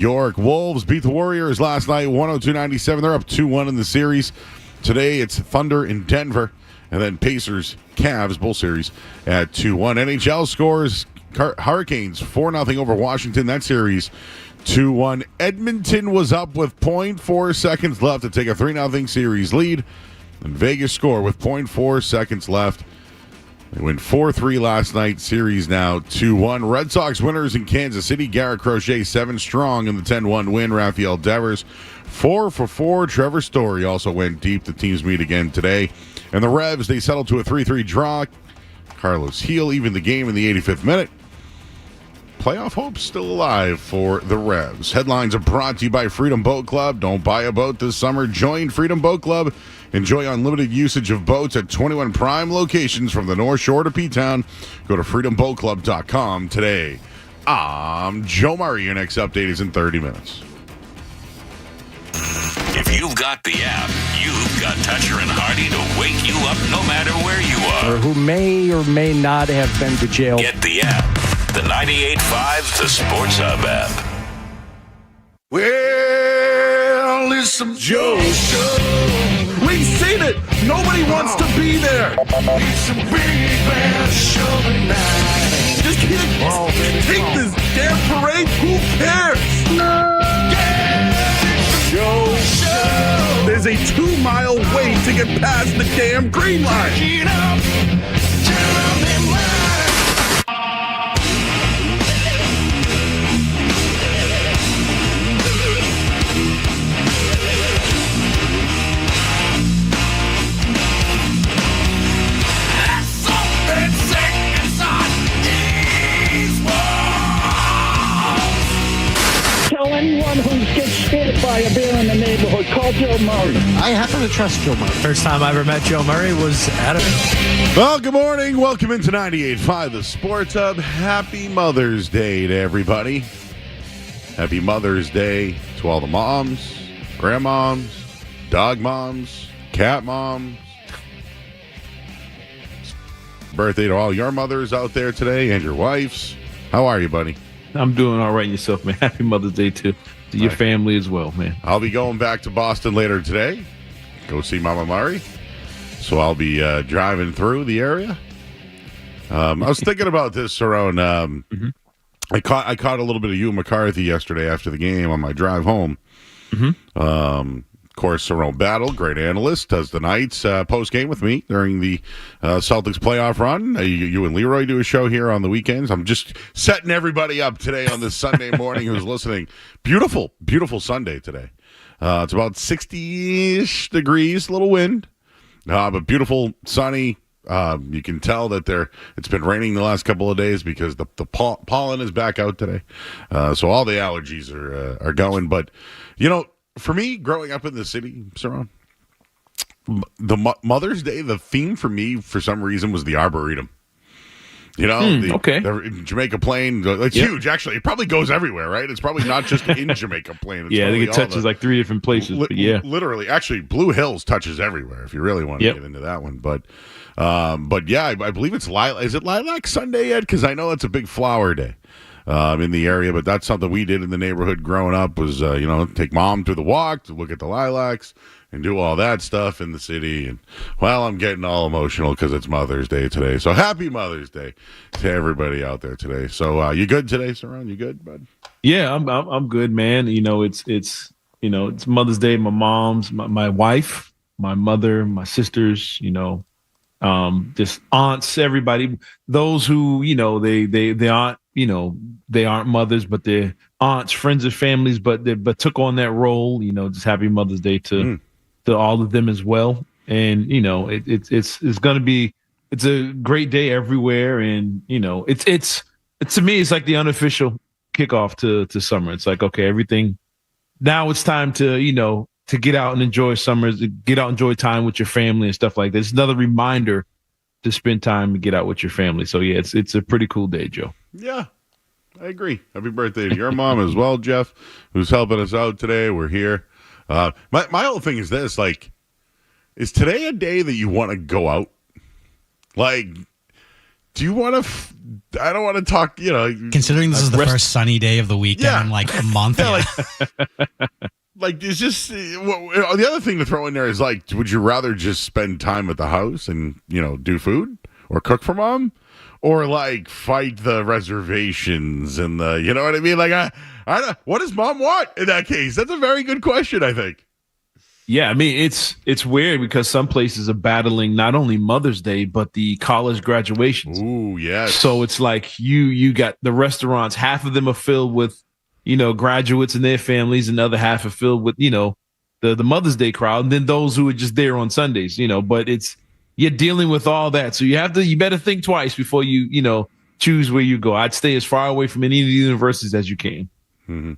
York Wolves beat the Warriors last night 102-97. They're up 2-1 in the series. Today it's Thunder in Denver, and then Pacers, Cavs, both series at 2-1. NHL scores Hurricanes 4-0 over Washington. That series 2-1. Edmonton was up with 0.4 seconds left to take a 3-0 series lead. And Vegas score with 0.4 seconds left. They win 4-3 last night. Series now 2-1. Red Sox winners in Kansas City. Garrett Crochet 7 strong in the 10-1 win. Rafael Devers 4 for 4. Trevor Story also went deep. The teams meet again today. And the Revs, they settled to a 3-3 draw. Carlos Heel even the game in the 85th minute. Playoff hopes still alive for the Revs. Headlines are brought to you by Freedom Boat Club. Don't buy a boat this summer. Join Freedom Boat Club. Enjoy unlimited usage of boats at 21 prime locations from the North Shore to P-Town. Go to freedomboatclub.com today. I'm Joe Murray. Your next update is in 30 minutes. If you've got the app, you've got Toucher and Hardy to wake you up no matter where you are. Or who may or may not have been to jail. Get the app. The 98.5 The Sports Hub app. Well, it's some Joe Show. We've seen it. Nobody wants to be there. It's a big bad show tonight. Just can't take this damn parade. Who cares? Yeah, Joe Show. There's a 2-mile wait to get past the damn green line. Get up, tell them why. Anyone who gets hit by a bear in the neighborhood, call Joe Murray. I happen to trust Joe Murray. First time I ever met Joe Murray was at a... Well, good morning. Welcome into 98.5 The Sports Hub. Happy Mother's Day to everybody. Happy Mother's Day to all the moms, grandmoms, dog moms, cat moms. Birthday to all your mothers out there today and your wives. How are you, buddy? I'm doing all right yourself, man. Happy Mother's Day to your family as well, man. I'll be going back to Boston later today. Go see Mama Murray. So I'll be driving through the area. I was thinking about this, Cerrone. I caught a little bit of Hugh McCarthy yesterday after the game on my drive home. Of course, Cerrone Battle, great analyst, does the nights post-game with me during the Celtics playoff run. You and Leroy do a show here on the weekends. I'm just setting everybody up today on this Sunday morning who's listening. Beautiful, beautiful Sunday today. It's about 60-ish degrees, a little wind, but beautiful, sunny. You can tell that it's been raining the last couple of days because the pollen is back out today. So all the allergies are going. But, for me, growing up in the city, Cerrone, the Mother's Day, the theme for me, for some reason, was the Arboretum. The Jamaica Plain, it's huge, actually. It probably goes everywhere, right? It's probably not just in Jamaica Plain. It's I think it touches like 3 different places, but yeah. Literally. Actually, Blue Hills touches everywhere, if you really want to get into that one. But yeah, I believe it's Lilac. Is it Lilac Sunday yet? Because I know it's a big flower day. In the area, but that's something we did in the neighborhood growing up was, take mom to the walk to look at the lilacs and do all that stuff in the city. And, well, I'm getting all emotional because it's Mother's Day today. So happy Mother's Day to everybody out there today. So you good today, Cerrone? You good, bud? Yeah, I'm good, man. It's Mother's Day. My mom's, my wife, my mother, my sisters, just aunts, everybody, those who, they aren't, they aren't mothers, but they're aunts, friends of families, but took on that role, just happy Mother's Day to all of them as well. And, it's going to be, it's a great day everywhere. And, it's to me, it's like the unofficial kickoff to summer. It's like, okay, everything now it's time to, to get out and enjoy summers, to get out and enjoy time with your family and stuff like this. It's another reminder to spend time and get out with your family. So yeah, it's a pretty cool day, Joe. Yeah, I agree. Happy birthday to your mom as well, Jeff, who's helping us out today. We're here. My whole thing is this, is today a day that you want to go out? do you want to? I don't want to talk. Considering this is the first sunny day of the weekend in like a month. Yeah, like it's just the other thing to throw in there is like, would you rather just spend time at the house and do food or cook for mom, or like fight the reservations and the you know what I mean? Like I don't. What does mom want in that case? That's a very good question, I think. Yeah, I mean, it's weird because some places are battling not only Mother's Day, but the college graduations. Ooh, yes. So it's like you got the restaurants, half of them are filled with, graduates and their families, and the other half are filled with, the Mother's Day crowd, and then those who are just there on Sundays, but you're dealing with all that. So you better think twice before you choose where you go. I'd stay as far away from any of the universities as you can. Mm-hmm.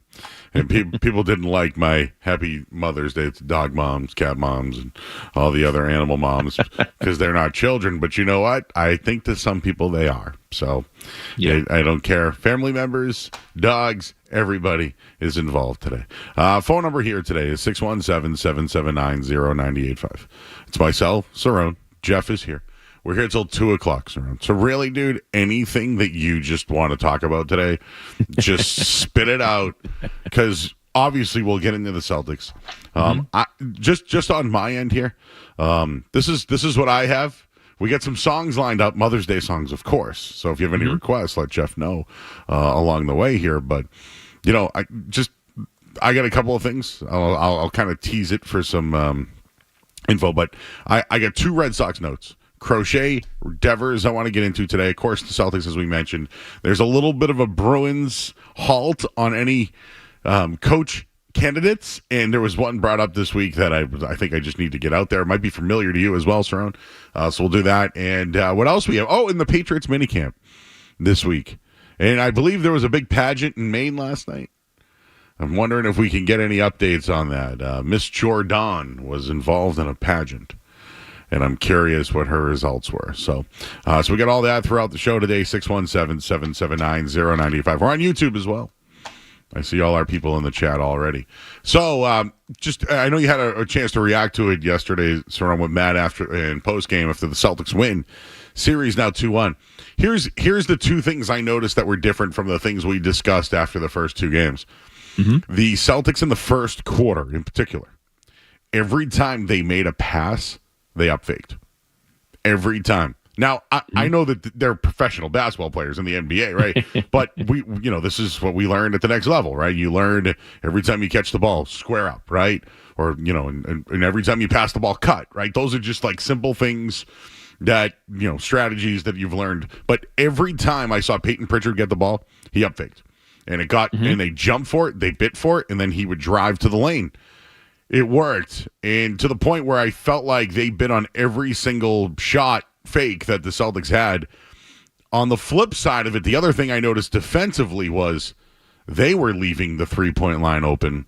And people didn't like my happy Mother's Day to dog moms, cat moms, and all the other animal moms because they're not children. But you know what? I think to some people they are. So yeah. I don't care. Family members, dogs, everybody is involved today. Phone number here today is 617-779-0985. It's myself, Cerrone. Jeff is here. We're here till 2 o'clock, Cerrone. So really, dude, anything that you just want to talk about today, just spit it out, because obviously we'll get into the Celtics. Just on my end here, this is what I have. We got some songs lined up, Mother's Day songs, of course. So if you have any requests, let Jeff know along the way here. But I got a couple of things. I'll kind of tease it for some info. But I got 2 Red Sox notes. Crochet Devers I want to get into today. Of course, the Celtics, as we mentioned, there's a little bit of a Bruins halt on any coach candidates, and there was one brought up this week that I think I just need to get out there. It might be familiar to you as well, Cerrone. So we'll do that. And what else we have? Oh, in the Patriots minicamp this week. And I believe there was a big pageant in Maine last night. I'm wondering if we can get any updates on that. Miss Jordan was involved in a pageant, and I'm curious what her results were. So we got all that throughout the show today, 617-779-0985. We're on YouTube as well. I see all our people in the chat already. So I know you had a chance to react to it yesterday, Cerrone, with Matt in post-game after the Celtics win. Series now 2-1. Here's the 2 things I noticed that were different from the things we discussed after the first 2 games. Mm-hmm. The Celtics in the first quarter in particular, every time they made a pass, they up-faked. Every time. Now, I know that they're professional basketball players in the NBA, right? But this is what we learned at the next level, right? You learned every time you catch the ball, square up, right? Or, and every time you pass the ball, cut, right? Those are just like simple things that, strategies that you've learned. But every time I saw Peyton Pritchard get the ball, he up-faked. And and they jumped for it, they bit for it, and then he would drive to the lane. It worked, and to the point where I felt like they bit on every single shot fake that the Celtics had. On the flip side of it, the other thing I noticed defensively was they were leaving the three-point line open,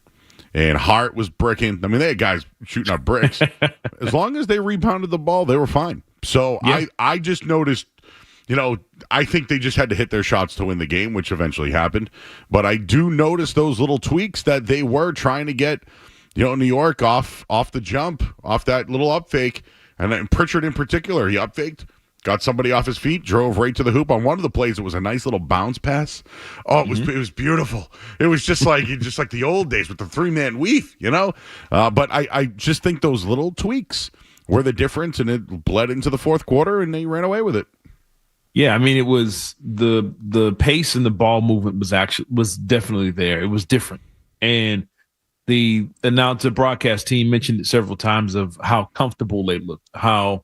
and Hart was bricking. I mean, they had guys shooting up bricks. As long as they rebounded the ball, they were fine. So yeah. I just noticed, I think they just had to hit their shots to win the game, which eventually happened. But I do notice those little tweaks that they were trying to get New York off the jump, off that little up fake. And then Pritchard in particular, he up faked, got somebody off his feet, drove right to the hoop. On one of the plays, it was a nice little bounce pass. Oh, it was beautiful. It was just like the old days with the 3-man weave, But I just think those little tweaks were the difference, and it bled into the fourth quarter, and they ran away with it. Yeah, I mean, it was the pace and the ball movement was definitely there. It was different, and the announcer broadcast team mentioned it several times of how comfortable they looked, how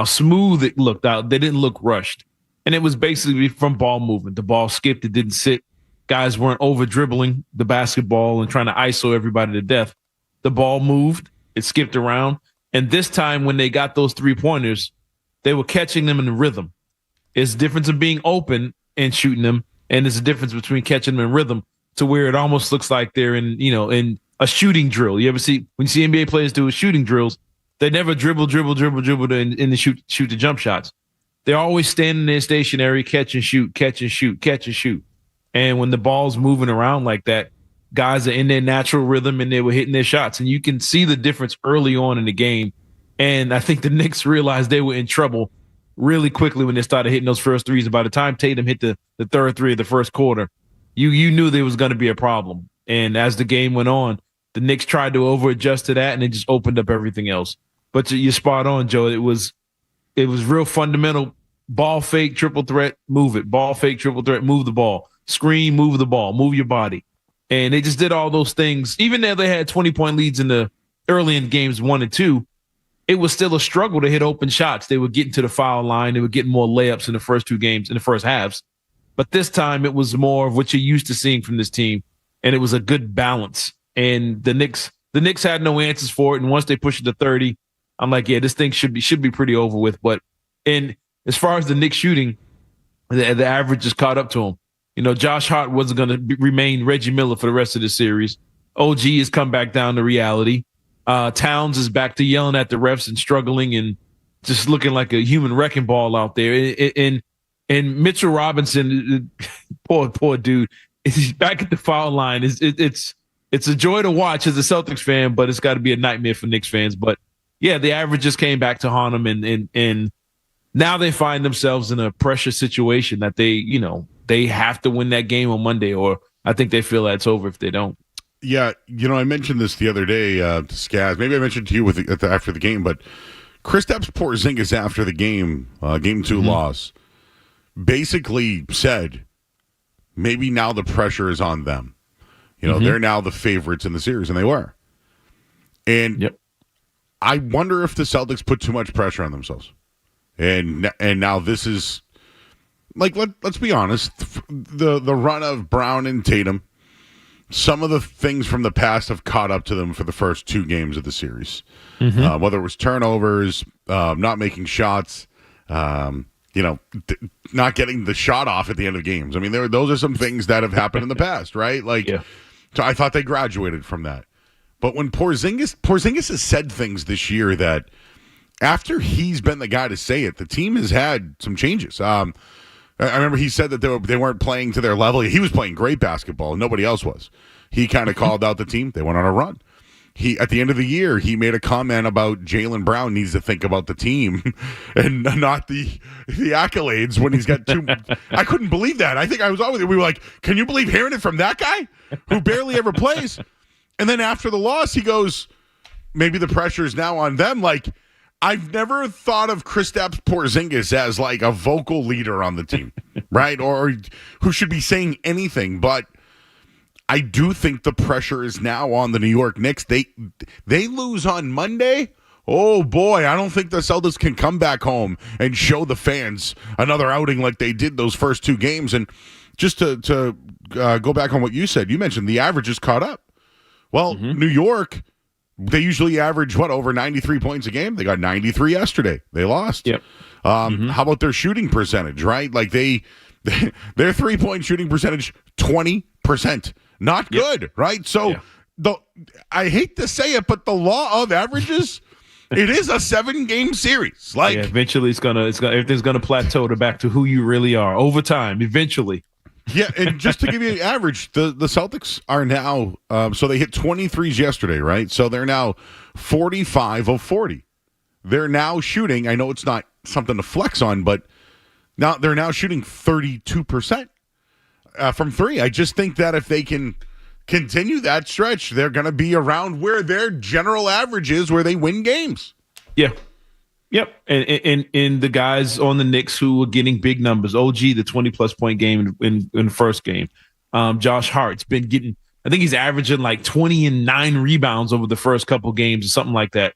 smooth it looked out. They didn't look rushed. And it was basically from ball movement. The ball skipped. It didn't sit. Guys weren't over dribbling the basketball and trying to ISO everybody to death. The ball moved. It skipped around. And this time when they got those 3-pointers, they were catching them in the rhythm. It's the difference of being open and shooting them. And there's a difference between catching them in rhythm, to where it almost looks like they're in a shooting drill. You ever see when you see NBA players do shooting drills, they never dribble to shoot the jump shots. They're always standing there stationary, catch and shoot. And when the ball's moving around like that, guys are in their natural rhythm and they were hitting their shots. And you can see the difference early on in the game. And I think the Knicks realized they were in trouble really quickly when they started hitting those first threes. And by the time Tatum hit the third three of the first quarter, you knew there was going to be a problem. And as the game went on, the Knicks tried to over-adjust to that, and it just opened up everything else. But you're spot on, Joe. It was real fundamental. Ball fake, triple threat, move it. Ball fake, triple threat, move the ball. Screen, move the ball, move your body. And they just did all those things. Even though they had 20-point leads early in games 1 and 2, it was still a struggle to hit open shots. They were getting to the foul line. They were getting more layups in the first 2 games, in the first halves. But this time it was more of what you're used to seeing from this team, and it was a good balance. And the Knicks had no answers for it. And once they pushed it to 30, I'm like, yeah, this thing should be pretty over with. But as far as the Knicks shooting, the average just caught up to them. You know, Josh Hart wasn't going to remain Reggie Miller for the rest of the series. OG has come back down to reality. Towns is back to yelling at the refs and struggling and just looking like a human wrecking ball out there. And Mitchell Robinson, poor dude, he's back at the foul line. It's a joy to watch as a Celtics fan, but it's got to be a nightmare for Knicks fans. But yeah, the averages came back to haunt them, and now they find themselves in a pressure situation that they have to win that game on Monday, or I think they feel that's over if they don't. Yeah, I mentioned this the other day to Skaz. Maybe I mentioned to you after the game, but Kristaps Porzingis after the game, game 2 loss, basically said maybe now the pressure is on them. They're now the favorites in the series, and they were. And I wonder if the Celtics put too much pressure on themselves. And now this is, like, let's be honest, the run of Brown and Tatum, some of the things from the past have caught up to them for the first 2 games of the series. Whether it was turnovers, not making shots, not getting the shot off at the end of games. I mean, those are some things that have happened in the past, right? So I thought they graduated from that. But when Porzingis has said things this year that after he's been the guy to say it, the team has had some changes. I remember he said that they weren't playing to their level. He was playing great basketball, and nobody else was. He kind of called out the team. They went on a run. At the end of the year, he made a comment about Jaylen Brown needs to think about the team and not the accolades when he's got 2. I couldn't believe that. I think we were like, can you believe hearing it from that guy who barely ever plays? And then after the loss, he goes, maybe the pressure is now on them. Like, I've never thought of Kristaps Porzingis as like a vocal leader on the team, right? Or who should be saying anything. But I do think the pressure is now on the New York Knicks. They lose on Monday. Oh, boy, I don't think the Celtics can come back home and show the fans another outing like they did those first 2 games. And just to go back on what you said, you mentioned the average is caught up. Well, New York, they usually average, over 93 points a game? They got 93 yesterday. They lost. Yep. How about their shooting percentage, right? Like their 3-point shooting percentage, 20%. Not good, right? So I hate to say it, but the law of averages, it is a 7-game series. Like eventually everything's gonna plateau back to who you really are over time, eventually. Yeah, and just to give you an average, the Celtics are now, so they hit 23s yesterday, right? So they're now 45 of 40. They're now shooting, I know it's not something to flex on, but now they're now shooting 32% from 3. I just think that if they can continue that stretch, they're going to be around where their general average is, where they win games. Yeah. Yep, and the guys on the Knicks who are getting big numbers. OG, the 20-plus point game in the first game. Josh Hart's been getting, I think he's averaging like 20 and 9 rebounds over the first couple games or something like that.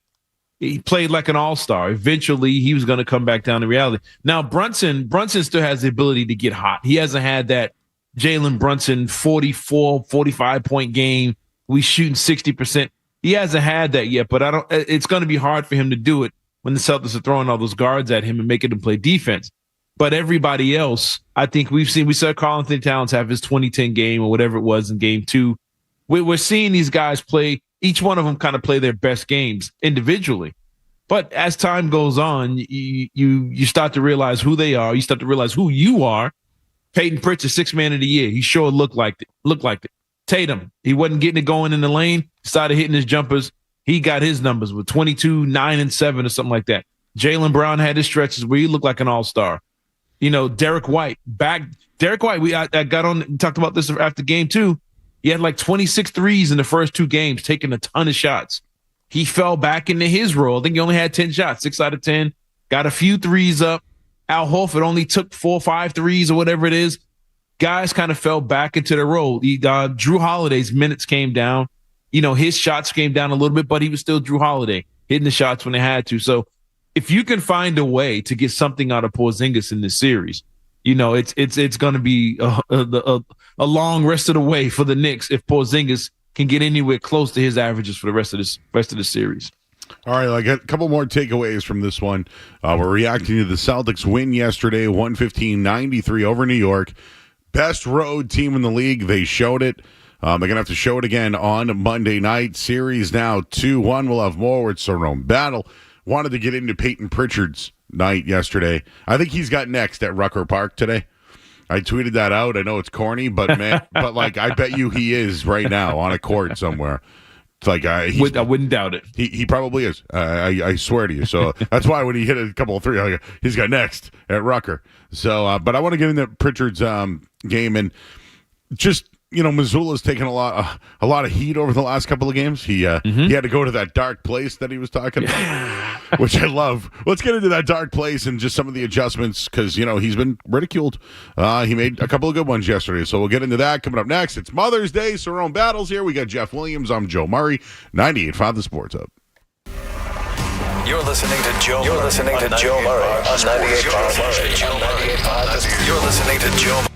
He played like an all-star. Eventually, he was going to come back down to reality. Now, Brunson still has the ability to get hot. He hasn't had that Jalen Brunson 44, 45-point game. We shooting 60%. He hasn't had that yet, but it's going to be hard for him to do it when the Celtics are throwing all those guards at him and making him play defense. But everybody else, I think we saw Karl Anthony Towns have his 2010 game or whatever it was in game 2. We're seeing these guys play, each one of them kind of play their best games individually. But as time goes on, you start to realize who they are. You start to realize who you are. Peyton Pritchard, 6th man of the year. He sure looked like it. Tatum, he wasn't getting it going in the lane. Started hitting his jumpers. He got his numbers with 22, 9, and 7 or something like that. Jaylen Brown had his stretches where he looked like an all-star. Derek White, I got on and talked about this after game 2. He had like 26 threes in the first 2 games, taking a ton of shots. He fell back into his role. I think he only had 10 shots, 6 out of 10, got a few threes up. Al Horford only took 4 or 5 threes or whatever it is. Guys kind of fell back into their role. Drew Holiday's minutes came down. His shots came down a little bit, but he was still Drew Holiday, hitting the shots when they had to. So if you can find a way to get something out of Porzingis in this series, it's going to be a long rest of the way for the Knicks if Porzingis can get anywhere close to his averages for the rest of the series. All right, I got a couple more takeaways from this one. We're reacting to the Celtics win yesterday, 115-93 over New York. Best road team in the league. They showed it. They're going to have to show it again on Monday night. Series now 2-1. We'll have more with Cerrone Battle. Wanted to get into Peyton Pritchard's night yesterday. I think he's got next at Rucker Park today. I tweeted that out. I know it's corny, but man, I bet you he is right now on a court somewhere. It's like I wouldn't doubt it. He probably is. I swear to you. So that's why when he hit a couple of threes, he's got next at Rucker. So, but I want to get into Pritchard's game and just. Missoula's taken a lot of heat over the last couple of games. He had to go to that dark place that he was talking about, which I love. Let's get into that dark place and just some of the adjustments because, he's been ridiculed. He made a couple of good ones yesterday, so we'll get into that coming up next. It's Mother's Day. Cerrone Battles here. We got Jeff Williams. I'm Joe Murray, 98.5 The Sports Hub. You're listening to Joe Murray on 98.5. You're listening to Joe.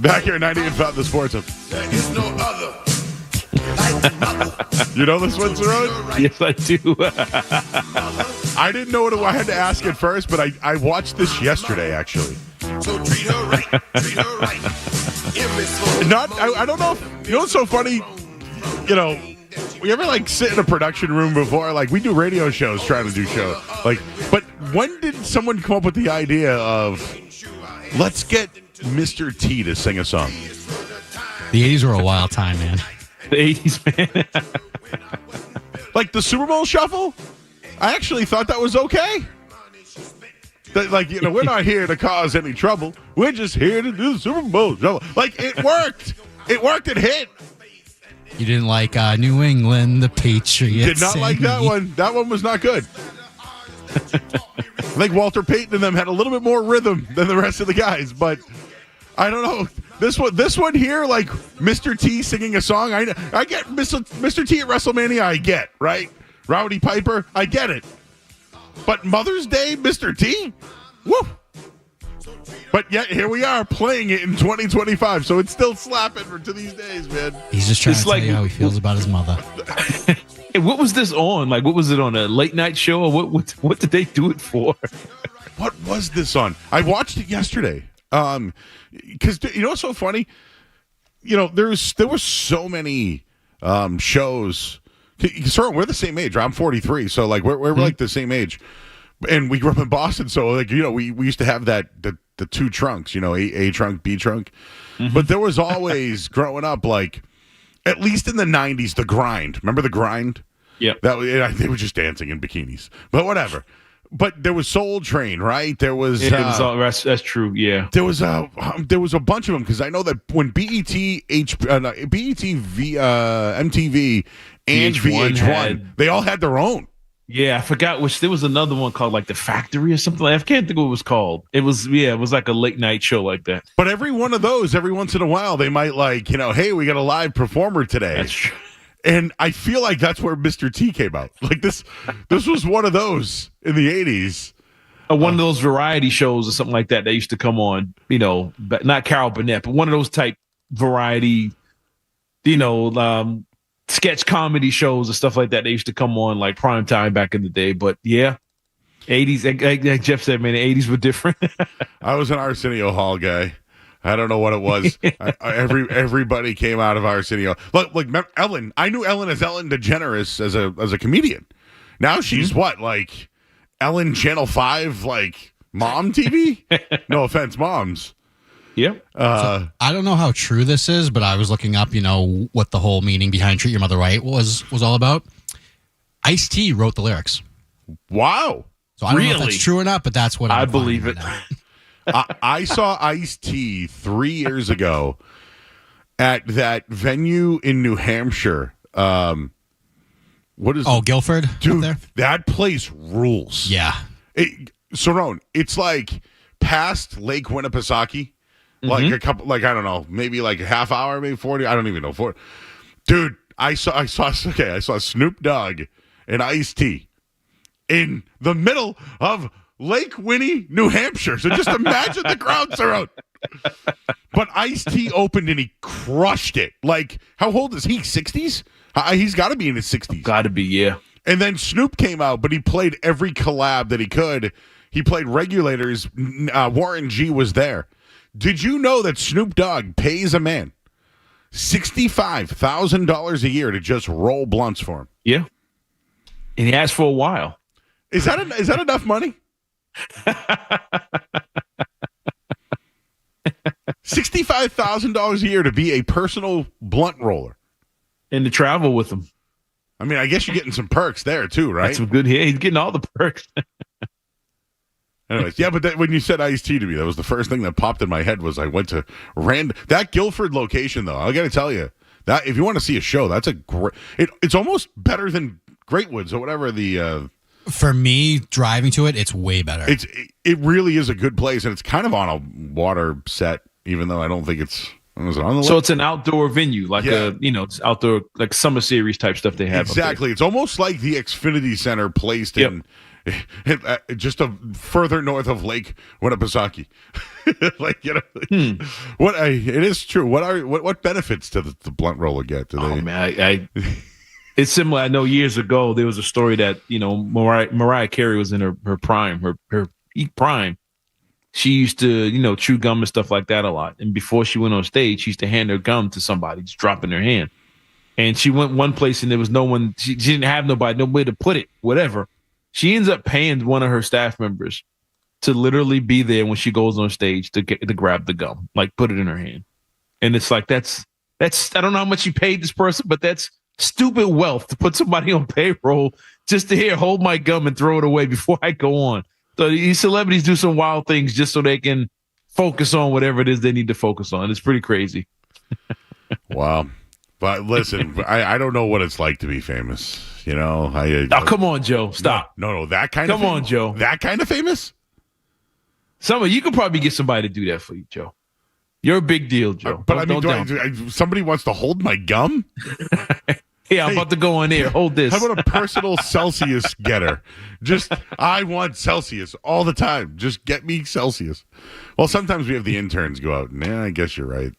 Back here at 98.5 The Sports Hub. There is no other. You know this one, Cerrone? Yes, I do. I didn't know what I had to ask at first, but I watched this yesterday, actually. So treat her right. Treat her right. I don't know if, you know what's so funny? You know, we ever like sit in a production room before? Like we do radio shows, trying to do shows. Like, but when did someone come up with the idea of let's get Mr. T to sing a song? The 80s were a wild time, man. The 80s, man. Like the Super Bowl shuffle? I actually thought that was okay. That, like, you know, we're not here to cause any trouble. We're just here to do the Super Bowl shuffle. Like, it worked. It worked. It hit. You didn't like New England, the Patriots. Did not like that one. That one was not good. I think Walter Payton and them had a little bit more rhythm than the rest of the guys, but I don't know. This one here, like Mr. T singing a song. I get Mr. T at WrestleMania. I get, right? Rowdy Piper. I get it. But Mother's Day, Mr. T? Woo! But yet here we are playing it in 2025, so it's still slapping to these days, man. He's just trying to tell you how he feels about his mother. Hey, what was this on? Like, what was it on, a late night show? Or what did they do it for? What was this on? I watched it yesterday. Because you know what's so funny? You know, there were so many shows. Sorry, we're the same age. I'm 43, so like we're like the same age, and we grew up in Boston. So like, you know, we used to have the two trunks. You know, A trunk, B trunk. Mm-hmm. But there was always growing up, like at least in the 90s, the grind. Remember the grind? Yeah. They were just dancing in bikinis, but whatever. But there was Soul Train, right? There was. That's true. Yeah. There was a bunch of them because I know that when MTV, and VH1 they all had their own. Yeah, I forgot which. There was another one called like The Factory or something. I can't think what it was called. It was like a late night show like that. But every one of those, every once in a while, they might like, you know, hey, we got a live performer today. That's true. And I feel like that's where Mr. T came out. Like this was one of those in the 80s. One of those variety shows or something like that used to come on, you know, but not Carol Burnett, but one of those type variety, you know, sketch comedy shows and stuff like that. They used to come on like prime time back in the day. But yeah, 80s, like Jeff said, man, the 80s were different. I was an Arsenio Hall guy. I don't know what it was. Everybody came out of Arsenio. Like Ellen. I knew Ellen as Ellen DeGeneres as a comedian. Now she's what, like Ellen Channel 5, like mom TV? No offense, moms. Yep. So, I don't know how true this is, but I was looking up, you know, what the whole meaning behind Treat Your Mother Right was all about. Ice-T wrote the lyrics. Wow. So I don't know if that's true or not, but that's what I believe it. I saw Ice-T 3 years ago at that venue in New Hampshire. What is Guilford? Dude, up there? that place rules. Yeah. Cerrone, it's like past Lake Winnipesaukee. Like a couple, like I don't know, maybe like a half hour, maybe 40. I don't even know. 40. Dude, I saw Snoop Dogg and Ice-T in the middle of Lake Winnie, New Hampshire. So just imagine the crowds around. But Ice-T opened and he crushed it. Like, how old is he? 60s? He's got to be in his 60s. Got to be, yeah. And then Snoop came out, but he played every collab that he could. He played Regulators. Warren G was there. Did you know that Snoop Dogg pays a man $65,000 a year to just roll blunts for him? Yeah. And he asked for a while. Is that enough money? $65,000 a year to be a personal blunt roller. And to travel with him. I mean, I guess you're getting some perks there too, right? That's some good. Yeah, he's getting all the perks. Anyways, yeah, but when you said Ice-T to me, that was the first thing that popped in my head was I went to that Guilford location, though. I got to tell you, that if you want to see a show, that's a great. It's almost better than Great Woods or whatever the. For me, driving to it, it's way better. It really is a good place, and it's kind of on a water set, even though I don't think it's. Was it on the so it's an outdoor venue, like it's outdoor, like summer series type stuff they have. Exactly, it's almost like the Xfinity Center placed in just further north of Lake Winnipesaukee. Like, it is true. What benefits do the blunt roller get? Do they? Oh man, it's similar. I know years ago there was a story that Mariah Carey was in her prime, her peak prime. She used to chew gum and stuff like that a lot. And before she went on stage, she used to hand her gum to somebody, just drop in her hand. And she went one place and there was no one. She didn't have nobody, no way to put it, whatever. She ends up paying one of her staff members to literally be there when she goes on stage to grab the gum, like put it in her hand. And it's like, that's I don't know how much you paid this person, but that's stupid wealth to put somebody on payroll just to hold my gum and throw it away before I go on. So these celebrities do some wild things just so they can focus on whatever it is they need to focus on. It's pretty crazy. Wow. But listen, I don't know what it's like to be famous. Come on, Joe. Stop. No, that kind of Come on, Joe. That kind of famous? You could probably get somebody to do that for you, Joe. You're a big deal, Joe. But somebody wants to hold my gum? Yeah, I'm about to go on air. Hold this. How about a personal Celsius getter? I want Celsius all the time. Just get me Celsius. Well, sometimes we have the interns go out. I guess you're right.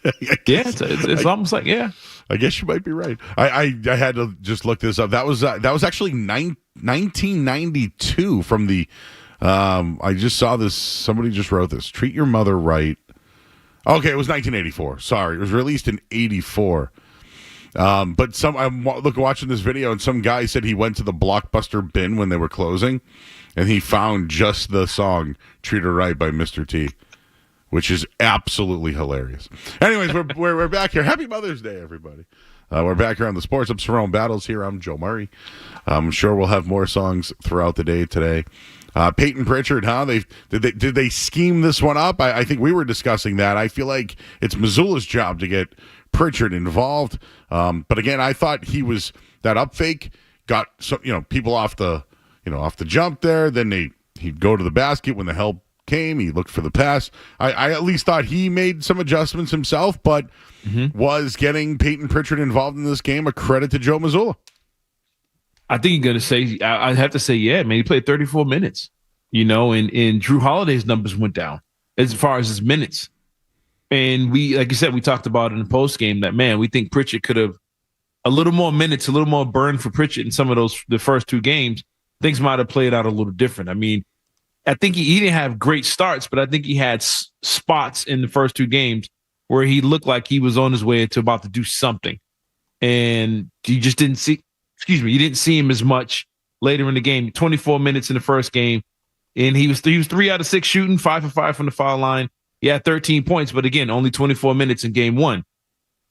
It's almost like, yeah. I guess you might be right. I had to just look this up. That was actually 1992 from the. I just saw this. Somebody just wrote this. Treat Your Mother Right. Okay, it was 1984. Sorry, it was released in 84. But I'm watching this video, and some guy said he went to the Blockbuster bin when they were closing, and he found just the song "Treat Her Right" by Mr. T, which is absolutely hilarious. Anyways, we're back here. Happy Mother's Day, everybody. We're back here on the Sports Up Cerrone Battles. Here, I'm Joe Murray. I'm sure we'll have more songs throughout the day today. Peyton Pritchard, huh? Did they scheme this one up? I think we were discussing that. I feel like it's Missoula's job to get Pritchard involved. But again, I thought he was that up fake, got people off the jump there. Then he'd go to the basket when the help came. He looked for the pass. I at least thought he made some adjustments himself, but was getting Peyton Pritchard involved in this game a credit to Joe Mazzulla? I think you're going to say, I'd have to say, yeah, man, he played 34 minutes, and Drew Holiday's numbers went down as far as his minutes. And we, like you said, we talked about in the post game that, man, we think Pritchard could have a little more minutes, a little more burn for Pritchard in some of the first two games. Things might have played out a little different. I mean, I think he didn't have great starts, but I think he had spots in the first two games where he looked like he was on his way to about to do something. And you just didn't see, you didn't see him as much later in the game. 24 minutes in the first game, and he was 3 out of 6 shooting, 5 for 5 from the foul line. He had 13 points, but again, only 24 minutes in game one.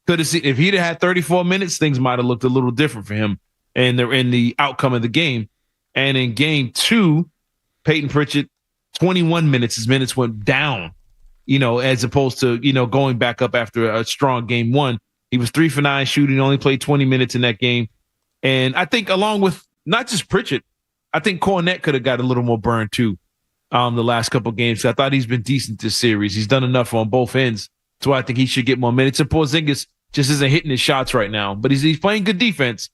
Could have seen if he'd have had 34 minutes, things might have looked a little different for him and in the outcome of the game. And in game two, Peyton Pritchard, 21 minutes, his minutes went down, as opposed to, going back up after a strong game one. He was 3 for 9 shooting, only played 20 minutes in that game. And I think along with not just Pritchard, I think Cornette could have got a little more burn too the last couple of games. I thought he's been decent this series. He's done enough on both ends. So I think he should get more minutes. And Porzingis just isn't hitting his shots right now, but he's playing good defense.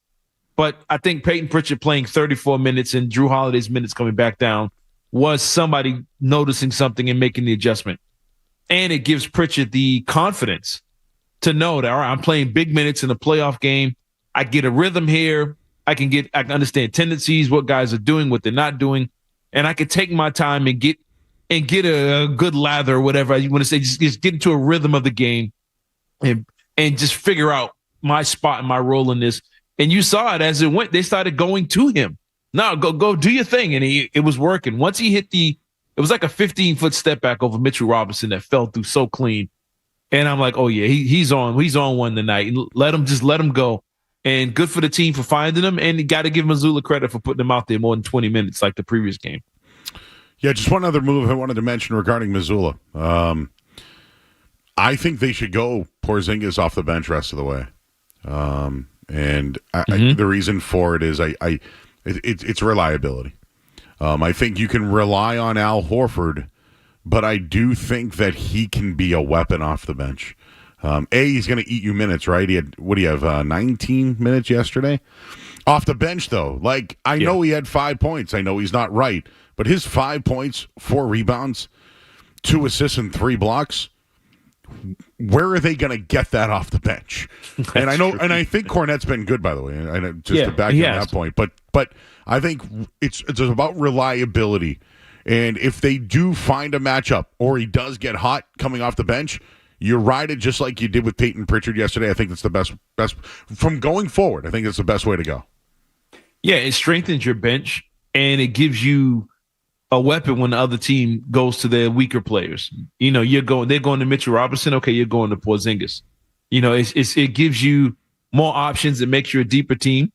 But I think Peyton Pritchard playing 34 minutes and Drew Holiday's minutes coming back down was somebody noticing something and making the adjustment. And it gives Pritchard the confidence to know that, all right, I'm playing big minutes in a playoff game. I get a rhythm here. I can understand tendencies, what guys are doing, what they're not doing. And I can take my time and get a good lather or whatever you want to say, just get into a rhythm of the game and just figure out my spot and my role in this. And you saw it as it went. They started going to him. No, go do your thing. And it was working. Once he hit it was like a 15-foot step back over Mitchell Robinson that fell through so clean. And I'm like, oh yeah, he's on one tonight. Let him go. And good for the team for finding him. And you got to give Mazzulla credit for putting him out there more than 20 minutes like the previous game. Yeah, just one other move I wanted to mention regarding Mazzulla. I think they should go Porzingis off the bench rest of the way. The reason for it is it's reliability. I think you can rely on Al Horford, but I do think that he can be a weapon off the bench. He's going to eat you minutes, right? What do you have, 19 minutes yesterday? Off the bench, though. Like, I know he had 5 points. I know he's not right. But his 5 points, 4 rebounds, 2 assists, and 3 blocks, where are they going to get that off the bench? And I know, and I think Cornette's been good, by the way, and just to back up that point. But I think it's about reliability. And if they do find a matchup, or he does get hot coming off the bench, you ride it just like you did with Peyton Pritchard yesterday. I think that's the best from going forward. I think it's the best way to go. Yeah, it strengthens your bench, and it gives you a weapon when the other team goes to their weaker players. You know, they're going to Mitchell Robinson. Okay, you're going to Porzingis. You know, it gives you more options. It makes you a deeper team.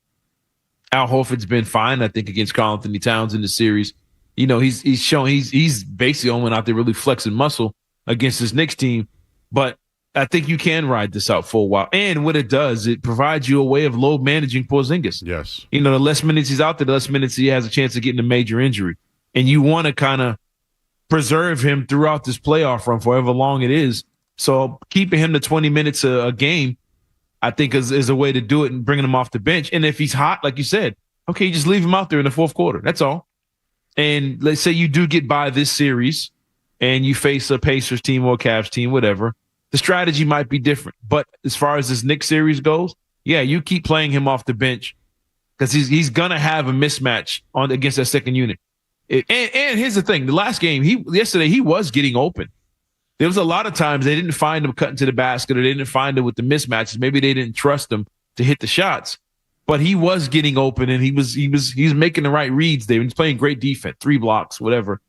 Al Horford's been fine, I think, against Karl Anthony Towns in the series. You know, he's shown he's basically the only one out there really flexing muscle against this Knicks team. But I think you can ride this out for a while. And what it does, it provides you a way of load managing Porzingis. Yes. You know, the less minutes he's out there, the less minutes he has a chance of getting a major injury. And you want to kind of preserve him throughout this playoff run for however long it is. So keeping him to 20 minutes a game, I think is a way to do it, and bringing him off the bench. And if he's hot, like you said, okay, you just leave him out there in the fourth quarter. That's all. And let's say you do get by this series and you face a Pacers team or a Cavs team, whatever, the strategy might be different. But as far as this Knicks series goes, yeah, you keep playing him off the bench because he's going to have a mismatch against that second unit. And here's the thing. The last game, yesterday, he was getting open. There was a lot of times they didn't find him cutting to the basket, or they didn't find him with the mismatches. Maybe they didn't trust him to hit the shots. But he was getting open, and he was making the right reads there. He was playing great defense, 3 blocks, whatever.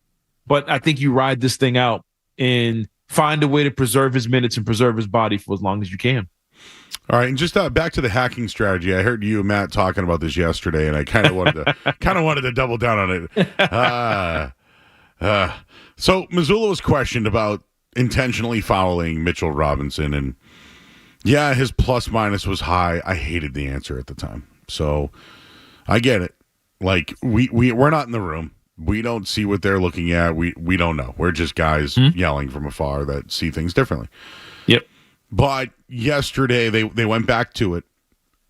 But I think you ride this thing out and find a way to preserve his minutes and preserve his body for as long as you can. All right, and just back to the hacking strategy. I heard you and Matt talking about this yesterday, and I kind of wanted to double down on it. So Missoula was questioned about intentionally fouling Mitchell Robinson, and yeah, his plus minus was high. I hated the answer at the time, so I get it. Like we're not in the room. We don't see what they're looking at. We don't know. We're just guys yelling from afar that see things differently. Yep. But yesterday they went back to it.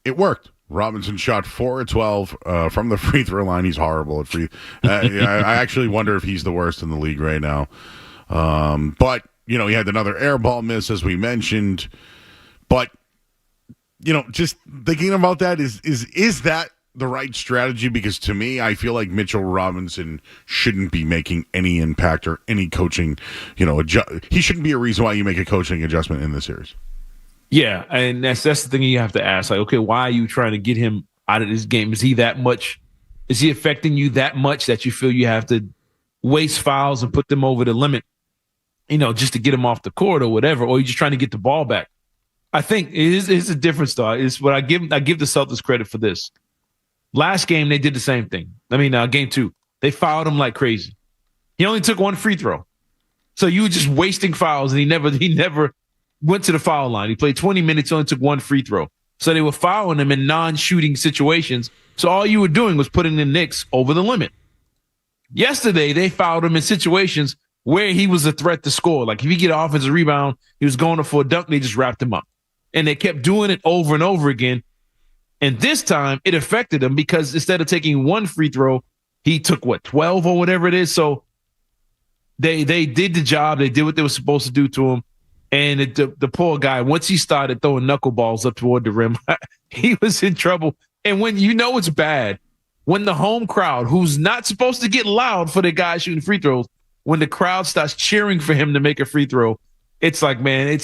It worked. Robinson shot 4 of 12 from the free throw line. He's horrible at free. I actually wonder if he's the worst in the league right now. But you know, he had another air ball miss, as we mentioned. But you know, just thinking about that, is that the right strategy? Because to me, I feel like Mitchell Robinson shouldn't be making any impact or any coaching. You know, he shouldn't be a reason why you make a coaching adjustment in this series. Yeah, and that's the thing you have to ask. Like, okay, why are you trying to get him out of this game? Is he that much? Is he affecting you that much that you feel you have to waste fouls and put them over the limit? You know, just to get him off the court or whatever, or you're just trying to get the ball back. I think it's a difference, though. Is what I give the Celtics credit for this. Last game, they did the same thing. I mean, game 2, they fouled him like crazy. He only took 1 free throw. So you were just wasting fouls, and he never went to the foul line. He played 20 minutes, only took 1 free throw. So they were fouling him in non-shooting situations. So all you were doing was putting the Knicks over the limit. Yesterday, they fouled him in situations where he was a threat to score. Like if he get an offensive rebound, he was going for a dunk, they just wrapped him up. And they kept doing it over and over again. And this time it affected him because instead of taking 1 free throw, he took 12 or whatever it is. So they did the job. They did what they were supposed to do to him. And the poor guy, once he started throwing knuckleballs up toward the rim, he was in trouble. And when you know it's bad, when the home crowd, who's not supposed to get loud for the guy shooting free throws, when the crowd starts cheering for him to make a free throw, it's like, man,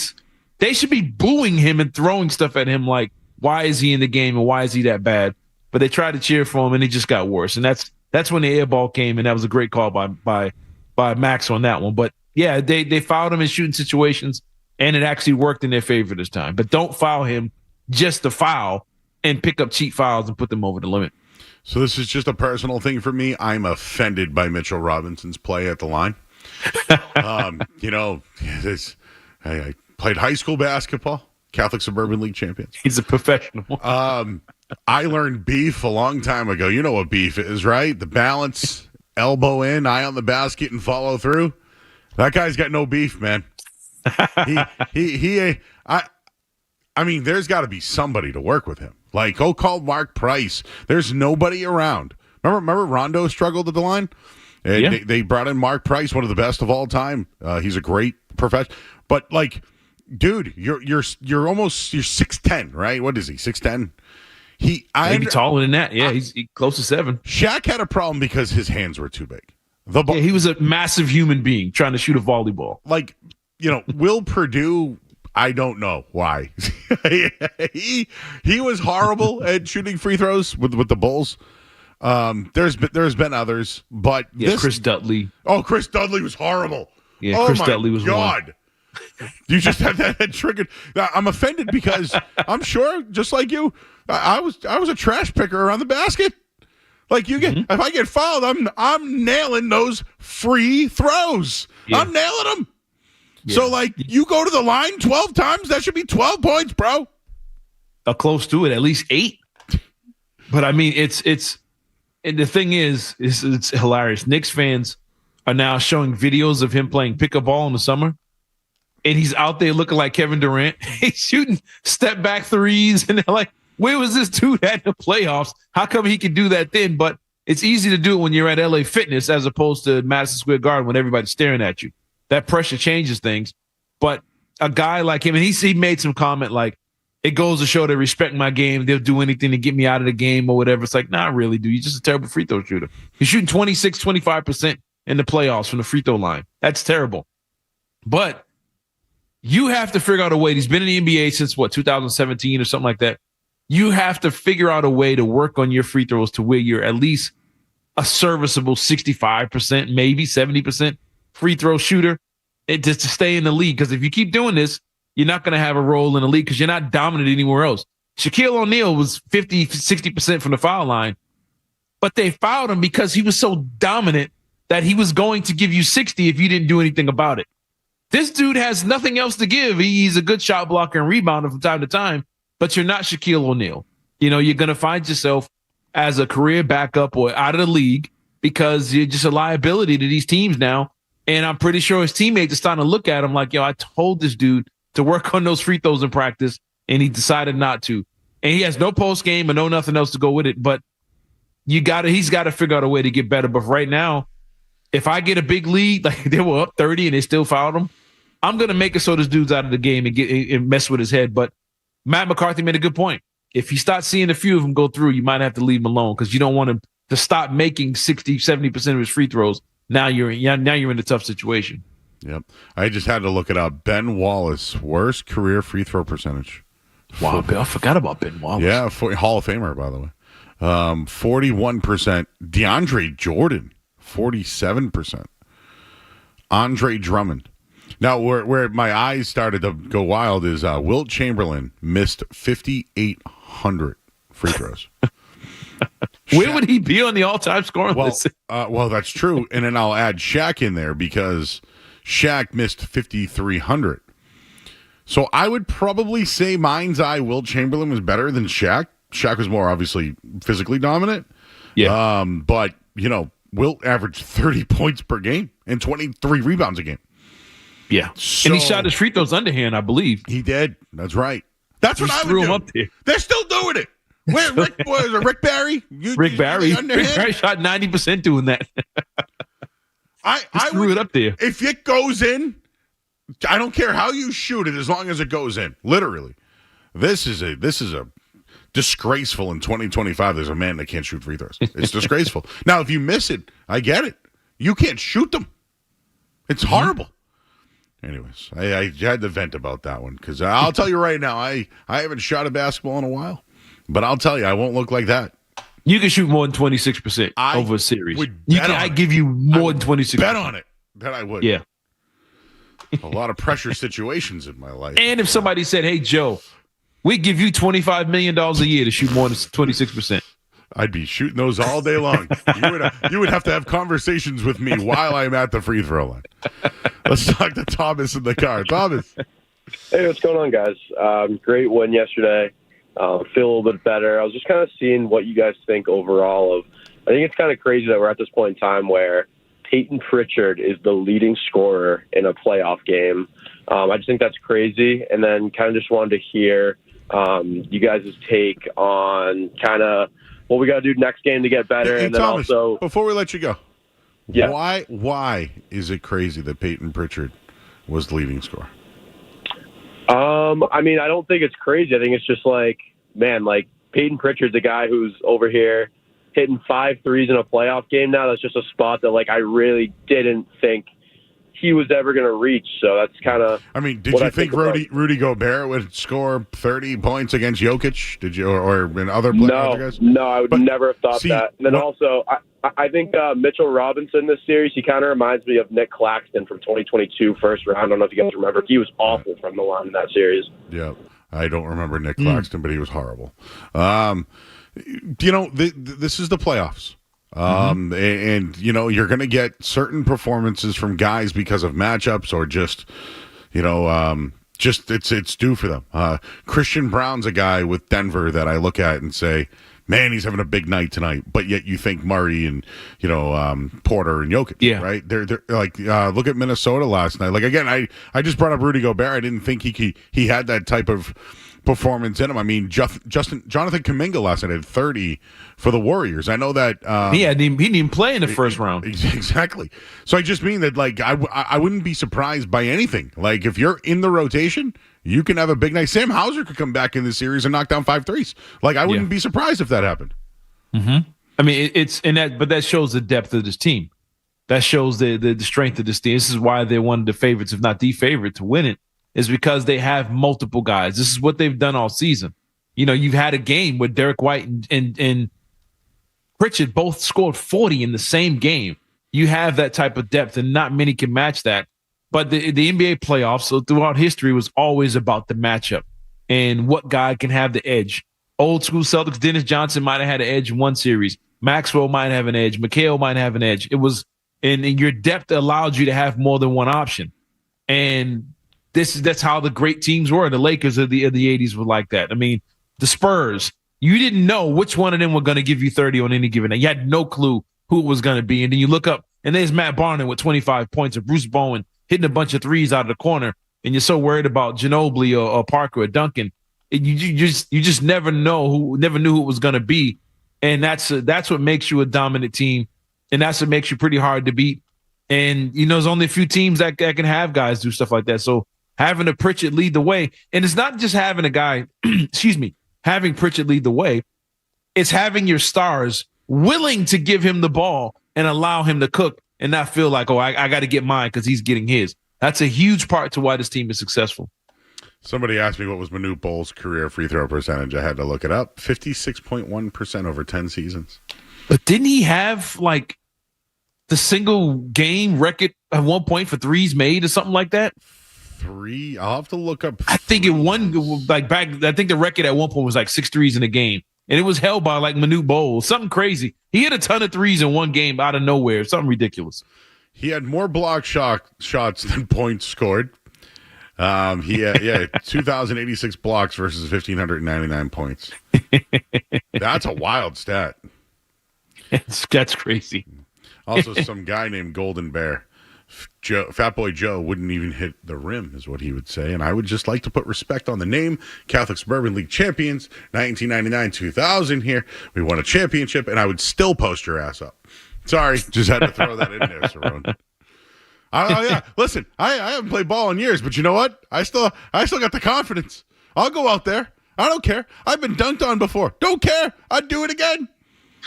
they should be booing him and throwing stuff at him like, why is he in the game and why is he that bad? But they tried to cheer for him and it just got worse. And that's when the air ball came, and that was a great call by Max on that one. But yeah, they fouled him in shooting situations, and it actually worked in their favor this time. But don't foul him just to foul and pick up cheap fouls and put them over the limit. So this is just a personal thing for me. I'm offended by Mitchell Robinson's play at the line. You know, I played high school basketball, Catholic Suburban League champions. He's a professional. I learned beef a long time ago. You know what beef is, right? The balance, elbow in, eye on the basket, and follow through. That guy's got no beef, man. I mean, there's got to be somebody to work with him. Like, go call Mark Price. There's nobody around. Remember Rondo struggled at the line? And they brought in Mark Price, one of the best of all time. He's a great professional. But, like, dude, you're almost 6'10", right? What is he, 6'10"? Maybe taller than that. Yeah, he's close to 7. Shaq had a problem because his hands were too big. He was a massive human being trying to shoot a volleyball. Like, Will Purdue, I don't know why. he was horrible at shooting free throws with the Bulls. There's been others, but Chris Dudley. Oh, Chris Dudley was horrible. Yeah, Chris Dudley was God. One. You just had that triggered. I'm offended because I'm sure, just like you, I was a trash picker around the basket. Like if I get fouled, I'm nailing those free throws. Yeah. I'm nailing them. Yeah. So like you go to the line 12 times, that should be 12 points, bro. Close to it, at least 8. But I mean, it's and the thing is it's hilarious. Knicks fans are now showing videos of him playing pickup ball in the summer. And he's out there looking like Kevin Durant. He's shooting step back threes. And they're like, where was this dude at in the playoffs? How come he could do that then? But it's easy to do it when you're at LA Fitness as opposed to Madison Square Garden when everybody's staring at you. That pressure changes things. But a guy like him, and he made some comment like, it goes to show they respect my game. They'll do anything to get me out of the game or whatever. It's like, not really, dude. You're just a terrible free throw shooter. You're shooting 26, 25% in the playoffs from the free throw line. That's terrible. But you have to figure out a way. He's been in the NBA since 2017 or something like that. You have to figure out a way to work on your free throws to where you're at least a serviceable 65%, maybe 70% free throw shooter to stay in the league. Because if you keep doing this, you're not going to have a role in the league because you're not dominant anywhere else. Shaquille O'Neal was 50, 60% from the foul line, but they fouled him because he was so dominant that he was going to give you 60 if you didn't do anything about it. This dude has nothing else to give. He's a good shot blocker and rebounder from time to time, but you're not Shaquille O'Neal. You're going to find yourself as a career backup or out of the league because you're just a liability to these teams now. And I'm pretty sure his teammates are starting to look at him like, I told this dude to work on those free throws in practice, and he decided not to. And he has no post game and no nothing else to go with it. But he's got to figure out a way to get better. But right now, if I get a big lead, like they were up 30 and they still fouled him, I'm going to make it so this dude's out of the game and mess with his head. But Matt McCarthy made a good point. If you start seeing a few of them go through, you might have to leave him alone because you don't want him to stop making 60, 70% of his free throws. Now you're in a tough situation. Yep. I just had to look it up. Ben Wallace, worst career free throw percentage. Wow, I forgot about Ben Wallace. Yeah, Hall of Famer, by the way. 41%. DeAndre Jordan, 47%. Andre Drummond. Now, where my eyes started to go wild is Wilt Chamberlain missed 5,800 free throws. Where would he be on the all-time scoring list? Well, that's true. And then I'll add Shaq in there because Shaq missed 5,300. So I would probably say mind's eye Wilt Chamberlain was better than Shaq. Shaq was more obviously physically dominant. Yeah. But, Wilt averaged 30 points per game and 23 rebounds a game. Yeah. And he shot his free throws underhand, I believe. He did. That's right. That's what I would threw do. him up there. They're still doing it. Rick Barry? Rick Barry shot 90% doing that. I threw it up there. If it goes in, I don't care how you shoot it as long as it goes in. Literally. This is a disgraceful in 2025. There's a man that can't shoot free throws. It's disgraceful. Now, if you miss it, I get it. You can't shoot them. It's horrible. Anyways, I had to vent about that one because I'll tell you right now, I haven't shot a basketball in a while, but I'll tell you, I won't look like that. You can shoot more than 26% over a series. I give you more than 26%. Bet on it. That I would. Yeah. A lot of pressure situations in my life. And if somebody said, hey, Joe, we give you $25 million a year to shoot more than 26%. I'd be shooting those all day long. You would have to have conversations with me while I'm at the free throw line. Let's talk to Thomas in the car. Thomas. Hey, what's going on, guys? Great win yesterday. Feel a little bit better. I was just kind of seeing what you guys think overall of. I think it's kind of crazy that we're at this point in time where Peyton Pritchard is the leading scorer in a playoff game. I just think that's crazy. And then kind of just wanted to hear you guys' take on kind of what we got to do next game to get better. Hey, and then Thomas, also, before we let you go, yeah. why is it crazy that Peyton Pritchard was the leading scorer? I mean, I don't think it's crazy. I think it's just like, man, like Peyton Pritchard's a guy who's over here hitting 5 threes in a playoff game now. That's just a spot that, like, I really didn't think he was ever going to reach. So that's kind of. I mean, did you think Rudy Gobert would score 30 points against Jokic? Did you, or in other guys? No, I would never have thought that. And then also, I think Mitchell Robinson this series, he kind of reminds me of Nick Claxton from 2022 first round. I don't know if you guys remember. He was awful from the line in that series. Yeah, I don't remember Nick Claxton, but he was horrible. This is the playoffs. And you're going to get certain performances from guys because of matchups or just it's due for them. Christian Brown's a guy with Denver that I look at and say, man, he's having a big night tonight. But yet you think Murray and Porter and Jokic, right? They're like look at Minnesota last night. Like again, I just brought up Rudy Gobert. I didn't think he had that type of performance in him. I mean, Jonathan Kuminga last night had 30 for the Warriors. I know that he didn't even play in the first round. Exactly. So I just mean that, like, I wouldn't be surprised by anything. Like, if you're in the rotation, you can have a big night. Sam Hauser could come back in this series and knock down 5 threes. Like, I wouldn't be surprised if that happened. I mean, but that shows the depth of this team. That shows the strength of this team. This is why they're one of the favorites, if not the favorite, to win it. Is because they have multiple guys. This is what they've done all season. You've had a game where Derek White and Pritchard both scored 40 in the same game. You have that type of depth, and not many can match that. But the NBA playoffs, so throughout history, was always about the matchup and what guy can have the edge. Old school Celtics, Dennis Johnson might have had an edge in one series. Maxwell might have an edge. McHale might have an edge. It was, and your depth allowed you to have more than one option. And that's how the great teams were. The Lakers of the 80s were like that. I mean, the Spurs, you didn't know which one of them were going to give you 30 on any given night. You had no clue who it was going to be. And then you look up, and there's Matt Barnett with 25 points, or Bruce Bowen hitting a bunch of threes out of the corner, and you're so worried about Ginobili or Parker or Duncan. You just never knew who it was going to be. And that's what makes you a dominant team, and that's what makes you pretty hard to beat. And, there's only a few teams that can have guys do stuff like that. So having a Pritchard lead the way, and it's not just having a guy, having Pritchard lead the way, it's having your stars willing to give him the ball and allow him to cook and not feel like, I got to get mine because he's getting his. That's a huge part to why this team is successful. Somebody asked me what was Manute Bol's career free throw percentage. I had to look it up. 56.1% over 10 seasons. But didn't he have like the single game record at one point for threes made or something like that? I'll have to look up. I think it won like back. I think the record at one point was like 6 threes in a game, and it was held by like Manute Bol. Something crazy. He had a ton of threes in one game out of nowhere. Something ridiculous. He had more block shots than points scored. He had 2,086 blocks versus 1,599 points. That's a wild stat. That's crazy. Also, some guy named Golden Bear. Fat Boy Joe wouldn't even hit the rim, is what he would say. And I would just like to put respect on the name. Catholic Suburban League champions, 1999-2000 here. We won a championship, and I would still post your ass up. Sorry, just had to throw that in there, Cerrone. Oh, yeah. Listen, I haven't played ball in years, but you know what? I still got the confidence. I'll go out there. I don't care. I've been dunked on before. Don't care. I'd do it again.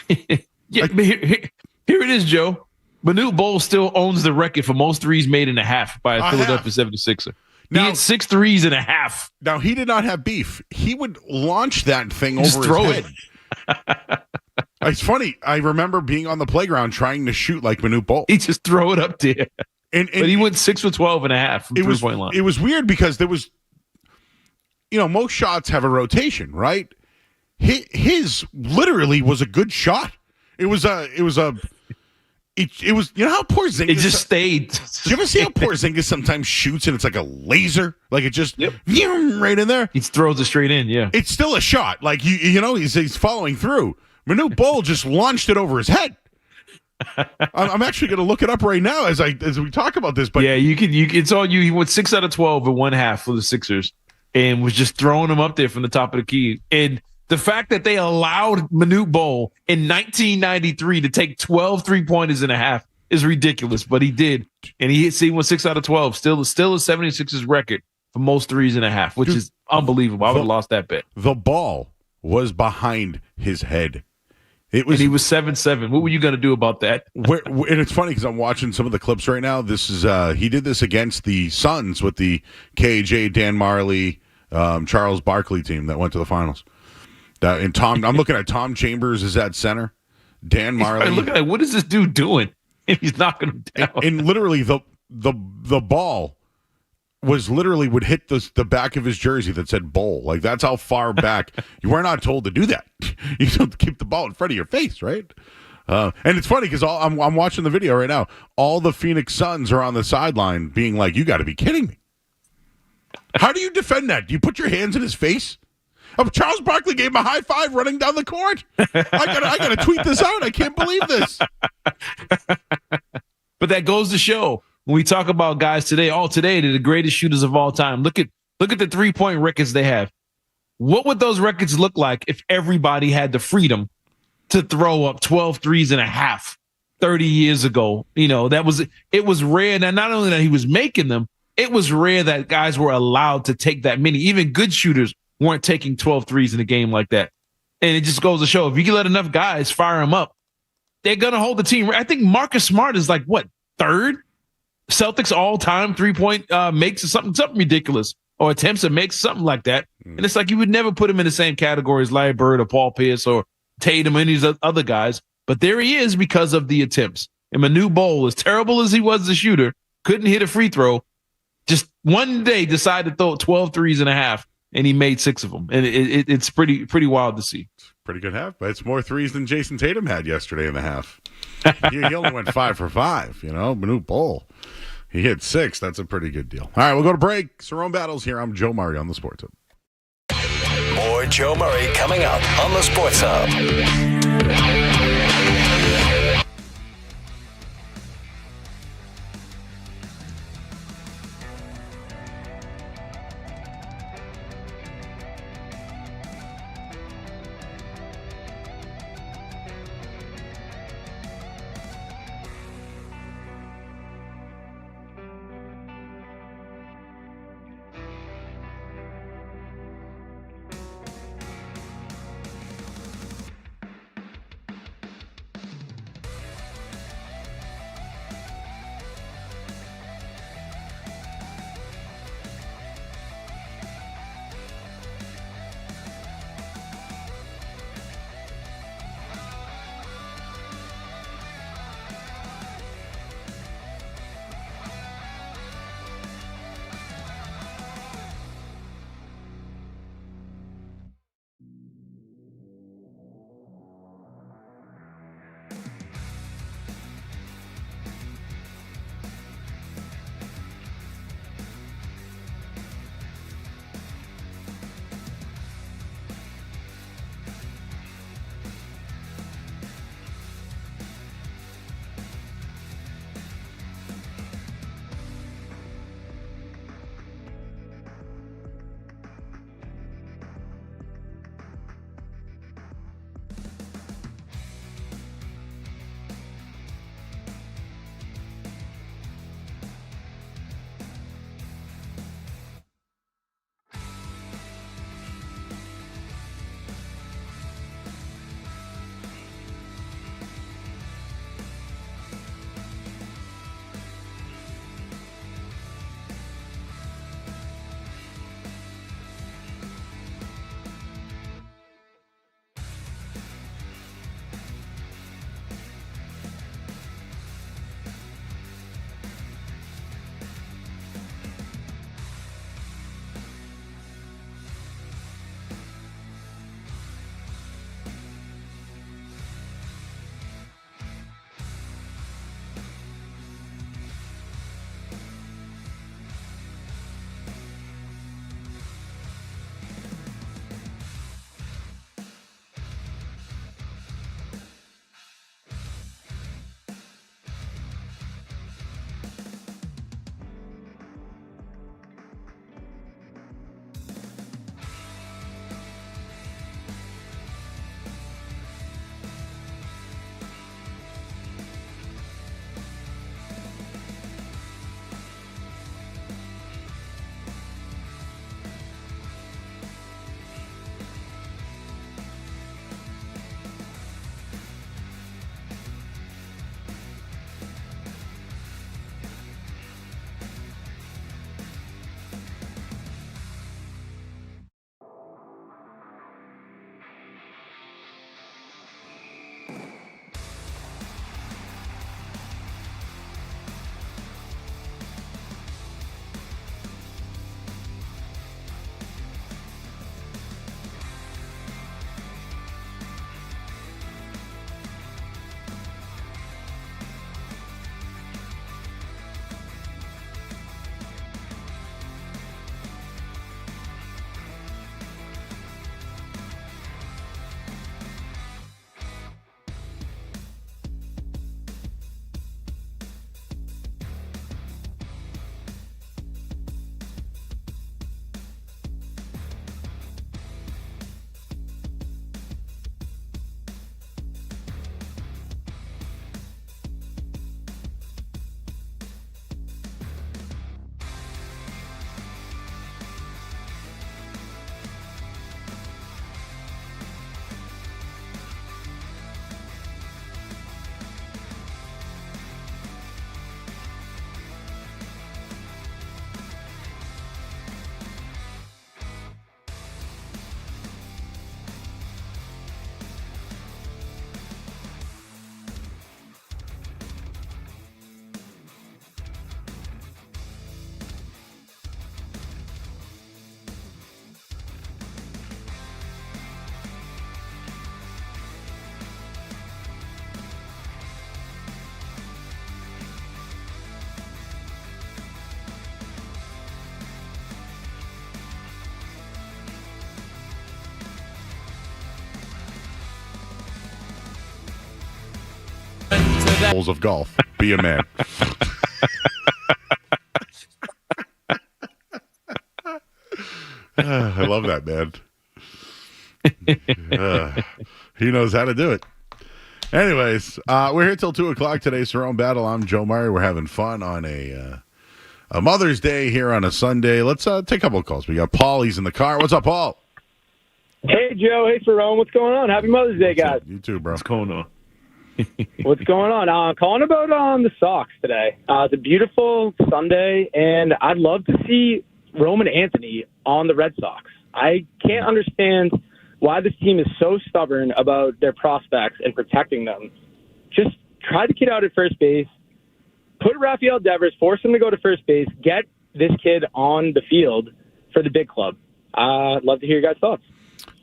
Here it is, Joe. Manute Bol still owns the record for most threes made in a half by a Philadelphia 76er. He had 6 threes in a half. Now, he did not have beef. He would launch that thing over his head. It's funny. I remember being on the playground trying to shoot like Manute Bol. He just throw it up there. But he went 6 for 12 and a half from three-point line. It was weird because there was, most shots have a rotation, right? His literally was a good shot. It was how Porzingis. It just stayed. Do you ever see how Porzingis sometimes shoots and it's like a laser? Like it just right in there. He throws it straight in. Yeah, it's still a shot. Like he's following through. Manute Bol just launched it over his head. I'm actually going to look it up right now as we talk about this. But yeah, you can. It's all you. He went 6 out of 12 in one half for the Sixers. and was just throwing them up there from the top of the key. And the fact that they allowed Manute Bol in 1993 to take 12 3-pointers and a half is ridiculous, but he did. And he went 6 out of 12. Still a 76ers record for most 3s and a half, which is unbelievable. I would have lost that bet. The ball was behind his head. And he was 7'7". What were you going to do about that? And it's funny because I'm watching some of the clips right now. This is he did this against the Suns with the KJ, Dan Marley, Charles Barkley team that went to the finals. I'm looking at Tom Chambers is at center. Dan Marley. Looking at what is this dude doing? If he's knocking him down. And literally the ball would hit the back of his jersey that said bowl. Like, that's how far back. You were not told to do that. You don't keep the ball in front of your face, right? And it's funny because I'm watching the video right now. All the Phoenix Suns are on the sideline being like, you got to be kidding me. How do you defend that? Do you put your hands in his face? Charles Barkley gave him a high five running down the court. I gotta tweet this out. I can't believe this. But that goes to show when we talk about guys today, today they're the greatest shooters of all time. Look at the 3-point records they have. What would those records look like if everybody had the freedom to throw up 12 threes and a half 30 years ago? It was rare that not only that he was making them, it was rare that guys were allowed to take that many. Even good shooters weren't taking 12 threes in a game like that. And it just goes to show if you can let enough guys fire them up, they're going to hold the team. I think Marcus Smart is like, third? Celtics all-time 3-point makes or something ridiculous, or attempts to make something like that. And it's like you would never put him in the same category as Larry Bird or Paul Pierce or Tatum or any of these other guys. But there he is because of the attempts. And Manute Bol, as terrible as he was as a shooter, couldn't hit a free throw, just one day decided to throw 12 threes and a half, and he made 6 of them. And it's pretty wild to see. Pretty good half, but it's more threes than Jason Tatum had yesterday in the half. he only went 5 for 5, Manute Bol. He hit 6. That's a pretty good deal. All right, we'll go to break. Cerrone Battles here. I'm Joe Murray on the Sports Hub. More Joe Murray coming up on the Sports Hub. Rules of golf. Be a man. I love that, man. He knows how to do it. Anyways, we're here till 2 o'clock today. Cerrone Battle. I'm Joe Murray. We're having fun on a Mother's Day here on a Sunday. Let's take a couple of calls. We got Paul. He's in the car. What's up, Paul? Hey, Joe. Hey, Cerrone. What's going on? Happy Mother's Day, guys. You too, bro. What's going on? What's going on? I'm calling about the Sox today. It's a beautiful Sunday, and I'd love to see Roman Anthony on the Red Sox. I can't understand why this team is so stubborn about their prospects and protecting them. Just try the kid out at first base, put Rafael Devers, force him to go to first base, get this kid on the field for the big club. I'd love to hear your guys' thoughts.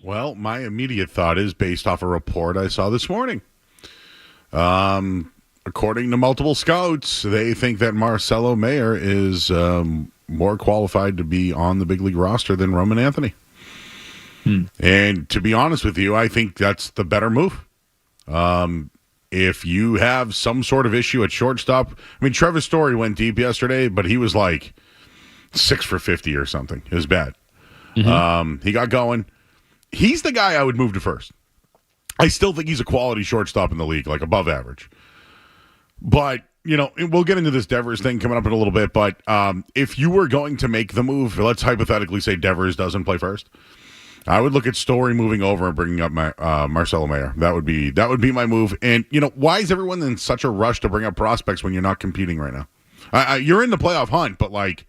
Well, my immediate thought is based off a report I saw this morning. According to multiple scouts, they think that Marcelo Mayer is more qualified to be on the big league roster than Roman Anthony. And to be honest with you, I think that's the better move. If you have some sort of issue at shortstop, I mean, Trevor Story went deep yesterday, but he was like 6 for 50 or something. It was bad. Mm-hmm. He got going. He's the guy I would move to first. I still think he's a quality shortstop in the league, like above average. But, you know, we'll get into this Devers thing coming up in a little bit, but if you were going to make the move, let's hypothetically say Devers doesn't play first, I would look at Story moving over and bringing up my Marcelo Mayer. That would be my move. And, you know, why is everyone in such a rush to bring up prospects when you're not competing right now? You're in the playoff hunt, but, like,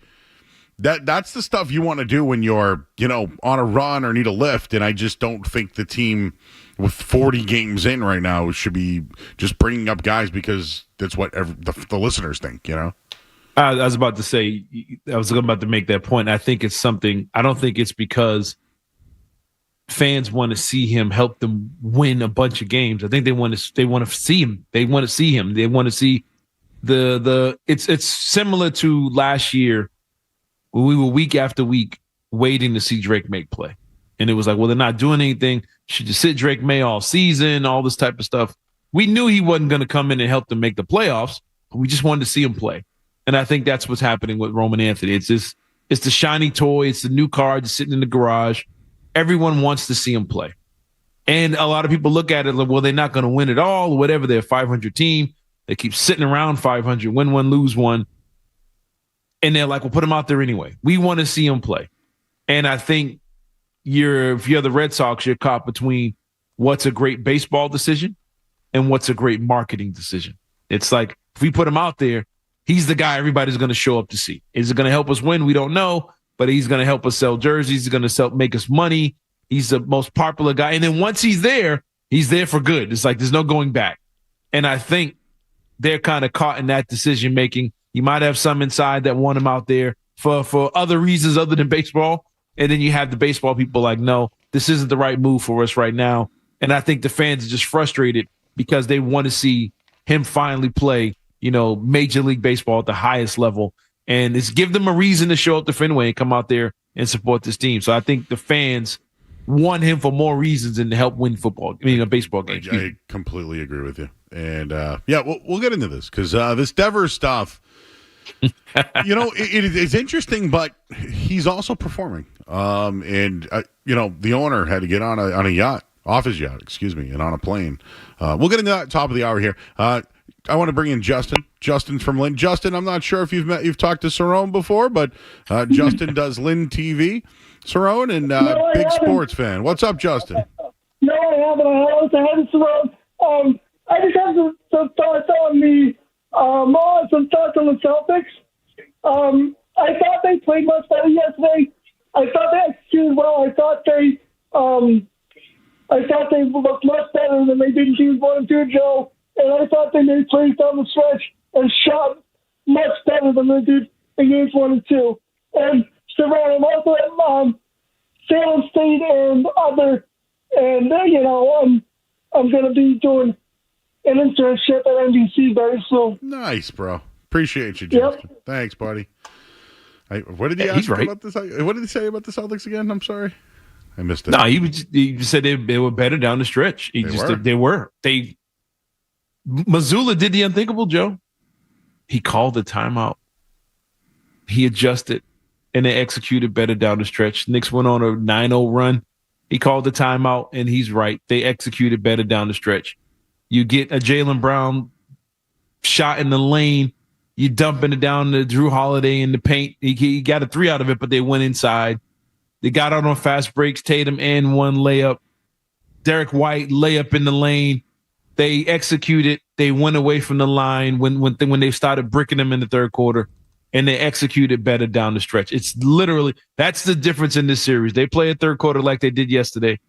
that's the stuff you want to do when you're, you know, on a run or need a lift, and I just don't think the team with 40 games in right now should be just bringing up guys because that's what the listeners think, you know? I was about to say, I was about to make that point. I think it's something, I don't think it's because fans want to see him help them win a bunch of games. I think they want to see him. They want to see him. They want to see it's similar to last year when we were week after week waiting to see Drake May play. And it was like, well, they're not doing anything. Should you sit Drake May all season, all this type of stuff. We knew he wasn't going to come in and help them make the playoffs, but we just wanted to see him play. And I think that's what's happening with Roman Anthony. It's the shiny toy. It's the new car just sitting in the garage. Everyone wants to see him play. And a lot of people look at it like, well, they're not going to win it all or whatever. They're a 500 team. They keep sitting around 500, win one, lose one. And they're like, well, put him out there anyway. We want to see him play. And I think if you're the Red Sox, you're caught between what's a great baseball decision and what's a great marketing decision. It's like, if we put him out there, he's the guy everybody's going to show up to see. Is it going to help us win? We don't know, but he's going to help us sell jerseys. He's going to make us money. He's the most popular guy. And then once he's there for good. It's like there's no going back. And I think they're kind of caught in that decision making. You might have some inside that want him out there for other reasons other than baseball. And then you have the baseball people like, no, this isn't the right move for us right now. And I think the fans are just frustrated because they want to see him finally play, you know, Major League Baseball at the highest level. And it's give them a reason to show up to Fenway and come out there and support this team. So I think the fans want him for more reasons than to help win a baseball game. I completely agree with you. And, we'll get into this because this Devers stuff, you know, it's interesting, but he's also performing. You know, the owner had to get on a yacht, off his yacht, and on a plane. We'll get into that top of the hour here. I want to bring in Justin. Justin's from Lynn. Justin, I'm not sure if you've talked to Cerrone before, but Justin does Lynn TV. Cerrone and big sports fan. What's up, Justin? No, I haven't. I haven't, Cerrone. I just have some thoughts on the Celtics. I thought they played much better yesterday. I thought they executed well. I thought they looked much better than they did in games 1 and 2, Joe. And I thought they made plays down the stretch and shot much better than they did in games 1 and 2. And Cerrone, I'm also at Salem State and other, and you know, I'm going to be doing an internship at NBC very soon. Nice, bro. Appreciate you, Justin. Yep. Thanks, buddy. What did he ask about this? What did he say about the Celtics again? I'm sorry, I missed it. No, he said they were better down the stretch. They were. Mazzulla did the unthinkable, Joe. He called the timeout. He adjusted, and they executed better down the stretch. Knicks went on a 9-0 run. He called the timeout, and he's right. They executed better down the stretch. You get a Jaylen Brown shot in the lane. You dumping it down to Drew Holiday in the paint. He got a 3 out of it, but they went inside. They got out on fast breaks. Tatum and 1 layup. Derek White layup in the lane. They executed. They went away from the line when they started bricking them in the third quarter, and they executed better down the stretch. It's literally, that's the difference in this series. They play a third quarter like they did yesterday.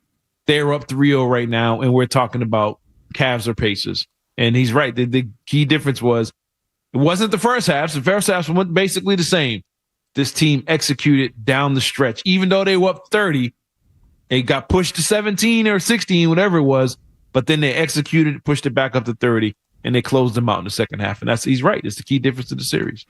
They're up 3-0 right now, and we're talking about Cavs or Pacers. And he's right. The key difference was it wasn't the first half. The first half went basically the same. This team executed down the stretch. Even though they were up 30, they got pushed to 17 or 16, whatever it was, but then they executed, pushed it back up to 30, and they closed them out in the second half. And he's right. It's the key difference of the series.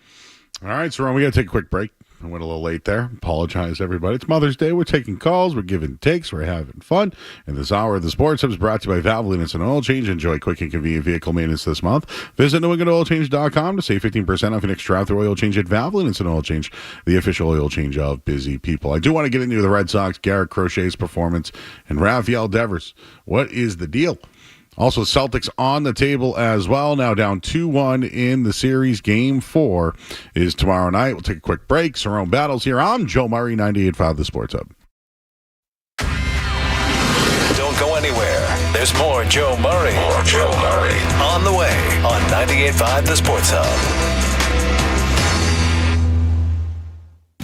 All right, Cerrone, we got to take a quick break. I went a little late there. Apologize, everybody. It's Mother's Day. We're taking calls. We're giving takes. We're having fun. And this hour of the Sports Hub is brought to you by Valvoline Instant Oil Change. Enjoy quick and convenient vehicle maintenance this month. Visit NewEnglandOilChange.com to save 15% off your next drive-through oil change at Valvoline Instant Oil Change, the official oil change of busy people. I do want to get into the Red Sox, Garrett Crochet's performance, and Rafael Devers. What is the deal? Also, Celtics on the table as well. Now down 2-1 in the series. Game 4 is tomorrow night. We'll take a quick break. Cerrone Battles here. I'm Joe Murray, 98.5 The Sports Hub. Don't go anywhere. There's more Joe Murray. On the way on 98.5 The Sports Hub.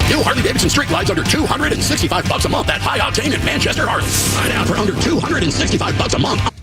New Harley-Davidson street glides under $265 a month at High Octane in Manchester, Harley. Buy now for under $265 a month.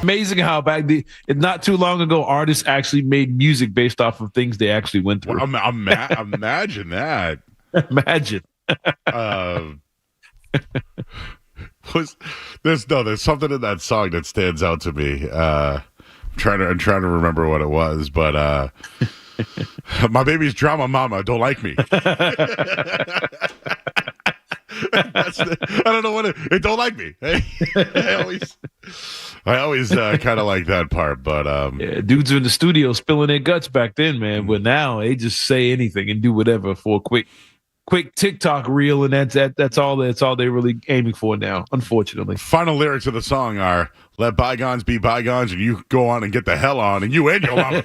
Amazing how not too long ago, artists actually made music based off of things they actually went through. Well, imagine that. Imagine. There's something in that song that stands out to me. I'm trying to remember what it was, but my baby's drama mama don't like me. I don't know what it don't like me. I always kind of like that part, but yeah, dudes are in the studio spilling their guts back then, man. But now they just say anything and do whatever for a quick TikTok reel, and that's all they're really aiming for now, unfortunately. Final lyrics of the song are "Let bygones be bygones," and you go on and get the hell on, and you and your mama.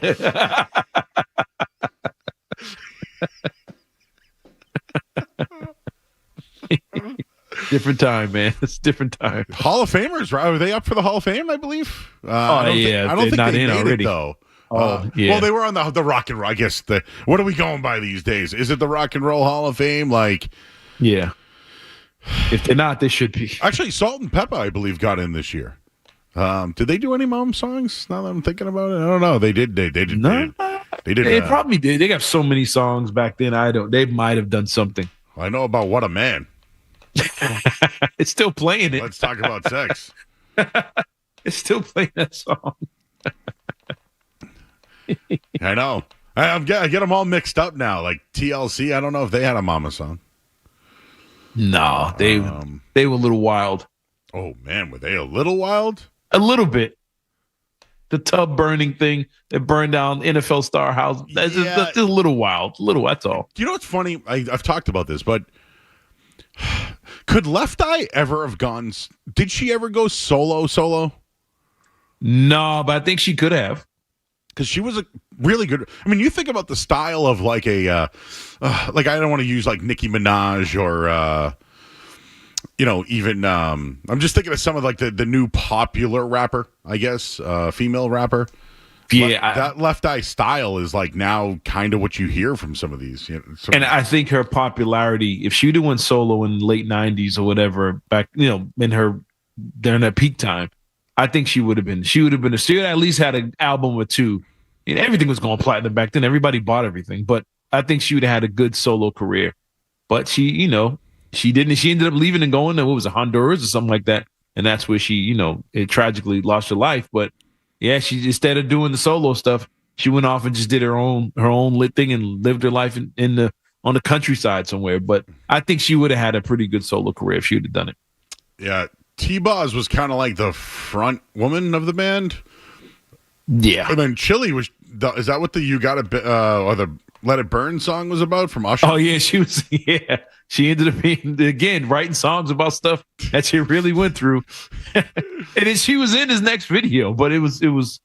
Different time, man. It's different time. Hall of Famers, right? Are they up for the Hall of Fame? I believe. I don't think they made already. It though. Yeah. Well, they were on the Rock and Roll. I guess what are we going by these days? Is it the Rock and Roll Hall of Fame? Like, yeah. If they're not, they should be. Actually, Salt and Pepper, I believe, got in this year. Did they do any Mom songs? Now that I'm thinking about it, I don't know. They did. They did. No, they did. They probably did. They got so many songs back then. They might have done something. I know about What a Man. It's still playing it. Let's talk about sex. It's still playing that song. I know. I get them all mixed up now. Like TLC, I don't know if they had a Mama song. No, they were a little wild. Oh man, were they a little wild? A little bit. The tub burning thing that burned down NFL star house. That's just a little wild. That's all. Do you know what's funny? I've talked about this, but could Left Eye ever have gone? Did she ever go solo? No, but I think she could have. Because she was a really good. I mean, you think about the style of like a, like I don't want to use like Nicki Minaj or, even I'm just thinking of some of like the new popular rapper, I guess, female rapper. Yeah, that Left Eye style is like now kind of what you hear from some of these. And I think her popularity, if she went solo in the late '90s or whatever, back during her peak time, I think she would have been. She would at least had an album or two. And everything was going platinum back then. Everybody bought everything, but I think she would have had a good solo career. But she didn't. She ended up leaving and going to Honduras or something like that, and that's where she, it tragically lost her life. But yeah, she instead of doing the solo stuff, she went off and just did her own lit thing and lived her life on the countryside somewhere. But I think she would have had a pretty good solo career if she would have done it. Yeah, T-Boz was kind of like the front woman of the band. Yeah, and then Chili was. Is that what the "You Gotta" or the "Let It Burn" song was about from Usher? Oh yeah, she was. Yeah, she ended up being again writing songs about stuff that she really went through, and then she was in his next video. But it was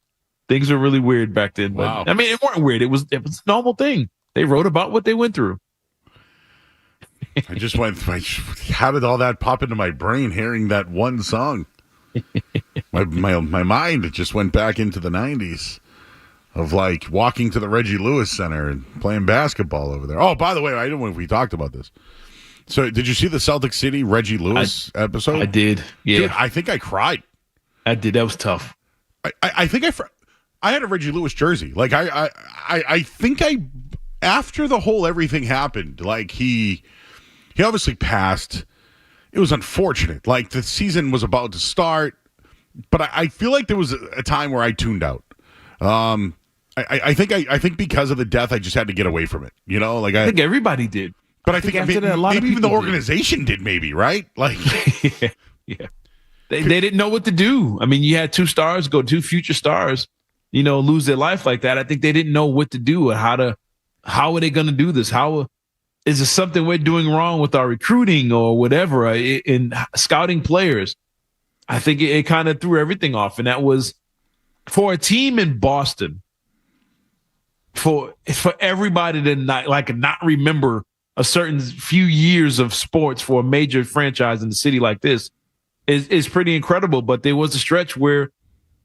things were really weird back then. But, wow. I mean, it weren't weird. It was a normal thing. They wrote about what they went through. I just went. How did all that pop into my brain hearing that one song? My mind just went back into the 90s of like walking to the Reggie Lewis Center and playing basketball over there. Oh, by the way, I don't know if we talked about this. So, did you see the Celtic City Reggie Lewis episode? I did. Yeah, dude, I think I cried. I did. That was tough. I think I had a Reggie Lewis jersey. Like I think after the whole everything happened, like he obviously passed. It was unfortunate. Like the season was about to start, but I feel like there was a time where I tuned out. I think because of the death, I just had to get away from it. Like I think everybody did. But I think after that, a lot maybe even the organization did. Maybe right? Like yeah. They didn't know what to do. I mean, you had two future stars, lose their life like that. I think they didn't know what to do or how are they going to do this? How is there something we're doing wrong with our recruiting or whatever in scouting players? I think it kind of threw everything off. And that was for a team in Boston, for everybody to not remember a certain few years of sports for a major franchise in the city like this is pretty incredible. But there was a stretch where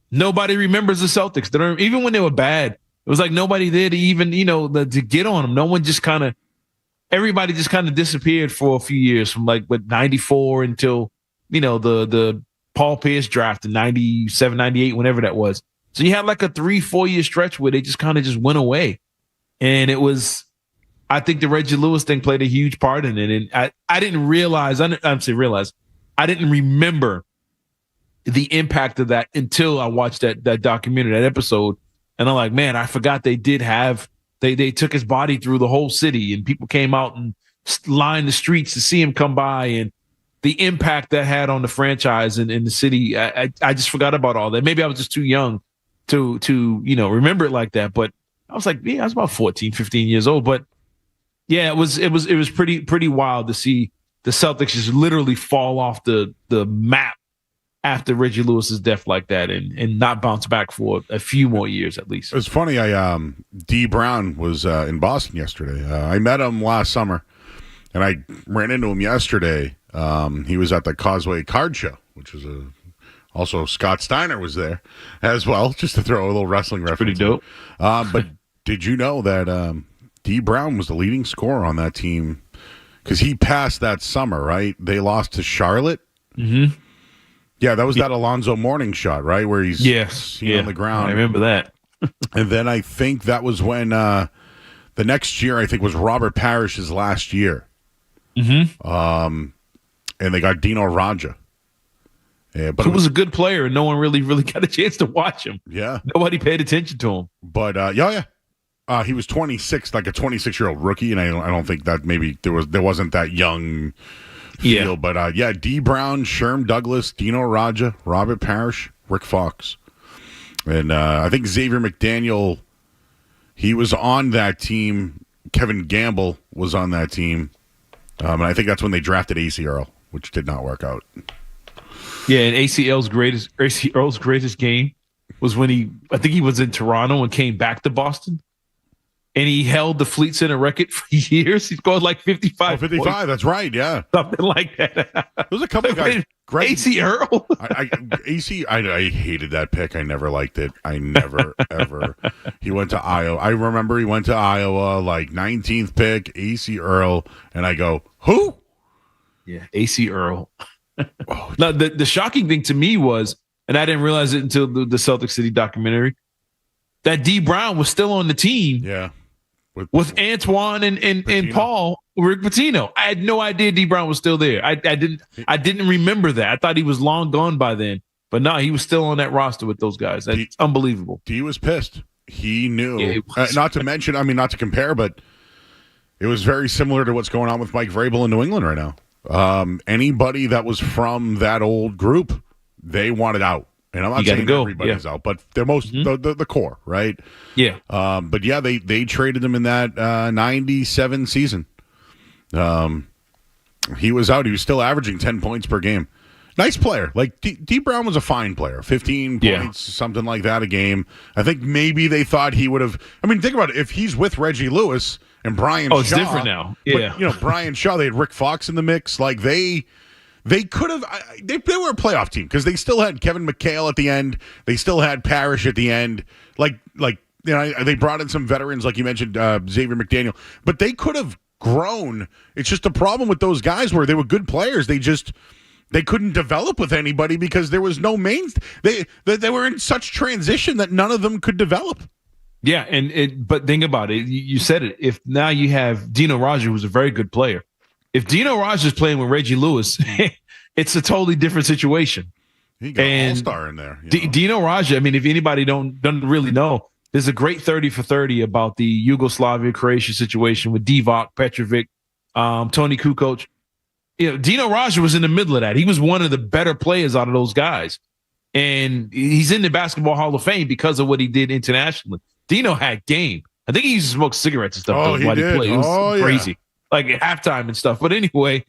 nobody remembers the Celtics. Even when they were bad, it was like nobody there to even, to get on them. No one just everybody just kind of disappeared for a few years from 94 until, the Paul Pierce draft in 97, 98, whenever that was. So you had like a 3-4 year stretch where they just kind of just went away. And it was, I think the Reggie Lewis thing played a huge part in it. And I didn't realize, I didn't remember the impact of that until I watched that documentary, that episode. And I'm like, man, I forgot they did have, they took his body through the whole city and people came out and lined the streets to see him come by, and the impact that had on the franchise and in the city. I just forgot about all that. Maybe I was just too young to remember it like that. But I was like, yeah, I was about 14, 15 years old. But yeah, it was pretty wild to see the Celtics just literally fall off the map after Reggie Lewis's death like that, and not bounce back for a few more years at least. It was funny. D Brown was in Boston yesterday. I met him last summer, and I ran into him yesterday. He was at the Causeway Card Show, which was also Scott Steiner was there as well, just to throw a little wrestling reference. Pretty dope. But did you know that D Brown was the leading scorer on that team? Because he passed that summer, right? They lost to Charlotte. Mm-hmm. Yeah, that was that Alonzo Mourning shot, right? Where he's on the ground. I remember that. And then I think that was when the next year, I think, was Robert Parrish's last year. Mm-hmm. And they got Dino Raja. Yeah, but he was a good player, and no one really got a chance to watch him. Yeah. Nobody paid attention to him. But, he was 26, like a 26-year-old rookie, and I don't think that maybe there wasn't that young feel. But, D. Brown, Sherm Douglas, Dino Raja, Robert Parrish, Rick Fox. And I think Xavier McDaniel, he was on that team. Kevin Gamble was on that team. And I think that's when they drafted A.C. Earl, which did not work out. Yeah, and A.C. Earl's greatest game was when I think he was in Toronto and came back to Boston. And he held the Fleet Center record for years. He scored like 55. 55, points. That's right, yeah. Something like that. There's a couple of guys. A.C. Earl. I hated that pick. I never liked it. I never, ever. He went to Iowa. I remember he went to Iowa, like 19th pick, A.C. Earl. And I go, who? Yeah, A.C. Earl. Now, the shocking thing to me was, and I didn't realize it until the Celtic City documentary, that D. Brown was still on the team. Yeah. With Antoine and Paul, Rick Pitino. I had no idea D. Brown was still there. I didn't remember that. I thought he was long gone by then. But no, he was still on that roster with those guys. That's unbelievable. D was pissed. He knew. Yeah, not to mention, not to compare, but it was very similar to what's going on with Mike Vrabel in New England right now. Anybody that was from that old group, they wanted out. And I'm not saying everybody's out, but they're the core, right? Yeah. But yeah, they traded him in that 97 season. He was out. He was still averaging 10 points per game. Nice player. Like D. Brown was a fine player. 15 points, something like that a game. I think maybe they thought he would have. Think about it. If he's with Reggie Lewis and Brian Shaw. Oh, it's different now. Yeah. But, Brian Shaw, they had Rick Fox in the mix. Like they could have. They were a playoff team because they still had Kevin McHale at the end. They still had Parrish at the end. They brought in some veterans, like you mentioned, Xavier McDaniel. But they could have grown. It's just the problem with those guys where they were good players. They couldn't develop with anybody because there was no main. They were in such transition that none of them could develop. Yeah, but think about it. You said it. If now you have Dino Raja, who's a very good player. If Dino Raja is playing with Reggie Lewis, it's a totally different situation. He got an all-star in there. Dino Raja, if anybody doesn't really know, there's a great 30 for 30 about the Yugoslavia-Croatia situation with Divock, Petrovic, Tony Kukoc. Dino Raja was in the middle of that. He was one of the better players out of those guys. And he's in the Basketball Hall of Fame because of what he did internationally. Dino had game. I think he used to smoke cigarettes and stuff while he played. It was crazy. Like at halftime and stuff. But anyway,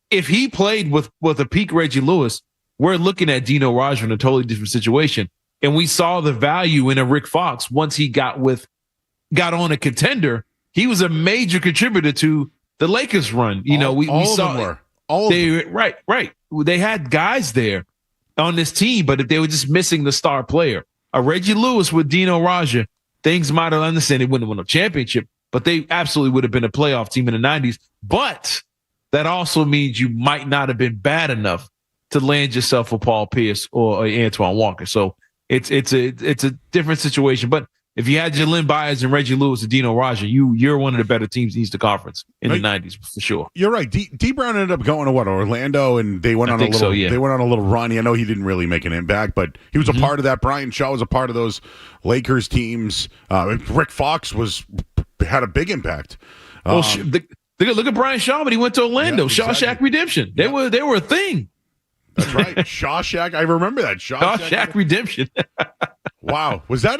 if he played with a peak Reggie Lewis, we're looking at Dino Raja in a totally different situation. And we saw the value in a Rick Fox once he got on a contender. He was a major contributor to the Lakers run. We saw right. They had guys there on this team, but if they were just missing the star player, a Reggie Lewis with Dino Raja, things might have understood. They wouldn't have won a championship, but they absolutely would have been a playoff team in the 90s. But that also means you might not have been bad enough to land yourself with Paul Pierce or Antoine Walker. So it's a different situation. But if you had Jalen Byers and Reggie Lewis and Dino Raja, you're one of the better teams in the Eastern Conference in the 90s for sure. You're right. D Brown ended up going to Orlando, and they went on a little. They went on a little run. I know he didn't really make an impact, but he was a part of that. Brian Shaw was a part of those Lakers teams. Rick Fox had a big impact. Look at Brian Shaw, but he went to Orlando. Yeah, exactly. Shawshank Redemption. They were a thing. That's right. Shawshank. I remember that. Shawshank Redemption. Wow. Was that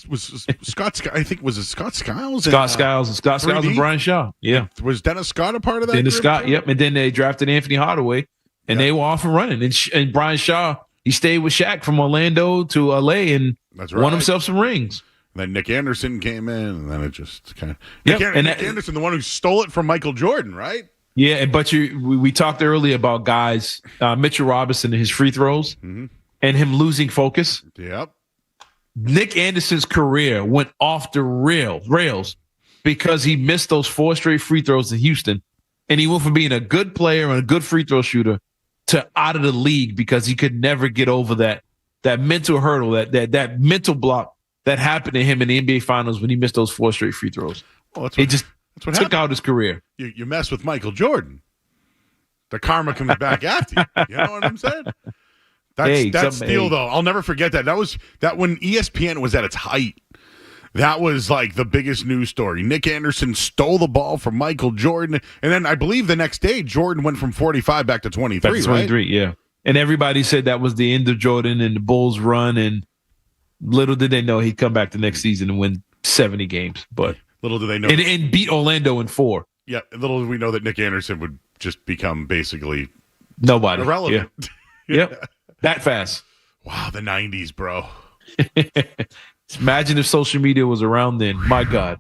was Scott? I think was it Scott Skiles? Scott Skiles and Brian Shaw. Yeah. Was Dennis Scott a part of that? Dennis Scott. Yep. And then they drafted Anthony Hardaway, and they were off and running. And Brian Shaw, he stayed with Shaq from Orlando to LA and won himself some rings. And then Nick Anderson came in, and then it just kind of Nick Anderson, the one who stole it from Michael Jordan, right? Yeah, but we talked earlier about guys, Mitchell Robinson and his free throws, and him losing focus. Yep. Nick Anderson's career went off the rails because he missed those 4 straight free throws in Houston, and he went from being a good player and a good free throw shooter to out of the league because he could never get over that mental hurdle, that mental block that happened to him in the NBA Finals when he missed those 4 straight free throws. Well, it just took out his career. You mess with Michael Jordan, the karma comes back after you. You know what I'm saying? That's steal, though. I'll never forget that. That was when ESPN was at its height. That was like the biggest news story. Nick Anderson stole the ball from Michael Jordan, and then I believe the next day Jordan went from 45 back to 23. Back to 23, right? Yeah. And everybody said that was the end of Jordan and the Bulls' run, and little did they know he'd come back the next season and win 70 games. But little did they know, and beat Orlando in 4. Yeah, little did we know that Nick Anderson would just become basically nobody, irrelevant. Yeah. Yep. That fast. Wow, the 90s, bro. Imagine if social media was around then. My God.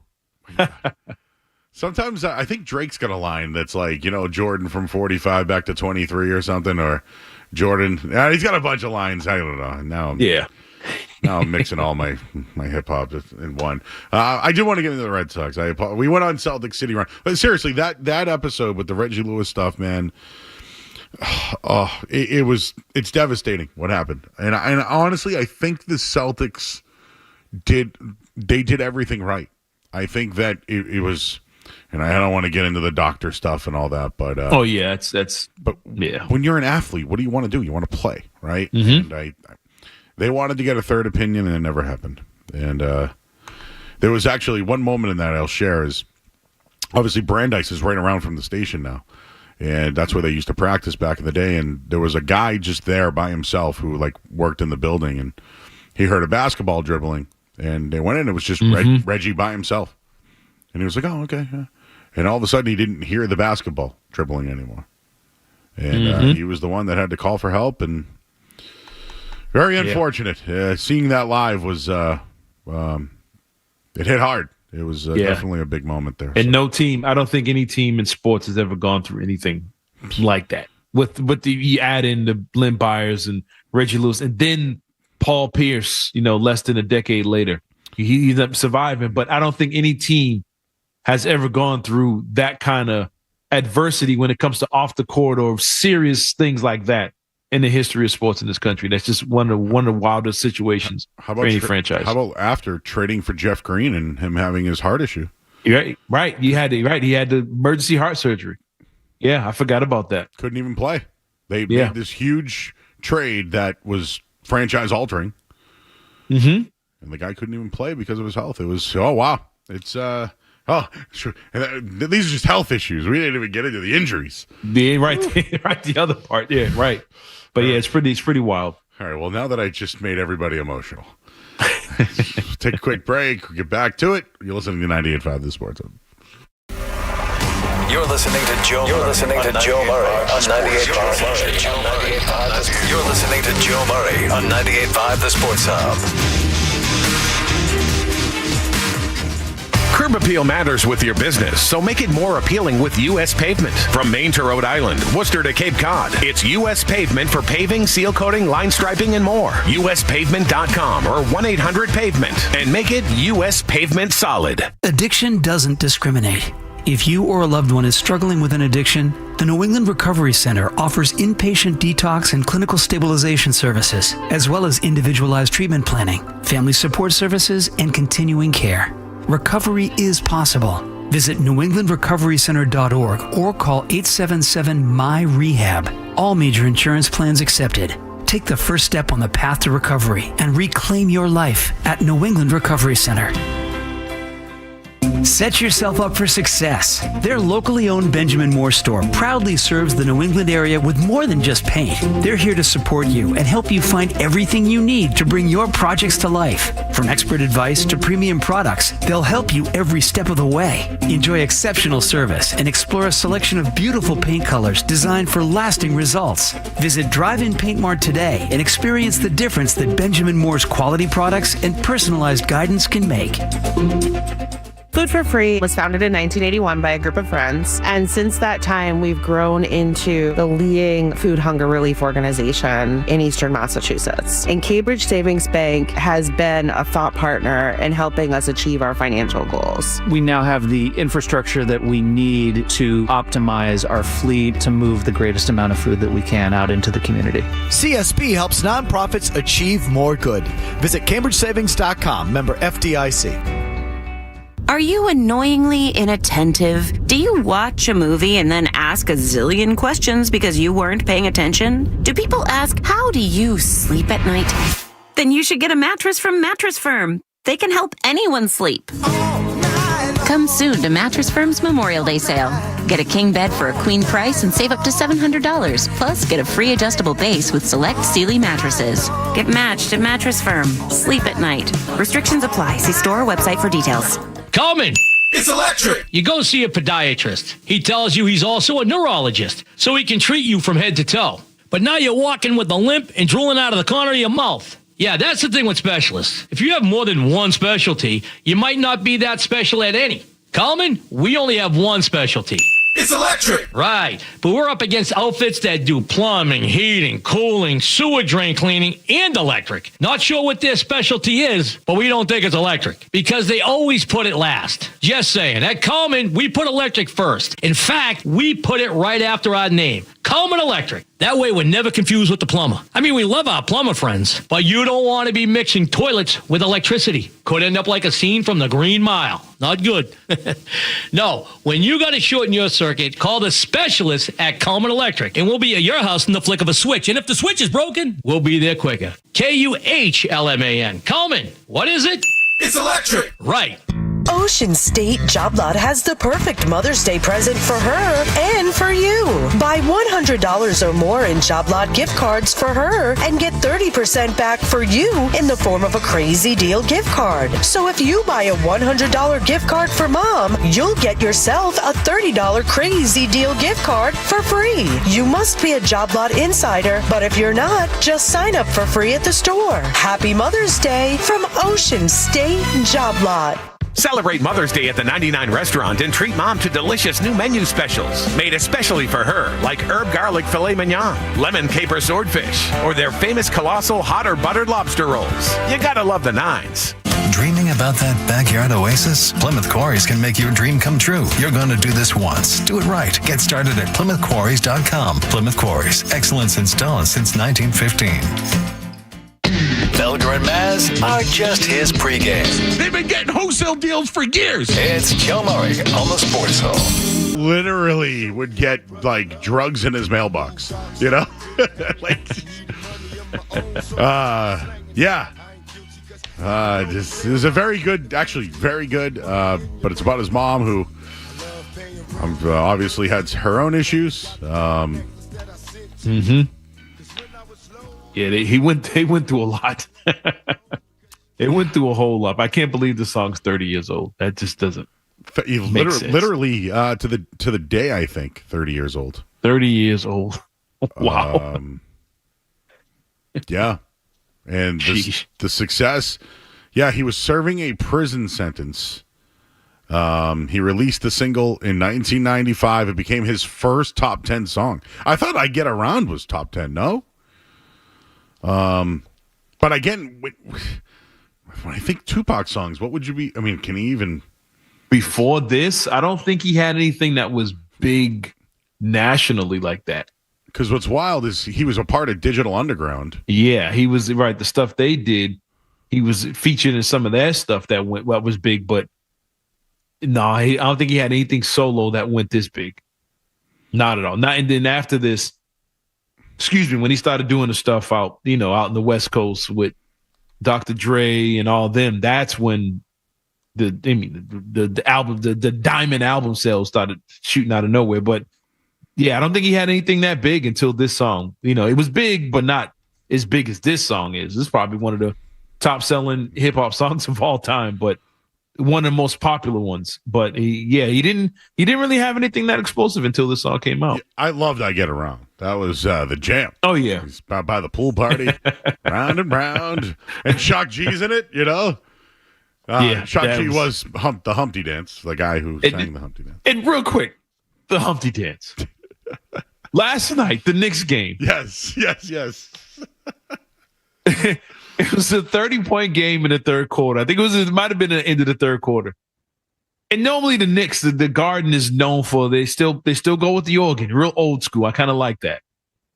Sometimes I think Drake's got a line that's like, Jordan from 45 back to 23 or something, or Jordan. He's got a bunch of lines. I don't know. Now I'm mixing all my hip hop in one. I do want to get into the Red Sox. We went on Celtics City run, but seriously, that episode with the Reggie Lewis stuff, man. It's devastating what happened, and honestly, I think the Celtics did everything right. I think that it was, and I don't want to get into the doctor stuff and all that, but when you're an athlete, what do you want to do? You want to play, right? Mm-hmm. And they wanted to get a third opinion, and it never happened. And there was actually one moment in that I'll share is obviously Brandeis is right around from the station now. And that's where they used to practice back in the day. And there was a guy just there by himself who worked in the building, and he heard a basketball dribbling, and they went in. It was just Reggie by himself, and he was like, "Oh, okay." Yeah. And all of a sudden, he didn't hear the basketball dribbling anymore, and he was the one that had to call for help. And very unfortunate. Seeing that live was it hit hard. It was definitely a big moment there. And no team, I don't think any team in sports has ever gone through anything like that. With you add in the Len Byers and Reggie Lewis, and then Paul Pierce, less than a decade later. He ended up surviving, but I don't think any team has ever gone through that kind of adversity when it comes to off the court or serious things like that in the history of sports in this country. That's just one of the wildest situations for any franchise. How about after trading for Jeff Green and him having his heart issue? Right. He had the emergency heart surgery. Yeah, I forgot about that. Couldn't even play. They made this huge trade that was franchise altering. Mm-hmm. And the guy couldn't even play because of his health. It was, oh, wow. It's, sure. And these are just health issues. We didn't even get into the injuries. Right. The other part. Yeah, right. But yeah, it's pretty wild. All right. Well, now that I just made everybody emotional, take a quick break. We'll get back to it. You're listening to 98.5 The Sports Hub. You're listening to Joe Murray on 98.5. You're listening to Joe Murray on 98.5 The Sports Hub. Curb appeal matters with your business, so make it more appealing with U.S. Pavement. From Maine to Rhode Island, Worcester to Cape Cod, it's U.S. Pavement for paving, seal coating, line striping, and more. USPavement.com or 1-800-PAVEMENT and make it U.S. Pavement solid. Addiction doesn't discriminate. If you or a loved one is struggling with an addiction, the New England Recovery Center offers inpatient detox and clinical stabilization services, as well as individualized treatment planning, family support services, and continuing care. Recovery is possible. Visit newenglandrecoverycenter.org or call 877-MY-REHAB. All major insurance plans accepted. Take the first step on the path to recovery and reclaim your life at New England Recovery Center. Set yourself up for success. Their locally owned Benjamin Moore store proudly serves the New England area with more than just paint. They're here to support you and help you find everything you need to bring your projects to life. From expert advice to premium products, they'll help you every step of the way. Enjoy exceptional service and explore a selection of beautiful paint colors designed for lasting results. Visit Drive-In Paint Mart today and experience the difference that Benjamin Moore's quality products and personalized guidance can make. Food for Free was founded in 1981 by a group of friends, and since that time, we've grown into the leading food hunger relief organization in Eastern Massachusetts. And Cambridge Savings Bank has been a thought partner in helping us achieve our financial goals. We now have the infrastructure that we need to optimize our fleet to move the greatest amount of food that we can out into the community. CSB helps nonprofits achieve more good. Visit CambridgeSavings.com, member FDIC. Are you annoyingly inattentive? Do you watch a movie and then ask a zillion questions because you weren't paying attention? Do people ask, how do you sleep at night? Then you should get a mattress from Mattress Firm. They can help anyone sleep. Come soon to Mattress Firm's Memorial Day sale. Get a king bed for a queen price and save up to $700. Plus, get a free adjustable base with select Sealy mattresses. Get matched at Mattress Firm. Sleep at night. Restrictions apply. See store or website for details. Coleman! It's electric! You go see a podiatrist. He tells you he's also a neurologist, so he can treat you from head to toe. But now you're walking with a limp and drooling out of the corner of your mouth. Yeah, that's the thing with specialists. If you have more than one specialty, you might not be that special at any. Coleman, we only have one specialty. It's electric! Right, but we're up against outfits that do plumbing, heating, cooling, sewer drain cleaning, and electric. Not sure what their specialty is, but we don't think it's electric because they always put it last. Just saying, at Coleman, we put electric first. In fact, we put it right after our name, Coleman Electric. That way we're never confused with the plumber. I mean, we love our plumber friends, but you don't want to be mixing toilets with electricity. Could end up like a scene from the Green Mile. Not good. No, when you got to shorten your circuit, call the specialist at Coleman Electric, and we'll be at your house in the flick of a switch. And if the switch is broken, we'll be there quicker. Kuhlman. Coleman, what is it? It's electric! Right. Ocean State Job Lot has the perfect Mother's Day present for her and for you. Buy $100 or more in Job Lot gift cards for her and get 30% back for you in the form of a Crazy Deal gift card. So if you buy a $100 gift card for mom, you'll get yourself a $30 Crazy Deal gift card for free. You must be a Job Lot insider, but if you're not, just sign up for free at the store. Happy Mother's Day from Ocean State Job Lot. Celebrate Mother's Day at the 99 restaurant and treat mom to delicious new menu specials made especially for her, like herb garlic filet mignon, lemon caper swordfish, or their famous colossal hot or buttered lobster rolls. You gotta love the nines. Dreaming about that backyard oasis? Plymouth Quarries can make your dream come true. You're going to do this once. Do it right. Get started at PlymouthQuarries.com. Plymouth Quarries. Excellence in stone since 1915. Felger and Maz are just his pregame. They've been getting wholesale deals for years. It's Joe Murray on the Sports Hall. Literally would get like drugs in his mailbox, you know? Yeah. This is a very good, actually very good, but it's about his mom who obviously had her own issues. Yeah, he went through a lot. They went through a whole lot. I can't believe the song's 30 years old. That just doesn't make sense. Literally to the day, I think, 30 years old. 30 years old. Wow. Yeah. And the success. Yeah, he was serving a prison sentence. He released the single in 1995. It became his first top 10 song. I thought I Get Around was top 10, no? But again, when I think Tupac songs, what would you be? I mean, can he even? Before this, I don't think he had anything that was big nationally like that. Because what's wild is he was a part of Digital Underground. Yeah, he was right. The stuff they did, he was featured in some of their stuff that was big. But no, I don't think he had anything solo that went this big. Not at all. Not. And then after this, when he started doing the stuff out in the West Coast with Dr. Dre and all them, that's when the album, the Diamond album sales started shooting out of nowhere. But yeah, I don't think he had anything that big until this song. It was big, but not as big as this song is. This is probably one of the top selling hip hop songs of all time, but one of the most popular ones. But he didn't really have anything that explosive until this song came out. I loved I Get Around. That was the jam. Oh yeah, he's by the pool party, round and round, and Shock G's in it. Shock G was the Humpty Dance, the guy who sang the Humpty Dance. And real quick, the Humpty Dance. Last night, the Knicks game. Yes. It was a 30-point game in the third quarter. I think it might have been the end of the third quarter. And normally the Knicks, the Garden is known for they still go with the organ, real old school. I kind of like that.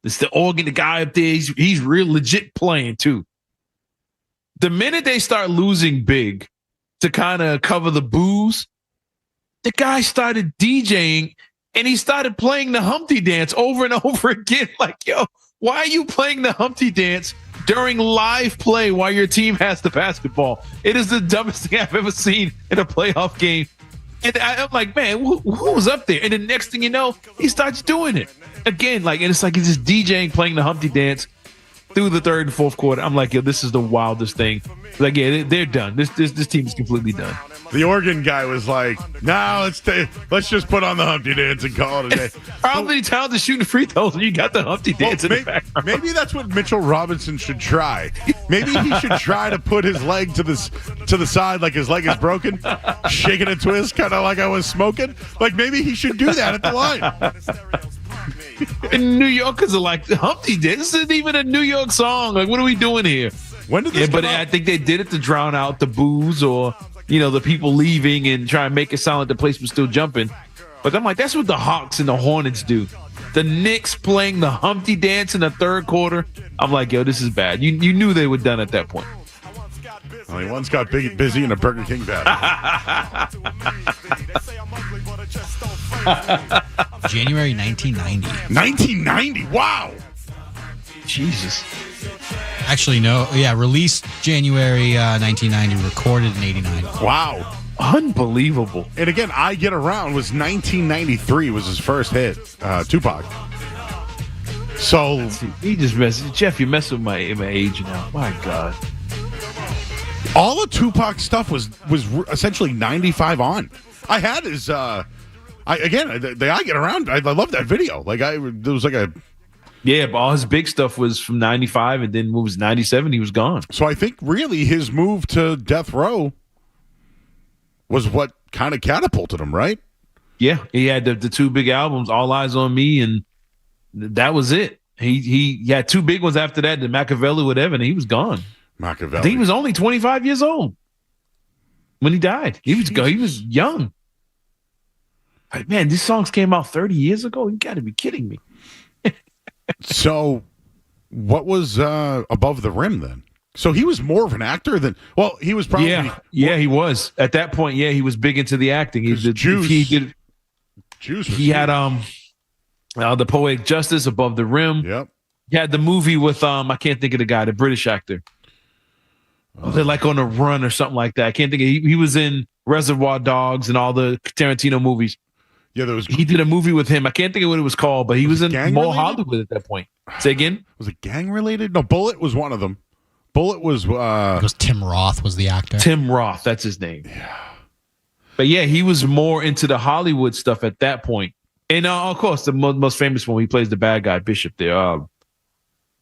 It's the organ, the guy up there, he's real legit playing too. The minute they start losing big to kind of cover the boos, the guy started DJing and he started playing the Humpty Dance over and over again. Like, yo, why are you playing the Humpty Dance during live play while your team has the basketball? It is the dumbest thing I've ever seen in a playoff game. And I'm like, man, who was up there? And the next thing you know, he starts doing it again. And it's like he's just DJing, playing the Humpty Dance through the third and fourth quarter. I'm like, yo, this is the wildest thing. Like, yeah, they're done. This team is completely done. The organ guy was like, "No, let's just put on the Humpty Dance and call it a day." How many times shooting free throws and you got the Humpty Dance in the background? Maybe that's what Mitchell Robinson should try. Maybe he should try to put his leg to the side like his leg is broken, shaking a twist, kind of like I was smoking. Like maybe he should do that at the line. And New Yorkers are like, Humpty Dance? This isn't even a New York song. Like, what are we doing here? When did this come out? I think they did it to drown out the boos or the people leaving and try and make it sound like the place was still jumping. But I'm like, that's what the Hawks and the Hornets do. The Knicks playing the Humpty Dance in the third quarter. I'm like, yo, this is bad. You knew they were done at that point. Well, he once got busy in a Burger King battle. January 1990. 1990. Wow. Jesus. Actually, no. Yeah, released January 1990, recorded in 89. Wow. Unbelievable. And again, I Get Around was 1993 was his first hit, Tupac. So he just messed. Jeff, you mess with my age now. My God. All of Tupac's stuff was essentially 95 on. I had his the I Get Around. I love that video. There was like a. Yeah, but all his big stuff was from 95, and then when it was 97, he was gone. So I think really his move to Death Row was what kind of catapulted him, right? Yeah, he had the two big albums, All Eyes on Me, and that was it. He had two big ones after that, the Machiavelli, whatever, and he was gone. Machiavelli. I think he was only 25 years old when he died. He was young. Like, man, these songs came out 30 years ago? You got to be kidding me. So, what was Above the Rim then? So he was more of an actor than he was probably he was at that point. Yeah, he was big into the acting. He did. Juice. He had the Poetic Justice, Above the Rim. Yep. He had the movie with I can't think of the guy, the British actor. They're like on a run or something like that. I can't think of. He was in Reservoir Dogs and all the Tarantino movies. Yeah, he did a movie with him. I can't think of what it was called, but he was in Mo Hollywood at that point. Say again? Was it gang related? No, Bullet was one of them. Bullet was. It was Tim Roth was the actor. Tim Roth, that's his name. Yeah. But yeah, he was more into the Hollywood stuff at that point. And of course, the most famous one, he plays the bad guy, Bishop there. Oh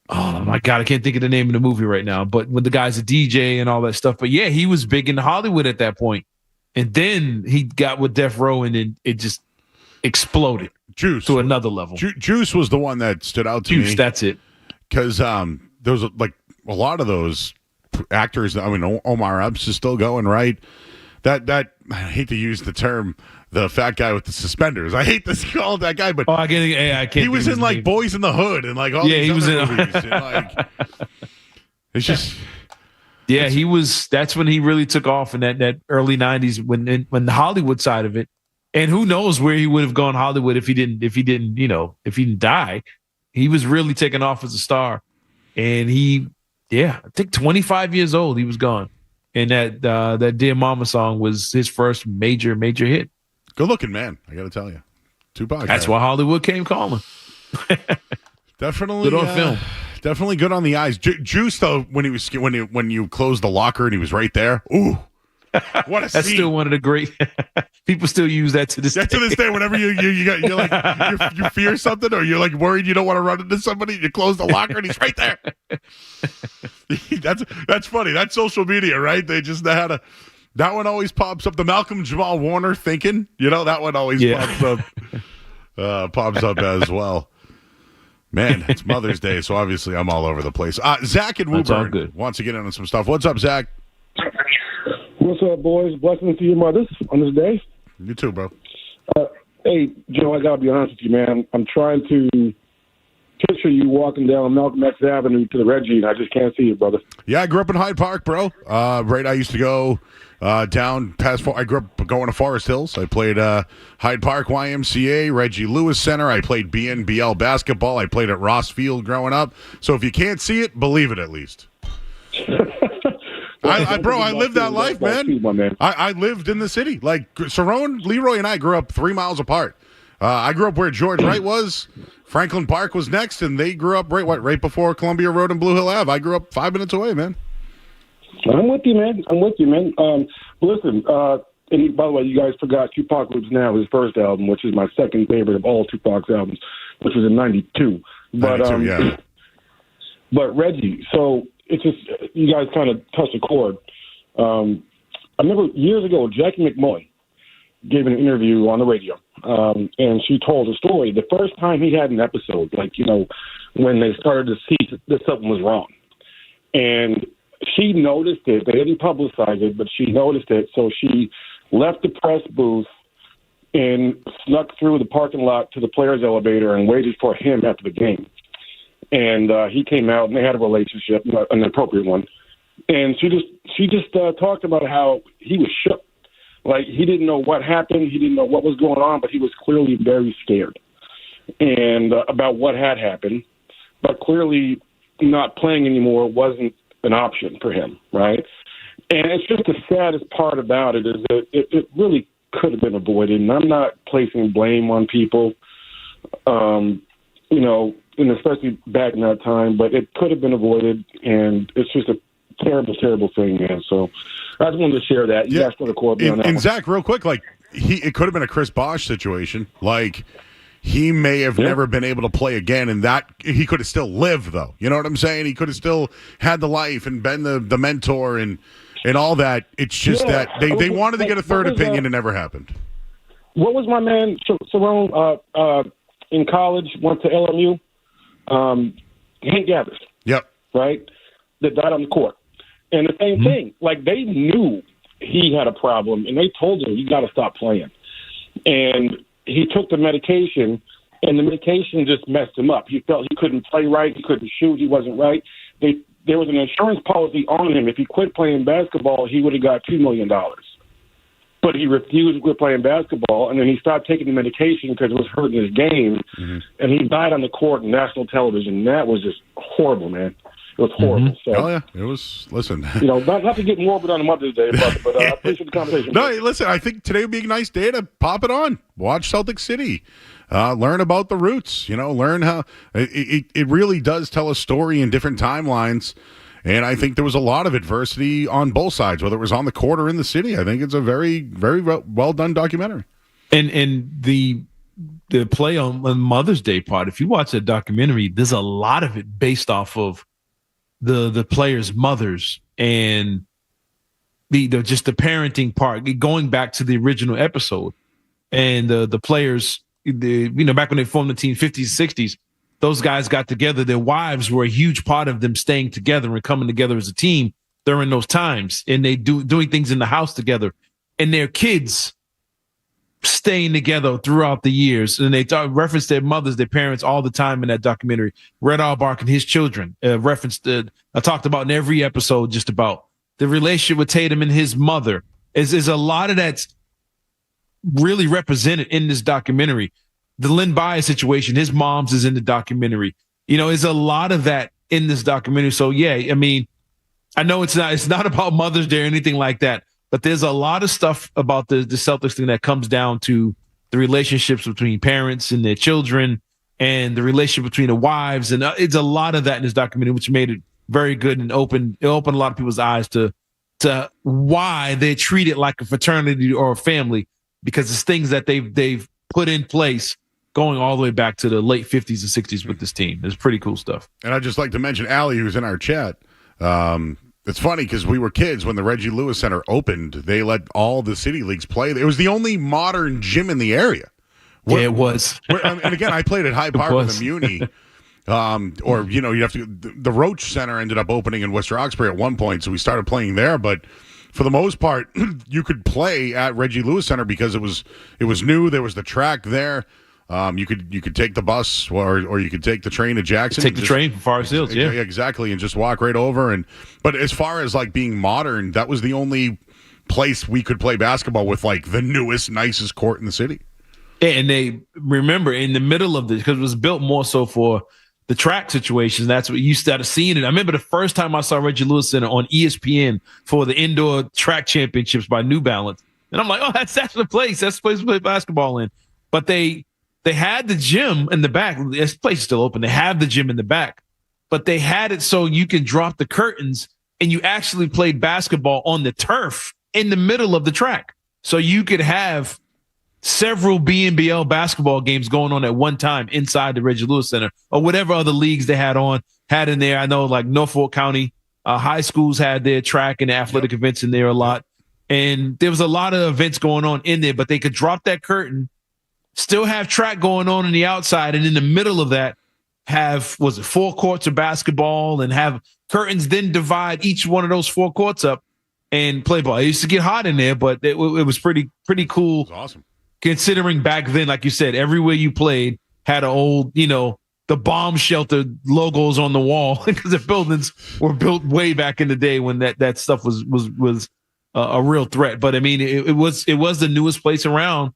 my God, I can't think of the name of the movie right now. But when the guy's a DJ and all that stuff. But yeah, he was big in Hollywood at that point. And then he got with Death Row, and then it just exploded. Juice to another level. Juice was the one that stood out to me. Juice, that's it. Because there was like a lot of those actors. I mean, Omar Epps is still going, right? that I hate to use the term, the fat guy with the suspenders. I hate to call that guy, but I can't. He was in like Boys in the Hood and like all these other movies. And, like, it's just. Yeah, he was. That's when he really took off in that early '90s when the Hollywood side of it. And who knows where he would have gone Hollywood if he didn't die. He was really taking off as a star, and I think 25 years old he was gone. And that Dear Mama song was his first major hit. Good looking man, I got to tell you. Tupac. That's why Hollywood came calling. Definitely good on film. Definitely good on the eyes. Juice though, when you closed the locker and he was right there. Ooh, what a That's scene. still one of the great. People still use that to this day. To this day, whenever you fear something or you're like worried you don't want to run into somebody, you close the locker and he's right there. That's funny. That's social media, right? They just had a. That one always pops up. The Malcolm Jamal Warner thinking, that one always pops up as well. Man, it's Mother's Day, so obviously I'm all over the place. Zach and Woburn wants to get in on some stuff. What's up, Zach? What's up, boys? Blessings to your mothers on this day. You too, bro. Hey, Joe, I got to be honest with you, man. I'm trying to picture you walking down Malcolm X Avenue to the Reggie, and I just can't see it, brother. Yeah, I grew up in Hyde Park, bro. I used to go down past. I grew up going to Forest Hills. I played Hyde Park YMCA, Reggie Lewis Center. I played BNBL basketball. I played at Ross Field growing up. So if you can't see it, believe it at least. I lived that life, man. I lived in the city. Like Cerrone, Leroy, and I grew up 3 miles apart. I grew up where George Wright was. Franklin Park was next, and they grew up right before Columbia Road and Blue Hill Ave. I grew up 5 minutes away, man. I'm with you, man. Listen, and by the way, you guys forgot Tupac Lives Now, his first album, which is my second favorite of all Tupac's albums, which was in '92. But Reggie, so it's just you guys kind of touched a chord. I remember years ago, Jackie McMullen gave an interview on the radio, and she told a story. The first time he had an episode, when they started to see that something was wrong, and she noticed it. They didn't publicize it, but she noticed it. So she left the press booth and snuck through the parking lot to the players' elevator and waited for him after the game. And he came out, and they had a relationship, an appropriate one. And she just talked about how he was shook. Like, he didn't know what happened. He didn't know what was going on, but he was clearly very scared and about what had happened. But clearly not playing anymore wasn't an option for him, right? And it's just the saddest part about it is that it really could have been avoided. And I'm not placing blame on people, and especially back in that time, but it could have been avoided, and it's just a terrible, terrible thing, man. So I just wanted to share that. You guys want to quote me on that and one. Zach, real quick, it could have been a Chris Bosh situation. He may have never been able to play again, and that he could have still lived, though. You know what I'm saying? He could have still had the life and been the mentor and all that. It's just that they wanted to get a third opinion. It never happened. What was my man Cerrone in college? Went to LMU. Hank Gathers. Yep. Right. That died on the court, and the same thing. Like, they knew he had a problem, and they told him, "You got to stop playing." And he took the medication, and the medication just messed him up. He felt he couldn't play right. He couldn't shoot. He wasn't right. There was an insurance policy on him. If he quit playing basketball, he would have got $2 million. But he refused to quit playing basketball, and then he stopped taking the medication because it was hurting his game, and he died on the court on national television. That was just horrible, man. It was horrible. So, oh, yeah. It was, listen. Not to get morbid on Mother's Day, but I appreciate the conversation. No, listen, I think today would be a nice day to pop it on. Watch Celtic City. Learn about the roots. Learn how it really does tell a story in different timelines. And I think there was a lot of adversity on both sides, whether it was on the court or in the city. I think it's a very, very well done documentary. And the play on Mother's Day part, if you watch that documentary, there's a lot of it based off of the players' mothers and just the parenting part, going back to the original episode, and the players, back when they formed the team, 50s, 60s, those guys got together. Their wives were a huge part of them staying together and coming together as a team during those times, and they doing things in the house together. and their kids staying together throughout the years. And they reference their mothers, their parents all the time in that documentary. Red Auerbach and his children referenced I talked about in every episode just about the relationship with Tatum and his mother. Is a lot of that's really represented in this documentary. The Lynn Baez situation, his mom's is in the documentary. Is a lot of that in this documentary. So yeah, I mean, I know it's not about Mother's Day or anything like that, but there's a lot of stuff about the Celtics thing that comes down to the relationships between parents and their children and the relationship between the wives. And it's a lot of that in this documentary, which made it very good and opened a lot of people's eyes to why they treat it like a fraternity or a family, because it's things that they've put in place going all the way back to the late 50s and 60s with this team. It's pretty cool stuff. And I'd just like to mention Allie, who's in our chat. It's funny because we were kids when the Reggie Lewis Center opened. They let all the city leagues play. It was the only modern gym in the area. Yeah, it was. And again, I played at Hyde Park with the Muni. You have to. The Roach Center ended up opening in West Roxbury at one point, so we started playing there. But for the most part, you could play at Reggie Lewis Center because it was new. There was the track there. You could take the bus or you could take the train to Jackson. Take the train from Forest Hills, yeah, exactly, and just walk right over. But as far as like being modern, that was the only place we could play basketball with like the newest, nicest court in the city. And they remember in the middle of this, because it was built more so for the track situations. That's what you started seeing it. I remember the first time I saw Reggie Lewis Center on ESPN for the indoor track championships by New Balance, and I'm like, oh, that's the place. That's the place to play basketball in. But they had the gym in the back. This place is still open. They have the gym in the back, but they had it so you can drop the curtains and you actually played basketball on the turf in the middle of the track. So you could have several BNBL basketball games going on at one time inside the Reggie Lewis Center or whatever other leagues they had in there. I know like Norfolk County high schools had their track and athletic events in there a lot. And there was a lot of events going on in there, but they could drop that curtain, still have track going on the outside, and in the middle of that have 4 courts of basketball and have curtains then divide each one of those 4 courts up and play ball. It used to get hot in there, but it was pretty cool. It was awesome. Considering back then, like you said, everywhere you played had an old, the bomb shelter logos on the wall because the buildings were built way back in the day when that stuff was a real threat. But I mean, it was the newest place around.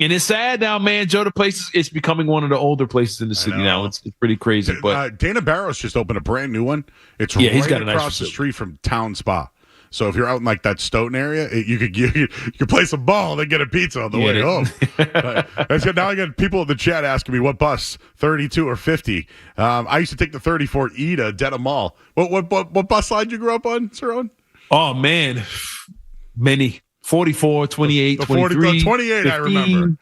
And it's sad now, man. Joe, the place it's becoming one of the older places in the city now. It's pretty crazy. But Dana Barros just opened a brand new one. It's he's got across the street from Town Spa. So if you're out in like that Stoughton area, you could play some ball and then get a pizza on the way home. Now I got people in the chat asking me what bus, 32 or 50. I used to take the 34E to Dedham Mall. What bus line you grew up on, Cerrone? Oh man, many. 44, 28, 23, 28, 15. I remember.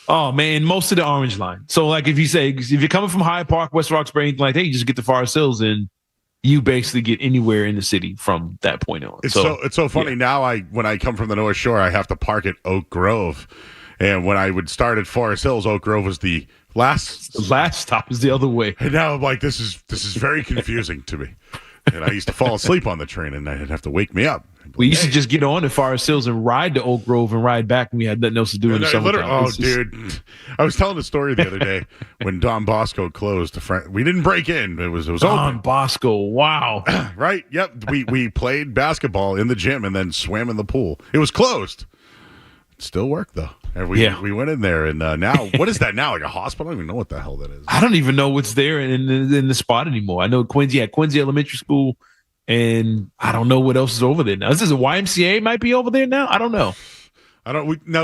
Oh, man, most of the orange line. So, like, if you're coming from Hyde Park, West Roxbury, anything like that, you just get to Forest Hills, and you basically get anywhere in the city from that point on. It's so funny now. When I come from the North Shore, I have to park at Oak Grove, and when I would start at Forest Hills, Oak Grove was the last stop is the other way. And now I'm like, this is very confusing to me. And I used to fall asleep on the train, and they'd have to wake me up. We used to just get on at Forest Hills and ride to Oak Grove and ride back, and we had nothing else to do in the summertime. Dude. I was telling a story the other day when Don Bosco closed. We didn't break in. It was Don open. Bosco, wow. Right? Yep. We played basketball in the gym and then swam in the pool. It was closed. It still worked, though. And we went in there, and now, what is that now? Like a hospital? I don't even know what the hell that is. I don't even know what's there in the spot anymore. I know Quincy Elementary School, and I don't know what else is over there now. This is a YMCA might be over there now. I don't know.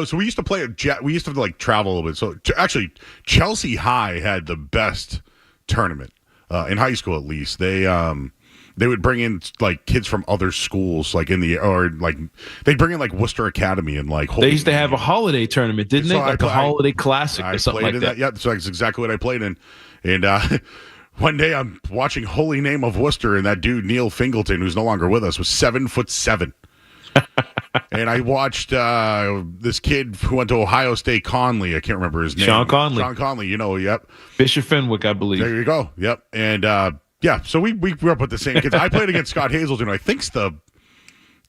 So we used to play we used to like travel a little bit. So actually, Chelsea High had the best tournament in high school, at least. They would bring in like kids from other schools, like they'd bring in like Worcester Academy and like. They used to have a holiday tournament, didn't they? Like a holiday classic or something like that. Yeah, so that's exactly what I played in. And one day I'm watching Holy Name of Worcester, and that dude Neil Fingleton, who's no longer with us, was 7'7". And I watched this kid who went to Ohio State, Conley. I can't remember his name. Sean Conley. Yep. Bishop Fenwick, I believe. There you go. Yep. And yeah, so we grew up with the same kids. I played against Scott Hazelton, who I think's the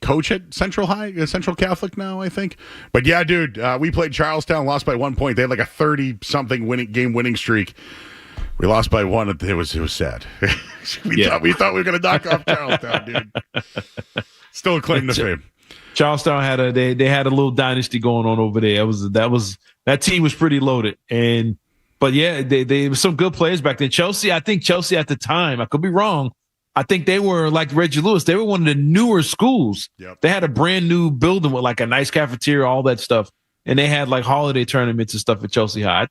coach at Central Catholic now, I think. But yeah, dude, we played Charlestown, lost by 1 point. They had like a 30-something game winning streak. We lost by 1. It was sad. we thought we were going to knock off Charlestown, dude. Still a claim to fame. Charlestown had they had a little dynasty going on over there. That team was pretty loaded. But yeah, they were some good players back then. I think Chelsea at the time, I could be wrong, I think they were like Reggie Lewis. They were one of the newer schools. Yep. They had a brand new building with like a nice cafeteria, all that stuff. And they had like holiday tournaments and stuff at Chelsea High. I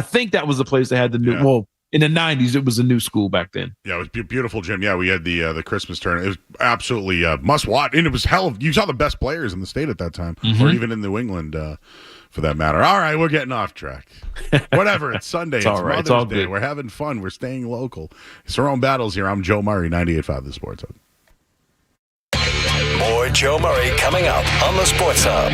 think that was the place that had the new, well, in the 90s, it was a new school back then. Yeah, it was beautiful, Jim. Yeah, we had the Christmas tournament. It was absolutely must watch. And it was you saw the best players in the state at that time, or even in New England, for that matter. All right, we're getting off track. Whatever, it's Sunday. It's all right. Mother's It's all Day. good. We're having fun. We're staying local. Cerrone Battles here. I'm Joe Murray, 98.5 The Sports Hub. More Joe Murray coming up on the Sports Hub.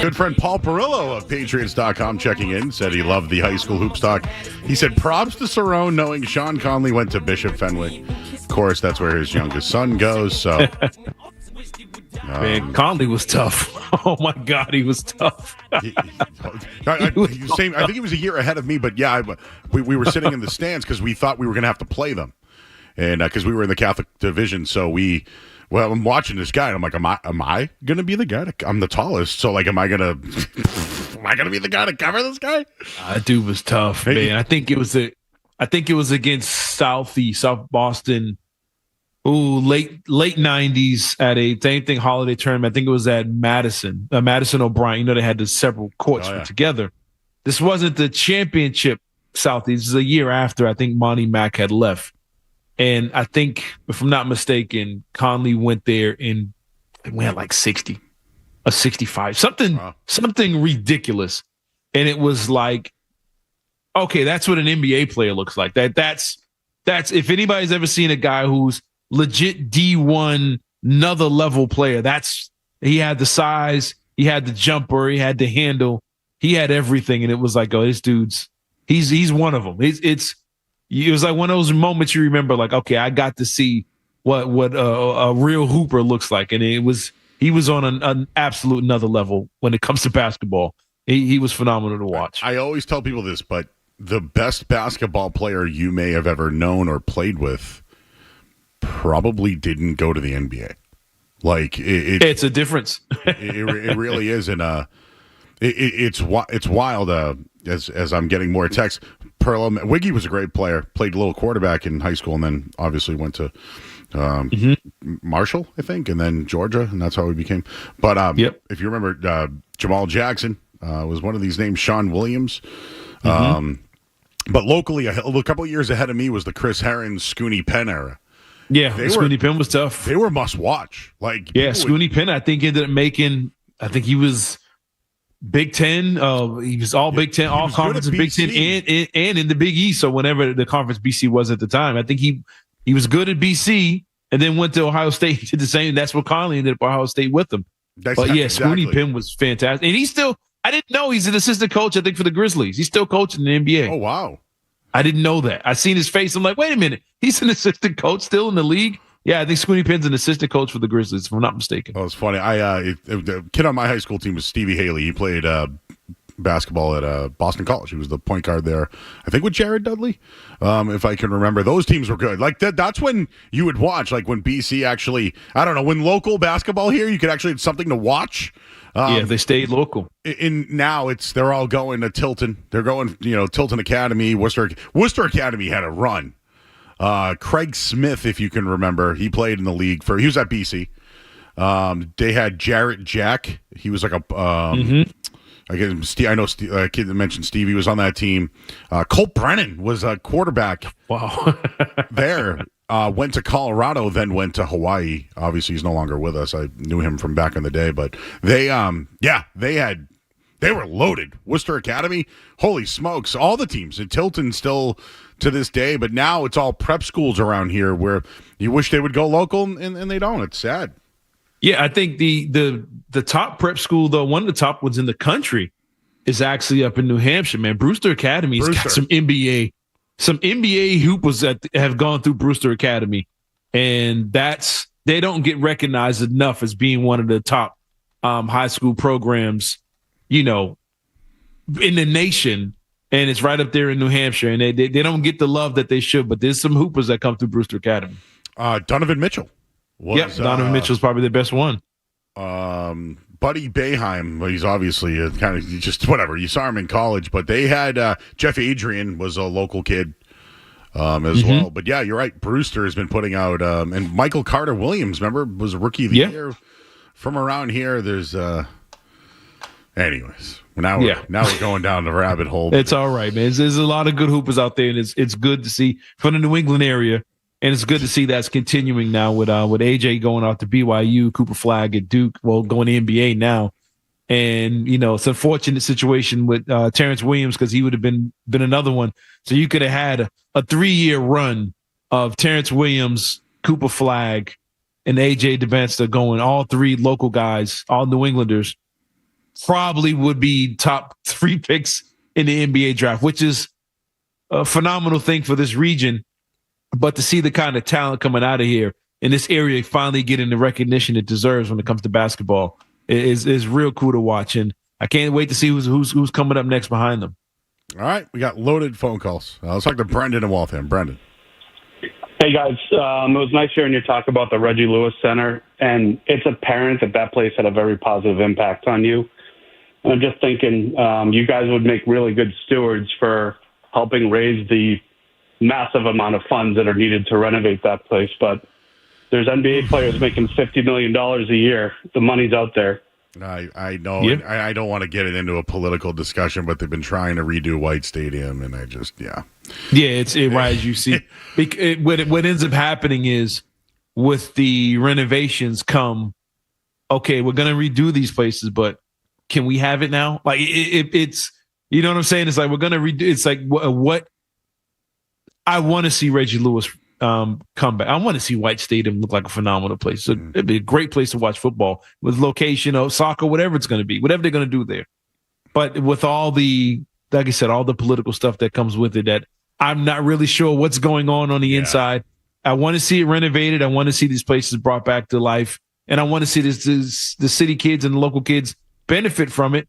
Good friend Paul Perillo of Patriots.com checking in, said he loved the high school hoops talk. He said, props to Cerrone knowing Sean Conley went to Bishop Fenwick. Of course, that's where his youngest son goes, so... Man, Conley was tough. Oh, my God, he was tough. I think he was a year ahead of me, but yeah, we were sitting in the stands because we thought we were going to have to play them. And because we were in the Catholic division, so I'm watching this guy, and I'm like, am I going to be the guy? I'm the tallest, so like, am I going to be the guy to cover this guy? That dude was tough, man. I think it was against South Boston. Ooh, late 90s at a same thing holiday tournament. I think it was at Madison O'Brien. You know, they had the several courts together. This wasn't the championship Southeast. This is a year after I think Monty Mack had left. And I think, if I'm not mistaken, Conley went there and we had like 60, a 65, something ridiculous. And it was like, okay, that's what an NBA player looks like. That's if anybody's ever seen a guy who's legit D1, another level player. He had the size, he had the jumper, he had the handle, he had everything, and it was like, oh, this dude's he's one of them. It was like one of those moments you remember, like, okay, I got to see what a real hooper looks like, and he was on an absolute another level when it comes to basketball. He was phenomenal to watch. I always tell people this, but the best basketball player you may have ever known or played with probably didn't go to the NBA. Like it's a difference. it really is, and it's wild. As I'm getting more texts, Wiggy was a great player. Played a little quarterback in high school, and then obviously went to Marshall, I think, and then Georgia, and that's how he became. But if you remember, Jamal Jackson was one of these names. Sean Williams. But locally, a couple of years ahead of me was the Chris Herron, Scooney Penn era. Yeah, Scooney Penn was tough. They were must watch. Like, Scooney Penn, I think ended up making. I think he was Big Ten. He was all Big Ten, all conference in Big Ten, and in the Big East. So whenever the conference BC was at the time, I think he was good at BC, and then went to Ohio State. Did the same. That's what Conley ended up at Ohio State with him. Scooney Penn was fantastic, and he's still. I didn't know he's an assistant coach. I think for the Grizzlies, he's still coaching in the NBA. Oh wow. I didn't know that. I seen his face. I'm like, wait a minute. He's an assistant coach still in the league? Yeah, I think Scooney Penn's an assistant coach for the Grizzlies, if I'm not mistaken. Oh, it's funny. The kid on my high school team was Stevie Haley. He played basketball at Boston College. He was the point guard there, I think, with Jared Dudley, if I can remember. Those teams were good. Like that's when you would watch, like when BC actually, I don't know, when local basketball here, you could actually have something to watch. They stayed local. And now they're all going to Tilton. They're going, Tilton Academy, Worcester Academy had a run. Craig Smith, if you can remember, he played in the league he was at BC. They had Jarrett Jack. He was like a, I know a kid that mentioned Stevie was on that team. Colt Brennan was a quarterback. Wow. there. Went to Colorado, then went to Hawaii. Obviously, he's no longer with us. I knew him from back in the day, but they were loaded. Worcester Academy, holy smokes! All the teams in Tilton still to this day, but now it's all prep schools around here where you wish they would go local, and they don't. It's sad. Yeah, I think the top prep school, though, one of the top ones in the country, is actually up in New Hampshire. Man, Brewster Academy's got some NBA. Some NBA hoopers that have gone through Brewster Academy, and they don't get recognized enough as being one of the top high school programs, in the nation. And it's right up there in New Hampshire, and they don't get the love that they should. But there's some hoopers that come through Brewster Academy. Donovan Mitchell. Donovan Mitchell's probably the best one. Buddy Boeheim, he's obviously kind of just whatever. You saw him in college, but they had Jeff Adrian was a local kid as well. But yeah, you're right. Brewster has been putting out, and Michael Carter Williams, remember, was a rookie of the year from around here. There's, anyways. Now we're going down the rabbit hole. It's all right, man. There's a lot of good hoopers out there, and it's good to see from the New England area. And it's good to see that's continuing now with AJ going out to BYU, Cooper Flagg at Duke, going to NBA now. And, it's an unfortunate situation with Terrence Williams because he would have been another one. So you could have had a 3-year run of Terrence Williams, Cooper Flagg, and AJ DeBenster going, all three local guys, all New Englanders. probably would be top 3 picks in the NBA draft, which is a phenomenal thing for this region. But to see the kind of talent coming out of here in this area finally getting the recognition it deserves when it comes to basketball is real cool to watch. And I can't wait to see who's coming up next behind them. All right, we got loaded phone calls. Let's talk to Brendan in Waltham. Brendan. Hey, guys. It was nice hearing you talk about the Reggie Lewis Center, and it's apparent that place had a very positive impact on you. And I'm just thinking you guys would make really good stewards for helping raise the massive amount of funds that are needed to renovate that place. But there's NBA players making $50 million a year. The money's out there. I know. Yeah. I don't want to get it into a political discussion, but they've been trying to redo White Stadium, and Yeah, it's right as you see. What ends up happening is with the renovations come, okay, we're going to redo these places, but can we have it now? Like it's, you know what I'm saying? It's like we're going to redo. It's like what I want to see Reggie Lewis come back. I want to see White Stadium look like a phenomenal place. So it'd be a great place to watch football with location of soccer, whatever it's going to be, whatever they're going to do there. But with all the, like I said, all the political stuff that comes with it, that I'm not really sure what's going on the inside. I want to see it renovated. I want to see these places brought back to life. And I want to see the city kids and the local kids benefit from it.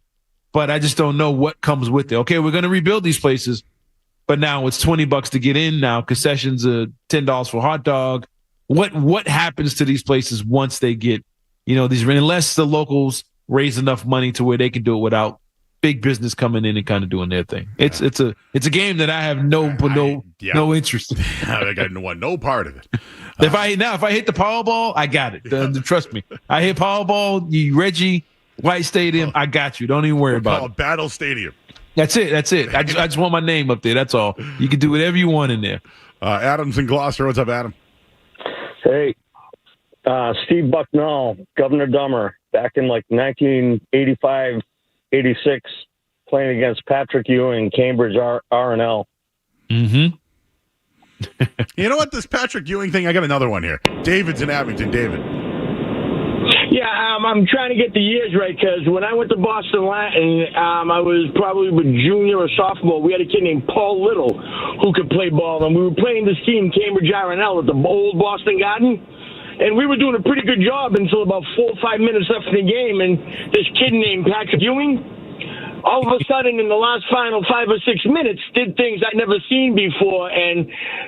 But I just don't know what comes with it. Okay, we're going to rebuild these places. But now it's $20 to get in. Now concessions are $10 for a hot dog. What happens to these places once they get, these, unless the locals raise enough money to where they can do it without big business coming in and kind of doing their thing. It's a game that I have no interest in. I got no part of it. If I hit the Powerball, I got it. Trust me. I hit Powerball, Reggie, White Stadium, I got you. Don't even worry about it. Battle Stadium. That's it. I just want my name up there. That's all. You can do whatever you want in there. Adam's in Gloucester. What's up, Adam? Hey, Steve Bucknell, Governor Dummer, back in 1985, 86, playing against Patrick Ewing, Cambridge R&L. Mm-hmm. You know what? This Patrick Ewing thing, I got another one here. David's in Abington. David. Yeah, I'm trying to get the years right because when I went to Boston Latin, I was probably a junior or sophomore. We had a kid named Paul Little who could play ball, and we were playing this team, Cambridge R&L, at the old Boston Garden. And we were doing a pretty good job until about 4 or 5 minutes left in the game, and this kid named Patrick Ewing, all of a sudden in the last final 5 or 6 minutes, did things I'd never seen before. And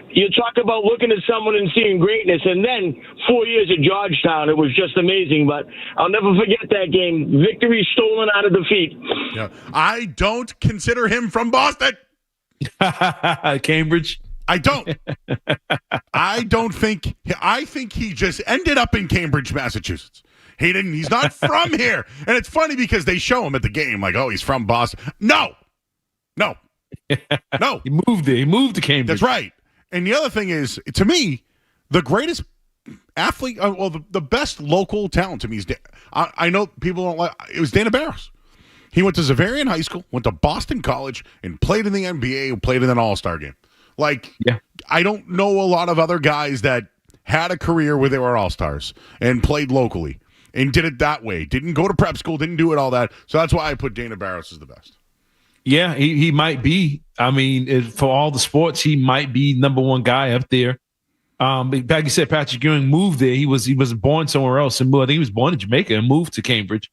you talk about looking at someone and seeing greatness. And then 4 years at Georgetown, it was just amazing. But I'll never forget that game. Victory stolen out of defeat. Yeah. I don't consider him from Boston. Cambridge. I don't. I think he just ended up in Cambridge, Massachusetts. He's not from here. And it's funny because they show him at the game like, oh, he's from Boston. No. He moved there. He moved to Cambridge. That's right. And the other thing is, to me, the greatest athlete, the best local talent to me is, I know people don't like, it was Dana Barros. He went to Xaverian High School, went to Boston College, and played in the NBA, played in an all-star game. I don't know a lot of other guys that had a career where they were all-stars and played locally and did it that way. Didn't go to prep school, didn't do it all that. So that's why I put Dana Barros as the best. Yeah, he might be. I mean, for all the sports, he might be number one guy up there. Like you said, Patrick Ewing moved there. He was born somewhere else. And I think he was born in Jamaica and moved to Cambridge.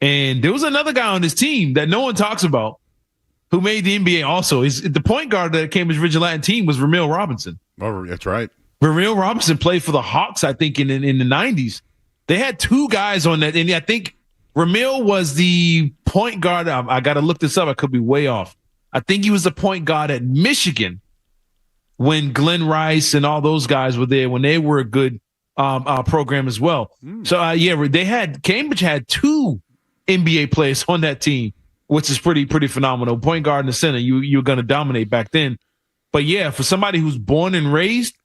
And there was another guy on this team that no one talks about who made the NBA also. The point guard of the Cambridge Regional Latin team was Ramil Robinson. Oh, that's right. Ramil Robinson played for the Hawks, I think, in the 90s. They had two guys on that, and I think Ramil was the point guard. I got to look this up. I could be way off. I think he was the point guard at Michigan when Glenn Rice and all those guys were there, when they were a good program as well. So, Cambridge had two NBA players on that team, which is pretty phenomenal. Point guard in the center, you're going to dominate back then. But, yeah, for somebody who's born and raised,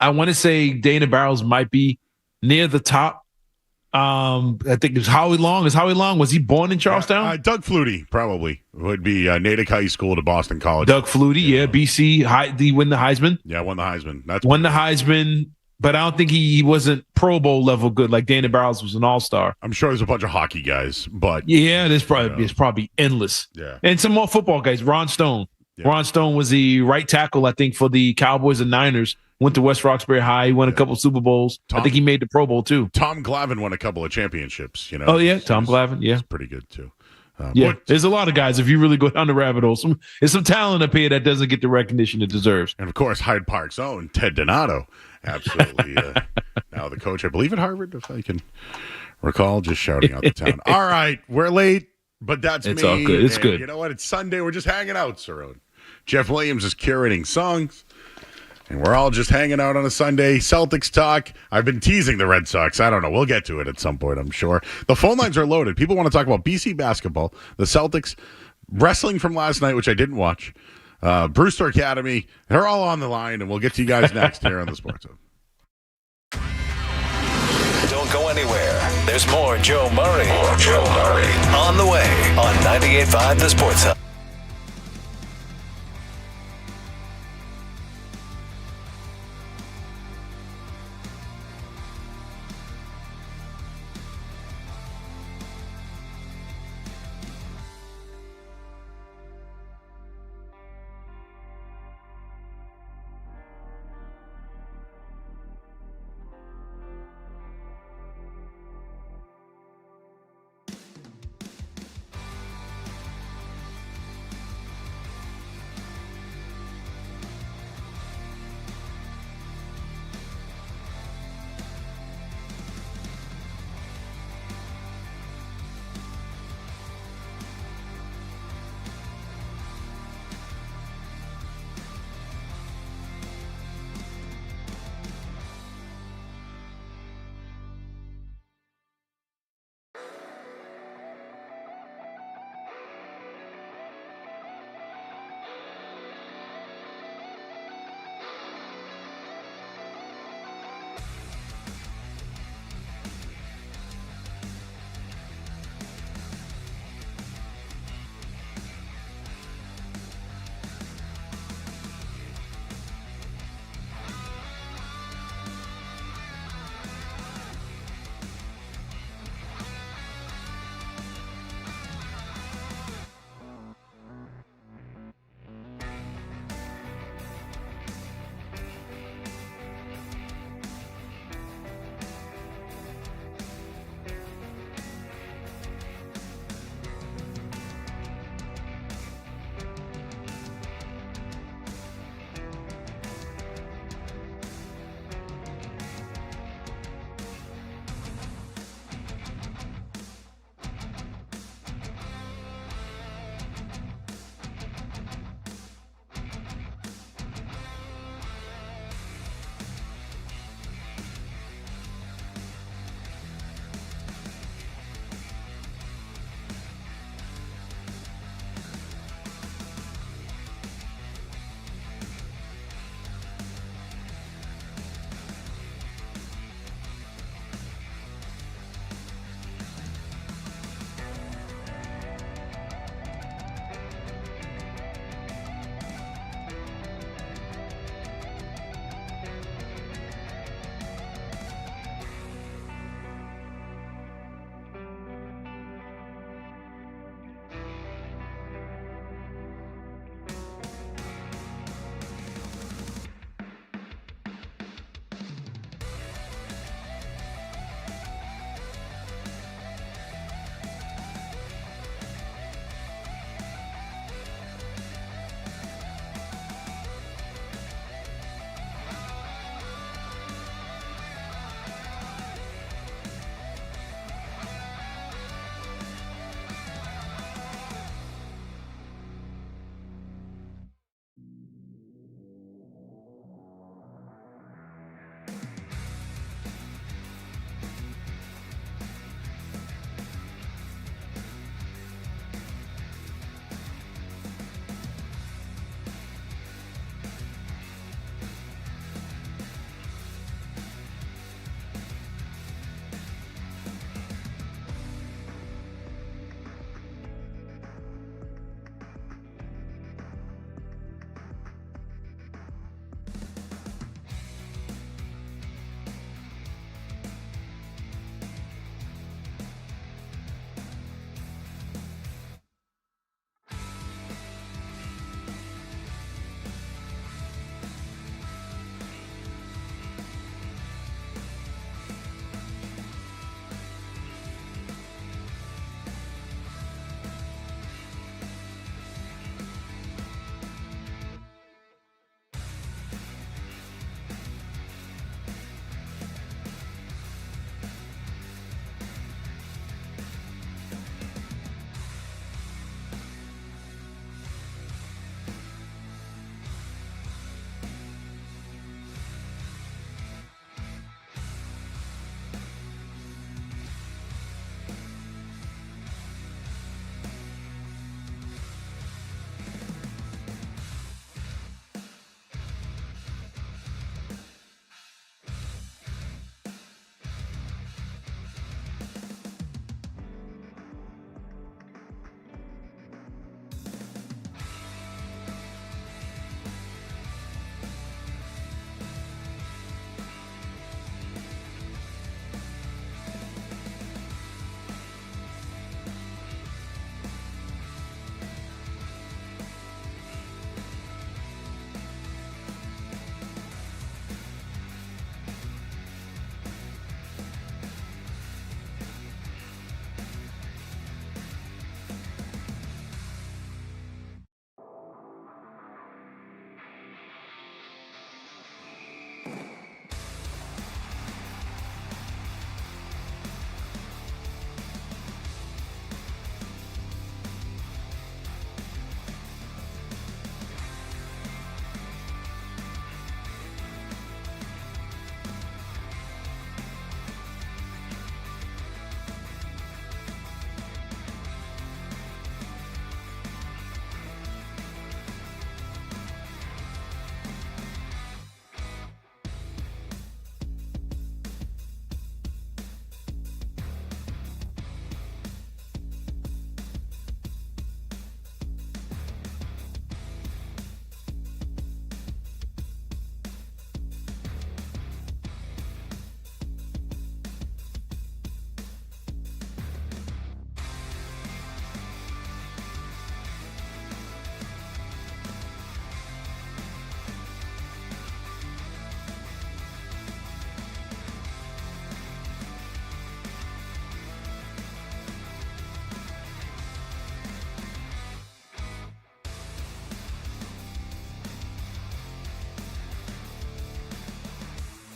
I want to say Dana Barros might be near the top. I think it's Howie Long. Was he born in Charlestown? Doug Flutie probably would be Natick High School to Boston College. Doug Flutie, BC. Did he win the Heisman? Yeah, won the Heisman. Won the Heisman. but I don't think he wasn't Pro Bowl level good. Like Danny Barrows was an all-star. I'm sure there's a bunch of hockey guys, but yeah, it's probably endless. Yeah. And some more football guys. Ron Stone. Yeah. Ron Stone was the right tackle, I think, for the Cowboys and Niners. Went to West Roxbury High. He won a couple Super Bowls. I think he made the Pro Bowl too. Tom Glavine won a couple of championships. You know. Oh yeah, Tom Glavine. Yeah, pretty good too. There's a lot of guys. If you really go down the rabbit hole, there's some talent up here that doesn't get the recognition it deserves. And of course, Hyde Park's own Ted Donato, absolutely. Now the coach, I believe, at Harvard, if I can recall, just shouting out the town. All right, we're late, but it's all good. It's good. You know what? It's Sunday. We're just hanging out, Cerrone. Jeff Williams is curating songs. And we're all just hanging out on a Sunday. Celtics talk. I've been teasing the Red Sox. I don't know. We'll get to it at some point, I'm sure. The phone lines are loaded. People want to talk about BC basketball, the Celtics, wrestling from last night, which I didn't watch, Brewster Academy. They're all on the line, and we'll get to you guys next here on the Sports Hub. Don't go anywhere. There's more Joe Murray. On the way on 98.5 The Sports Hub.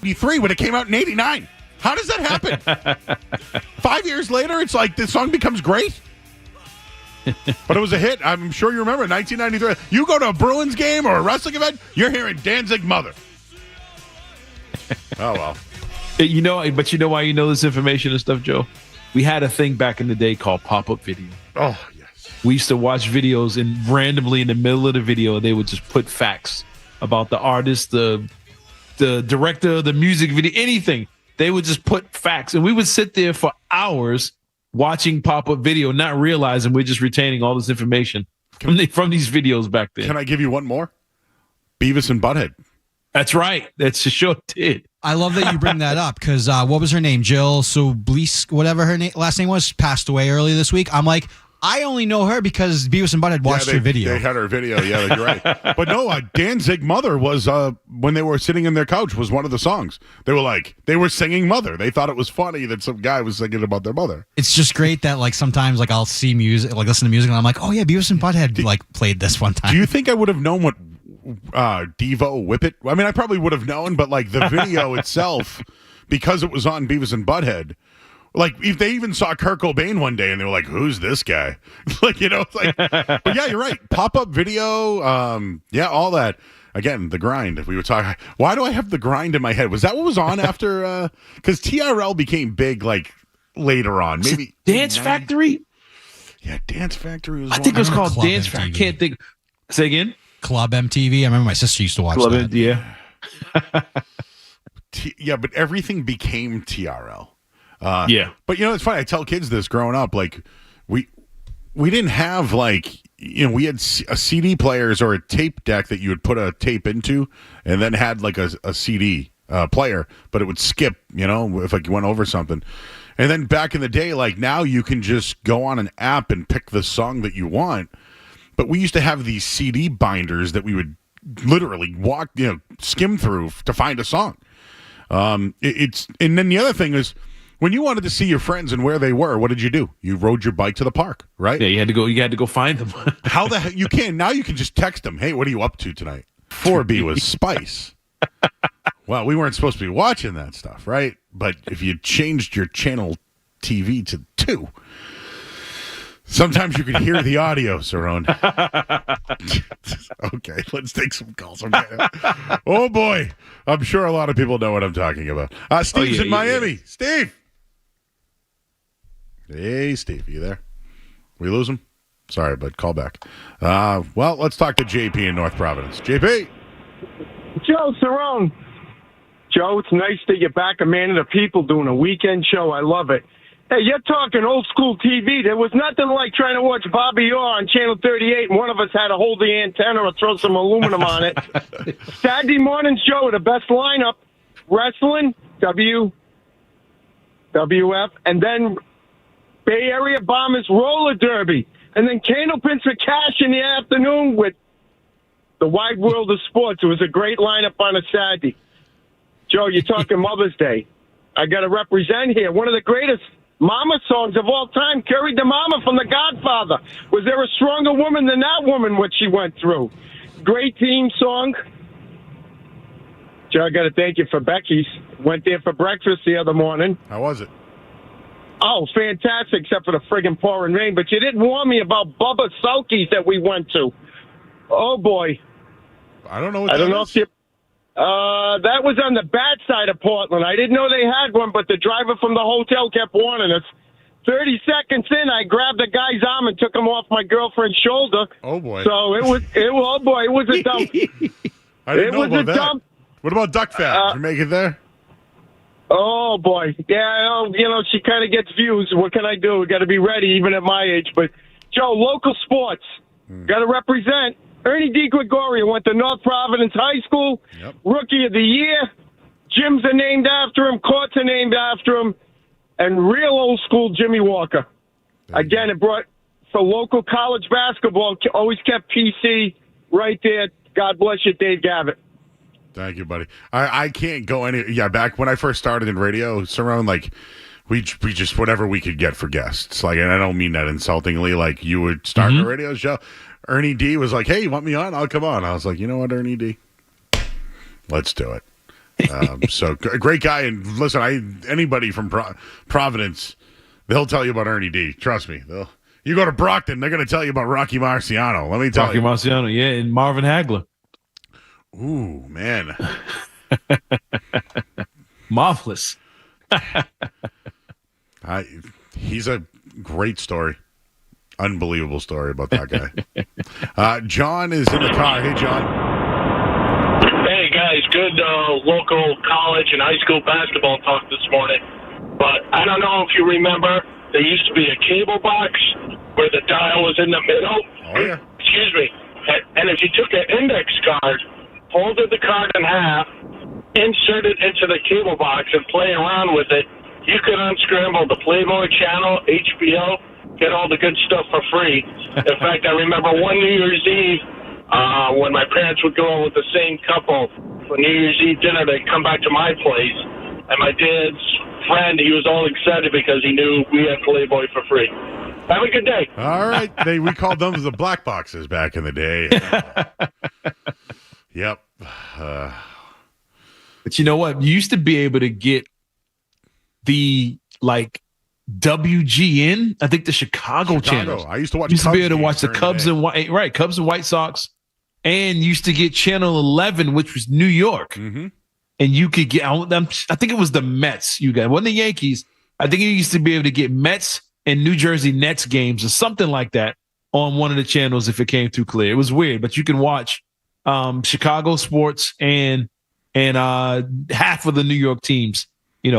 '83 when it came out in '89. How does that happen? 5 years later, it's like the song becomes great. But it was a hit. I'm sure you remember 1993. You go to a Bruins game or a wrestling event, you're hearing Danzig Mother. Oh, well. You know, but you know why you know this information and stuff, Joe? We had a thing back in the day called pop-up video. Oh, yes. We used to watch videos, and randomly in the middle of the video, they would just put facts about the artist, the director, the music video, anything. They would just put facts, and we would sit there for hours watching pop-up video, not realizing we're just retaining all this information from these videos back then. Can I give you one more? Beavis and Butthead. That's right. That's sure did. I love that you bring that up because what was her name? Jill Soblisk, whatever her last name was, passed away earlier this week. I'm like, I only know her because Beavis and Butthead watched her video. They had her video. Yeah, you're right. But no, Danzig Mother was, when they were sitting in their couch, was one of the songs. They were singing Mother. They thought it was funny that some guy was singing about their mother. It's just great that sometimes I'll see music, listen to music, and I'm like, oh yeah, Beavis and Butthead played this one time. Do you think I would have known what Devo Whip It? I mean, I probably would have known, but the video itself, because it was on Beavis and Butthead, if they even saw Kurt Cobain one day and they were like, who's this guy? But yeah, you're right. Pop-up video, all that. Again, the grind. If we were talking, why do I have the grind in my head? Was that what was on after? Because TRL became big later on. Maybe Dance Factory. Yeah, Dance Factory was. I think it was called Club Dance MTV. Factory. I can't think. Say again. Club MTV. I remember my sister used to watch Club that. Yeah. Yeah, but everything became TRL. Yeah. But it's funny. I tell kids this growing up. We didn't have we had CD players or a tape deck that you would put a tape into, and then had a CD player, but it would skip. If you went over something. And then back in the day, now you can just go on an app and pick the song that you want. But we used to have these CD binders that we would literally skim through to find a song. And then the other thing is, when you wanted to see your friends and where they were, what did you do? You rode your bike to the park, right? Yeah, you had to go find them. How the heck you can now? You can just text them. Hey, what are you up to tonight? 4B was Spice. Well, we weren't supposed to be watching that stuff, right? But if you changed your channel TV to 2, sometimes you could hear the audio, Cerrone. Okay, let's take some calls. Okay. Oh boy, I'm sure a lot of people know what I'm talking about. Steve's in Miami. Yeah. Steve. Hey, Steve, you there? We lose him? Sorry, but call back. Well, let's talk to JP in North Providence. JP. Joe Cerrone. Joe, it's nice that you're back, a man of the people, doing a weekend show. I love it. Hey, you're talking old school TV. There was nothing like trying to watch Bobby Orr on Channel 38, and one of us had to hold the antenna or throw some aluminum on it. Saturday morning show, the best lineup, wrestling, WWF, and then Bay Area Bombers roller derby, and then candlepins for cash in the afternoon with the wide world of sports. It was a great lineup on a Saturday. Joe, you're talking Mother's Day. I got to represent here. One of the greatest Mama songs of all time, Carried the Mama from The Godfather. Was there a stronger woman than that woman, what she went through? Great theme song. Joe, I got to thank you for Becky's. Went there for breakfast the other morning. How was it? Oh, fantastic, except for the friggin' pouring rain. But you didn't warn me about Bubba Selkies that we went to. Oh, boy. I don't know what I don't that know is. if you... that was on the bad side of Portland. I didn't know they had one, but the driver from the hotel kept warning us. 30 seconds in, I grabbed the guy's arm and took him off my girlfriend's shoulder. Oh, boy. So it was a dump. I didn't know about that. Dump. What about duck fat? Did you make it there? Oh, boy. Yeah, she kind of gets views. What can I do? We got to be ready, even at my age. But, Joe, local sports. Got to represent. Ernie DiGregorio went to North Providence High School. Yep. Rookie of the year. Gyms are named after him. Courts are named after him. And real old school Jimmy Walker. Again, it brought for local college basketball. Always kept PC right there. God bless you, Dave Gavitt. Thank you, buddy. I can't go any. Yeah, back when I first started in radio, Cerrone, like we just whatever we could get for guests. Like, and I don't mean that insultingly. Like, you would start a radio show. Ernie D was like, "Hey, you want me on? I'll come on." I was like, "You know what, Ernie D? Let's do it." So great guy, and listen, anybody from Providence, they'll tell you about Ernie D. Trust me. You go to Brockton, they're going to tell you about Rocky Marciano. Let me tell you. Rocky Marciano, yeah, and Marvin Hagler. Ooh, man. Marvelous. He's a great story. Unbelievable story about that guy. John is in the car. Hey, John. Hey, guys. Good local college and high school basketball talk this morning. But I don't know if you remember, there used to be a cable box where the dial was in the middle. Oh, yeah. Excuse me. And if you took an index card, folded the card in half, insert it into the cable box, and play around with it, you could unscramble the Playboy channel, HBO, get all the good stuff for free. In fact, I remember one New Year's Eve when my parents would go out with the same couple for New Year's Eve dinner, they'd come back to my place, and my dad's friend, he was all excited because he knew we had Playboy for free. Have a good day. All right. We called them the black boxes back in the day. Yep. But you know what? You used to be able to get the WGN. I think the Chicago channel. I used to watch. Used Cubs to be able to watch the games Cubs during and Cubs and White Sox, and used to get channel 11, which was New York, and you could get. I think it was the Mets. You got, it wasn't the Yankees. I think you used to be able to get Mets and New Jersey Nets games or something like that on one of the channels if it came too clear. It was weird, but you can watch Chicago sports and half of the New York teams,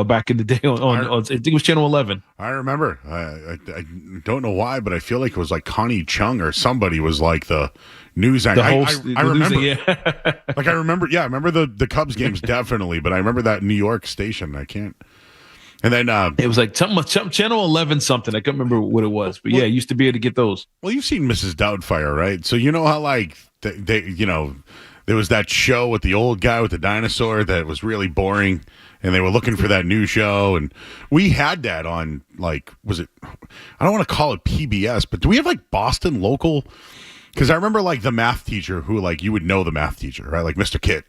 back in the day on I think it was channel 11. I remember. I don't know why, but I feel like it was like Connie Chung or somebody was like the news anchor. The host, I remember. News, I remember the Cubs games definitely, but I remember that New York station. I can't. And then it was like channel 11 something. I can't remember what it was, but yeah, I used to be able to get those. Well, you've seen Mrs. Doubtfire, right? So you know how there was that show with the old guy with the dinosaur that was really boring, and they were looking for that new show, and we had that on was it? I don't want to call it PBS, but do we have Boston local? Because I remember the math teacher who you would know the math teacher, right? Like Mr. Kit.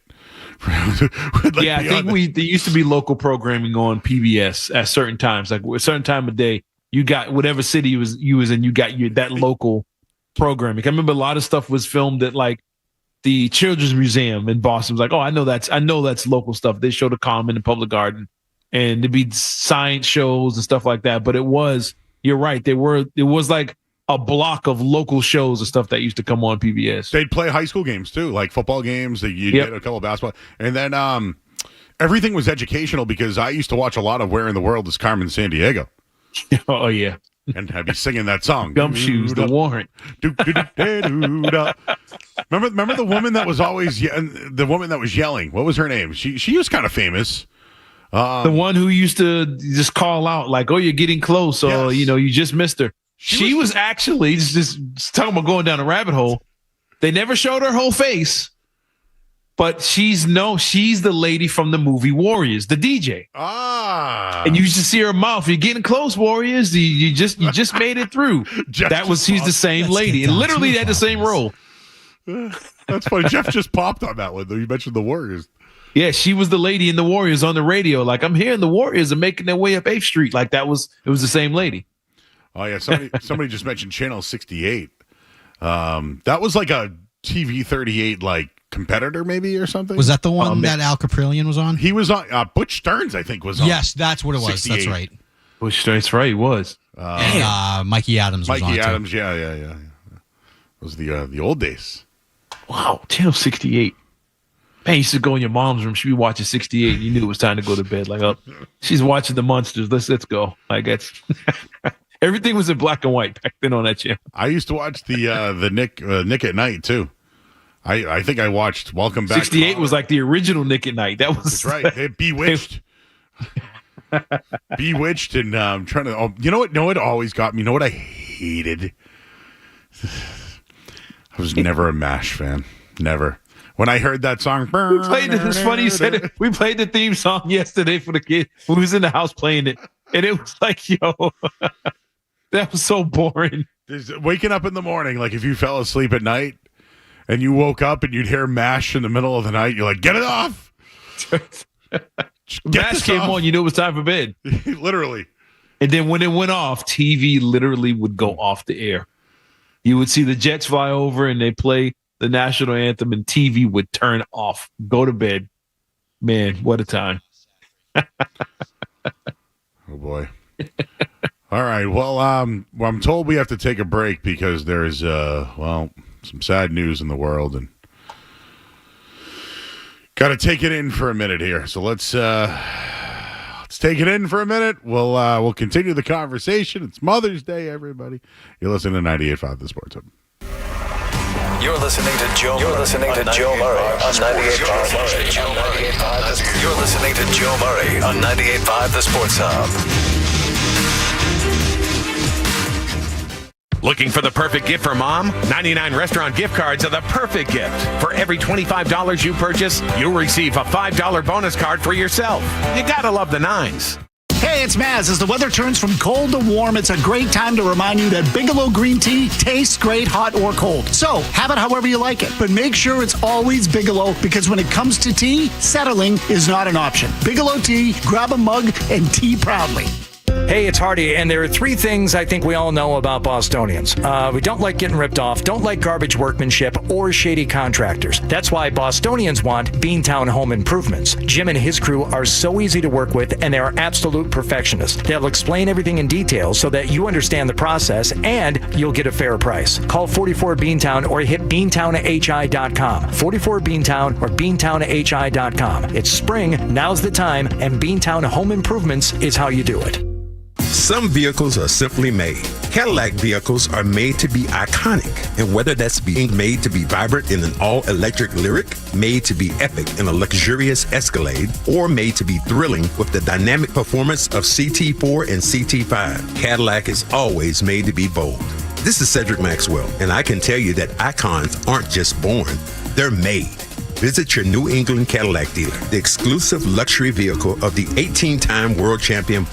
Yeah, I think there used to be local programming on PBS at certain times, like a certain time of day. You got whatever city you was in, you got that local programming. I remember a lot of stuff was filmed at the Children's Museum in Boston. It was like, oh, I know that's local stuff. They showed the Common and Public Garden, and there'd be science shows and stuff like that. But you're right, it was like a block of local shows and stuff that used to come on PBS. They'd play high school games too, like football games. You'd get a couple of basketball, and then everything was educational because I used to watch a lot of Where in the World is Carmen Sandiego. Oh yeah, and I'd be singing that song. Gumshoes, the Warrant. Remember the woman that was always the woman that was yelling. What was her name? She was kind of famous. The one who used to just call out like, "Oh, you're getting close," or you just missed her. She was actually just talking about going down a rabbit hole. They never showed her whole face, but she's the lady from the movie Warriors, the DJ. And you used to see her mouth. You're getting close, Warriors. You just made it through. She's the same lady, and literally had the same role. That's funny. Jeff just popped on that one though. You mentioned the Warriors. Yeah, she was the lady in the Warriors on the radio. Like, I'm hearing the Warriors are making their way up 8th Street. Like, it was the same lady. Oh, yeah. Somebody just mentioned Channel 68. That was like a TV 38, like, competitor maybe or something. Was that the one that Al Caprillion was on? He was on. Butch Stearns, I think, was on. Yes, that's what it was. 68. That's right. Butch Stearns, right, he was. And Mikey Adams was on Mikey it, too. Adams, yeah. It was the old days. Wow, Channel 68. Man, you used to go in your mom's room. She'd be watching 68. You knew it was time to go to bed. Like, oh, she's watching the Munsters. Let's go. Like, that's everything was in black and white back then on that channel. I used to watch the Nick at Night too. I think I watched Welcome Back. 68 was like the original Nick at Night. That was that's right. They Bewitched. Bewitched, and I'm trying to. Oh, you know what? No, it always got me. You know what I hated? I was never a MASH fan. Never. When I heard that song, we played it. It's funny you said it. We played the theme song yesterday for the kid who was in the house playing it, and it was like, yo, that was so boring. Waking up in the morning, like if you fell asleep at night and you woke up and you'd hear MASH in the middle of the night, you're like, get it off. MASH came on, you knew it was time for bed. Literally. And then when it went off, TV literally would go off the air. You would see the Jets fly over and they play the national anthem, and TV would turn off. Go to bed. Man, what a time. Oh, boy. All right. Well, I'm told we have to take a break because there's, some sad news in the world, and got to take it in for a minute here. So let's take it in for a minute. We'll continue the conversation. It's Mother's Day, everybody. You're listening to 98.5 The Sports Hub. You're listening to Joe Murray on 98.5. You're listening to Joe Murray on 98.5 The Sports Hub. Looking for the perfect gift for mom? 99 restaurant gift cards are the perfect gift. For every $25 you purchase, you'll receive a $5 bonus card for yourself. You gotta love the nines. Hey, it's Maz. As the weather turns from cold to warm, it's a great time to remind you that Bigelow green tea tastes great hot or cold. So, have it however you like it, but make sure it's always Bigelow, because when it comes to tea, settling is not an option. Bigelow tea, grab a mug and tea proudly. Hey, it's Hardy, and there are 3 things I think we all know about Bostonians. We don't like getting ripped off, don't like garbage workmanship, or shady contractors. That's why Bostonians want Beantown Home Improvements. Jim and his crew are so easy to work with, and they are absolute perfectionists. They'll explain everything in detail so that you understand the process, and you'll get a fair price. Call 44 Beantown or hit BeantownHI.com. 44 Beantown or BeantownHI.com. It's spring, now's the time, and Beantown Home Improvements is how you do it. Some vehicles are simply made. Cadillac vehicles are made to be iconic, and whether that's being made to be vibrant in an all-electric Lyric, made to be epic in a luxurious Escalade, or made to be thrilling with the dynamic performance of CT4 and CT5, Cadillac is always made to be bold. This is Cedric Maxwell, and I can tell you that icons aren't just born, they're made. Visit your New England Cadillac dealer, the exclusive luxury vehicle of the 18-time world champion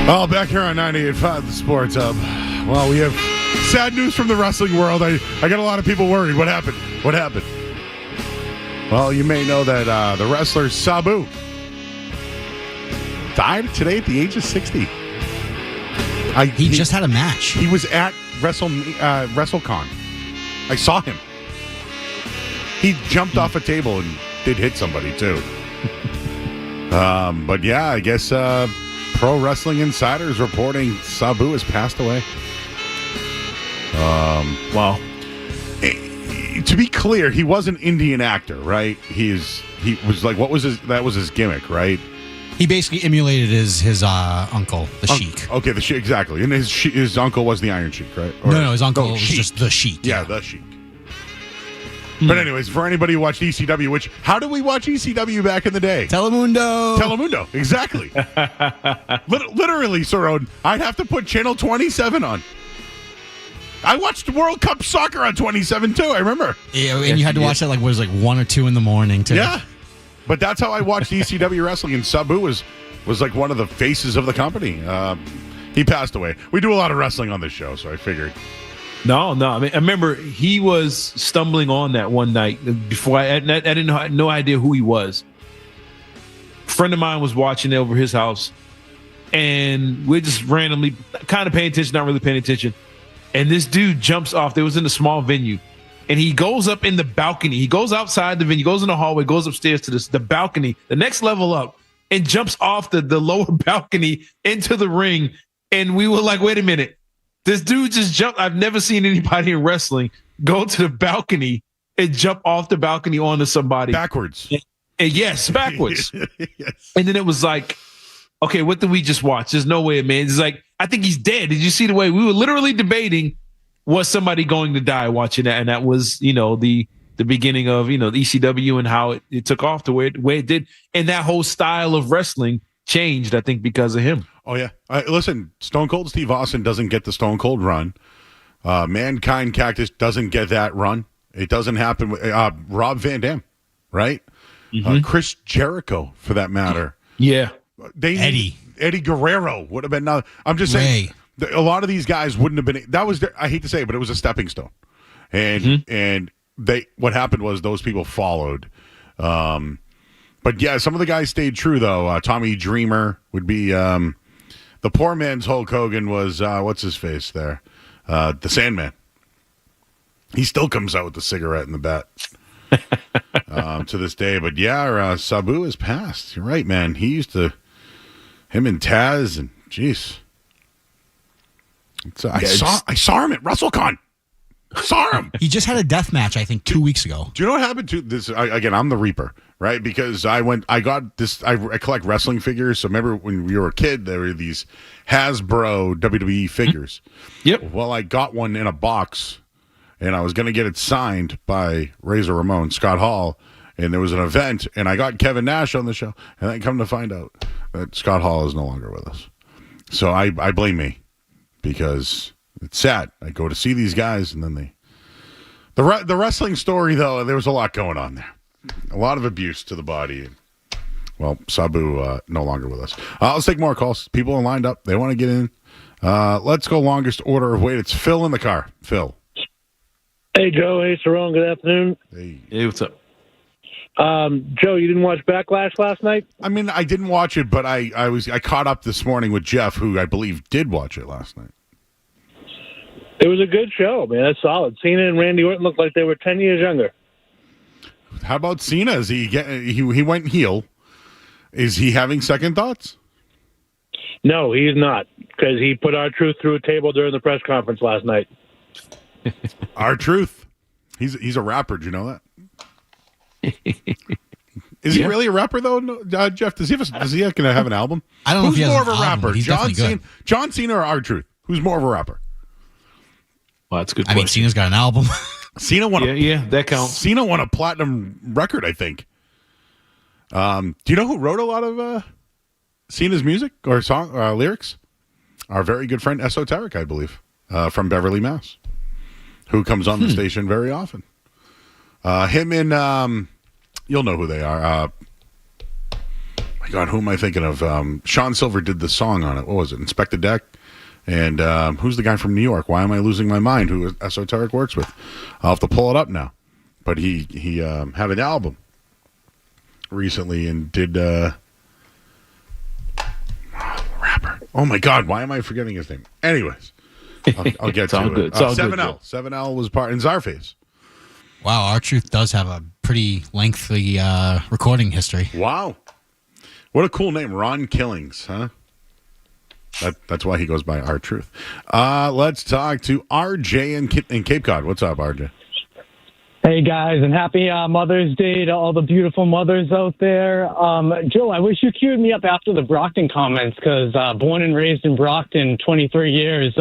Well, back here on 98.5, the Sports Hub. Well, we have sad news from the wrestling world. I got a lot of people worried. What happened? Well, you may know that the wrestler Sabu died today at the age of 60. He just had a match. He was at WrestleCon. I saw him. He jumped off a table and did hit somebody, too. But yeah, I guess Pro Wrestling Insider is reporting Sabu has passed away. Wow. To be clear, he was an Indian actor, right? He was like, that was his gimmick, right? He basically emulated his uncle, the Sheik. Okay, the Sheik, exactly. And his uncle was the Iron Sheik, right? No, his uncle was just the Sheik. Yeah, the Sheik. But anyways, for anybody who watched ECW, how did we watch ECW back in the day? Telemundo, exactly. Literally, Cerrone, I'd have to put Channel 27 on. I watched World Cup soccer on 27 too. I remember. Yeah, and you had to watch that like 1 or 2 in the morning too. Yeah, but that's how I watched ECW wrestling. And Sabu was like one of the faces of the company. He passed away. We do a lot of wrestling on this show, so I figured. No. I mean, I remember he was stumbling on that one night before I didn't know, I had no idea who he was. A friend of mine was watching it over his house, and we're just randomly kind of paying attention, not really paying attention. And this dude jumps off. They was in a small venue, and he goes up in the balcony. He goes outside the venue, goes in the hallway, goes upstairs to the balcony, the next level up, and jumps off the lower balcony into the ring. And we were like, wait a minute. This dude just jumped. I've never seen anybody in wrestling go to the balcony and jump off the balcony onto somebody. Backwards. And yes, backwards. Yes. And then it was like, okay, what did we just watch? There's no way, man. It's like, I think he's dead. Did you see the way we were literally debating, was somebody going to die watching that? And that was, the beginning of, the ECW and how it took off the way it did. And that whole style of wrestling changed, I think, because of him. Oh, yeah. Listen, Stone Cold Steve Austin doesn't get the Stone Cold run. Mankind Cactus doesn't get that run. It doesn't happen with Rob Van Dam, right? Mm-hmm. Chris Jericho, for that matter. Yeah. Eddie Guerrero would have been. I'm just saying, a lot of these guys wouldn't have been. That was, I hate to say it, but it was a stepping stone. And what happened was those people followed. But yeah, some of the guys stayed true, though. Tommy Dreamer would be. The poor man's Hulk Hogan was, what's his face there? The Sandman. He still comes out with the cigarette in the bat to this day. But yeah, Sabu has passed. You're right, man. He used to, him and Taz, and jeez. I saw him at WrestleCon. Saw him. He just had a death match, I think, 2 weeks ago. Do you know what happened to this? Again, I'm the Reaper, right? Because I got this. I collect wrestling figures. So remember when you were a kid, there were these Hasbro WWE figures. Yep. Well, I got one in a box, and I was going to get it signed by Razor Ramon, Scott Hall, and there was an event, and I got Kevin Nash on the show, and then come to find out that Scott Hall is no longer with us. So I blame me, because it's sad. I go to see these guys, and then the wrestling story, though, there was a lot going on there. A lot of abuse to the body. Well, Sabu no longer with us. Let's take more calls. People are lined up. They want to get in. Let's go longest order of wait. It's Phil in the car. Phil. Hey, Joe. Hey, Cerrone. Good afternoon. Hey, what's up? Joe, you didn't watch Backlash last night? I mean, I didn't watch it, but I caught up this morning with Jeff, who I believe did watch it last night. It was a good show, man. That's solid. Cena and Randy Orton looked like they were 10 years younger. How about Cena? He went heel. Is he having second thoughts? No, he's not, because he put R-Truth through a table during the press conference last night. R-Truth. He's a rapper. Do you know that? Is he really a rapper though? No, Jeff, does he gonna have an album? I don't know if he has more of a an album, rapper, but he's definitely good. John Cena or R-Truth? Who's more of a rapper? Well, that's a good I mean, Cena's got an album. Cena won. That counts. Cena won a platinum record, I think. Do you know who wrote a lot of Cena's music or song lyrics? Our very good friend Esoteric, I believe, from Beverly, Mass, who comes on the station very often. Him and you'll know who they are. my God, who am I thinking of? Sean Silver did the song on it. What was it? Inspect the Deck. And who's the guy from New York? Why am I losing my mind? Who Esoteric works with? I'll have to pull it up now. But he had an album recently and did rapper. Oh my God, why am I forgetting his name? Anyways, I'll get to good. it. It's all 7L. good. 7L was part in Czarface. Wow, R-Truth does have a pretty lengthy recording history. Wow. What a cool name, Ron Killings, huh? That's why he goes by R-Truth. Let's talk to RJ in Cape Cod. What's up, RJ? Hey, guys, and happy Mother's Day to all the beautiful mothers out there. Joe, I wish you queued me up after the Brockton comments because born and raised in Brockton, 23 years.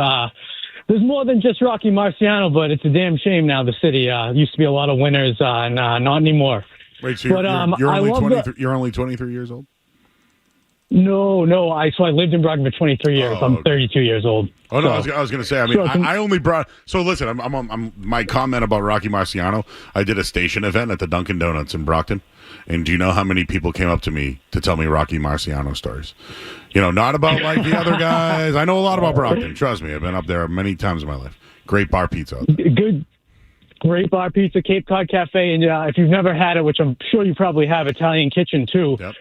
There's more than just Rocky Marciano, but it's a damn shame now the city used to be a lot of winners and not anymore. Wait, so you're only 23 years old? No. I lived in Brockton for 23 years. I'm 32 years old. Oh no, I was going to say. I mean, I only brought. So listen, I'm my comment about Rocky Marciano. I did a station event at the Dunkin' Donuts in Brockton, and do you know how many people came up to me to tell me Rocky Marciano stories? You know, not about like the other guys. I know a lot about Brockton. Trust me, I've been up there many times in my life. Great bar pizza. Good. Great bar pizza, Cape Cod Cafe, and if you've never had it, which I'm sure you probably have, Italian Kitchen too. Yep.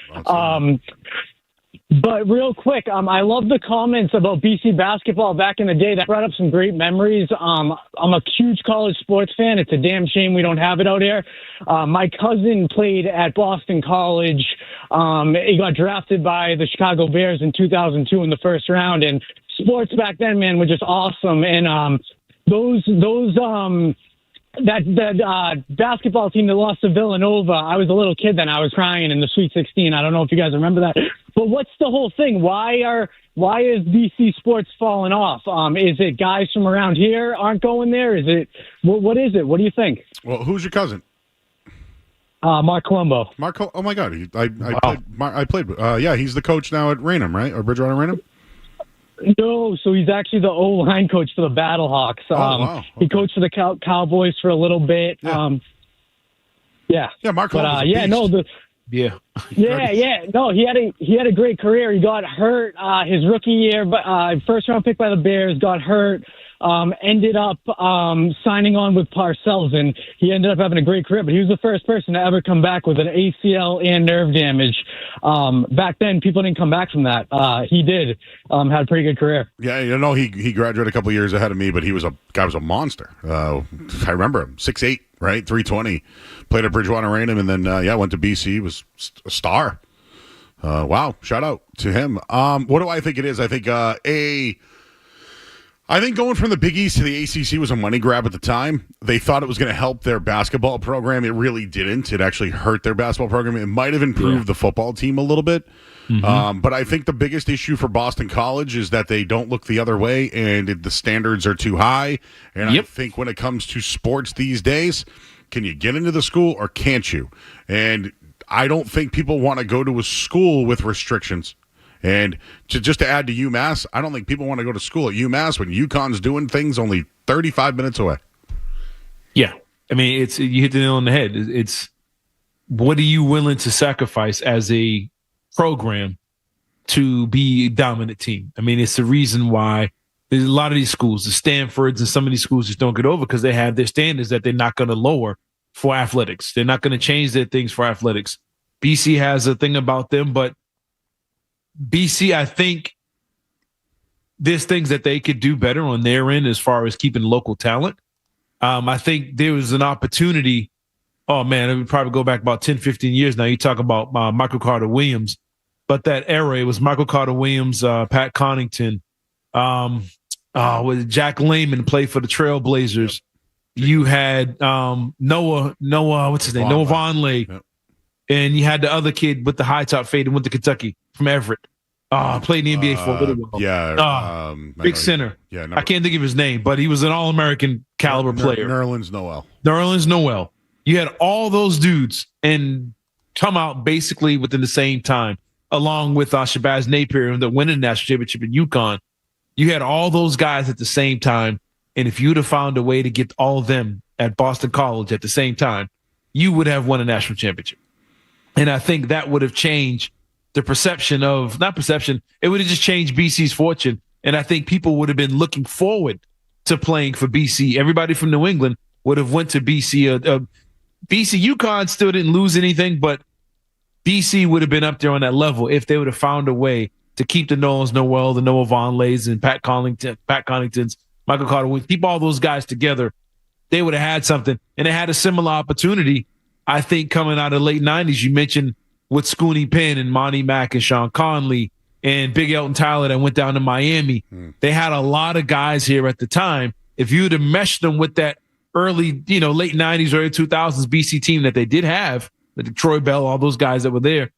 But real quick, I love the comments about BC basketball back in the day. That brought up some great memories. I'm a huge college sports fan. It's a damn shame we don't have it out here. My cousin played at Boston College. He got drafted by the Chicago Bears in 2002 in the first round. And sports back then, man, were just awesome. And that basketball team that lost to Villanova, I was a little kid then. I was crying in the Sweet 16. I don't know if you guys remember that. But what's the whole thing? Why is BC sports falling off? Is it guys from around here aren't going there? Is it what is it? What do you think? Well, who's your cousin? Mark Colombo. Oh my God, I played. Yeah, he's the coach now at Raynham, right? Or Bridgewater Raynham? No, so he's actually the O-line coach for the Battlehawks. Wow. Okay. He coached for the Cowboys for a little bit. Yeah, Mark Colombo's a beast. No, he had a great career. He got hurt his rookie year, but first round pick by the Bears, got hurt. Ended up signing on with Parcells, and he ended up having a great career. But he was the first person to ever come back with an ACL and nerve damage. Back then, people didn't come back from that. He did. Had a pretty good career. Yeah, you know, he graduated a couple of years ahead of me, but he was a monster. I remember him, 6'8", right, 320. Played at Bridgewater Raynham, and then went to BC. Was a star. Wow, shout out to him. What do I think it is? I think I think going from the Big East to the ACC was a money grab at the time. They thought it was going to help their basketball program. It really didn't. It actually hurt their basketball program. It might have improved the football team a little bit. Mm-hmm. But I think the biggest issue for Boston College is that they don't look the other way, and the standards are too high. And I think when it comes to sports these days, can you get into the school or can't you? And I don't think people want to go to a school with restrictions. And just to add to UMass, I don't think people want to go to school at UMass when UConn's doing things only 35 minutes away. Yeah. I mean, you hit the nail on the head. It's what are you willing to sacrifice as a program to be a dominant team? I mean, it's the reason why there's a lot of these schools, the Stanfords and some of these schools just don't get over because they have their standards that they're not going to lower for athletics. They're not going to change their things for athletics. BC has a thing about them, but BC, I think there's things that they could do better on their end as far as keeping local talent. I think there was an opportunity. Oh, man, it would probably go back about 10, 15 years now. You talk about Michael Carter-Williams, but that era, it was Michael Carter-Williams, Pat Connaughton, with Jack Lehman played for the Trailblazers. Yep. You had Noah, what's his name? Noah Vonleh. Yep. And you had the other kid with the high top fade and went to Kentucky from Everett. Played in the NBA for a little while. Yeah. Big center. Yeah, I can't think of his name, but he was an All-American caliber player. Nerlens Noel. You had all those dudes and come out basically within the same time, along with Shabazz Napier that won the national championship in UConn. You had all those guys at the same time, and if you'd have found a way to get all of them at Boston College at the same time, you would have won a national championship. And I think that would have changed the perception of, not perception, it would have just changed BC's fortune. And I think people would have been looking forward to playing for BC. Everybody from New England would have went to BC. BC UConn still didn't lose anything, but BC would have been up there on that level if they would have found a way to keep the Noah Vonleys and Pat Connaughton's, Michael Carter Williams, keep all those guys together. They would have had something. And they had a similar opportunity, I think, coming out of the late 90s. You mentioned with Scooney Penn and Monty Mack and Sean Conley and Big Elton Tyler that went down to Miami. They had a lot of guys here at the time. If you would have meshed them with that early, late 90s, early 2000s BC team that they did have, the Troy Bell, all those guys that were there,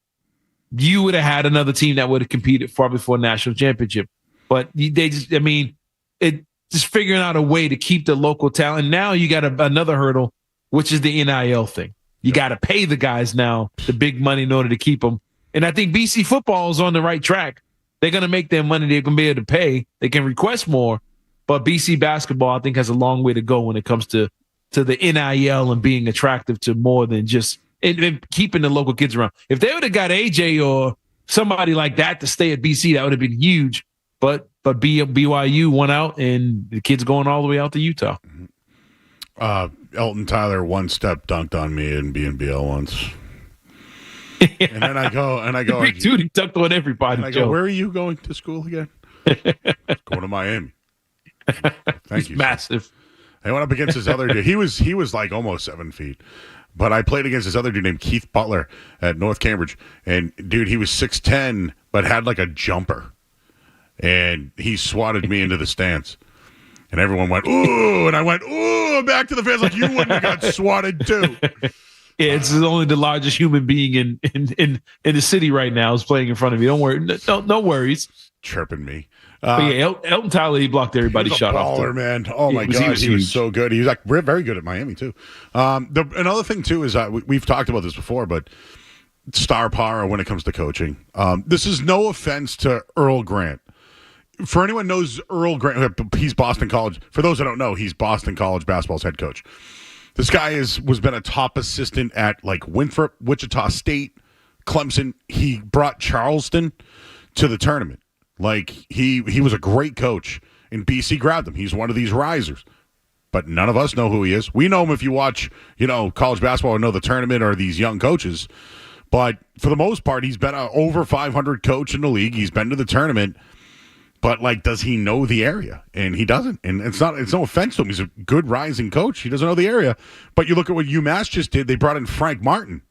you would have had another team that would have competed far before a national championship. But they just, just figuring out a way to keep the local talent. Now you got another hurdle, which is the NIL thing. You got to pay the guys now the big money in order to keep them. And I think BC football is on the right track. They're going to make their money. They're going to be able to pay. They can request more. But BC basketball, I think, has a long way to go when it comes to the NIL and being attractive to more than just and keeping the local kids around. If they would have got AJ or somebody like that to stay at BC, that would have been huge. But BYU won out, and the kid's going all the way out to Utah. Elton Tyler one-step dunked on me in BNBL once. And then I go, big dude, he dunked on everybody. And I go, where are you going to school again? Going to Miami. Thank you. Massive. I went up against this other dude. He was like almost 7 feet. But I played against this other dude named Keith Butler at North Cambridge. And, dude, he was 6'10", but had like a jumper. And he swatted me into the stands. And everyone went, ooh. And I went, ooh, back to the fans like you wouldn't have got swatted too. Yeah, it's only the largest human being in the city right now is playing in front of you. Don't worry. No worries. Chirping me. Elton Tyler, he blocked everybody's shot off. Baller, man. Oh, my God. He was so good. He was like very good at Miami, too. Another thing, too, is we've talked about this before, but star power when it comes to coaching. This is no offense to Earl Grant. For anyone who knows Earl Grant, he's Boston College. For those that don't know, he's Boston College basketball's head coach. This guy was been a top assistant at like Winthrop, Wichita State, Clemson. He brought Charleston to the tournament. Like he was a great coach, and BC grabbed him. He's one of these risers, but none of us know who he is. We know him if you watch, college basketball or know the tournament or these young coaches. But for the most part, he's been an over 500 coach in the league. He's been to the tournament. But, does he know the area? And he doesn't. And it's no offense to him. He's a good rising coach. He doesn't know the area. But you look at what UMass just did. They brought in Frank Martin.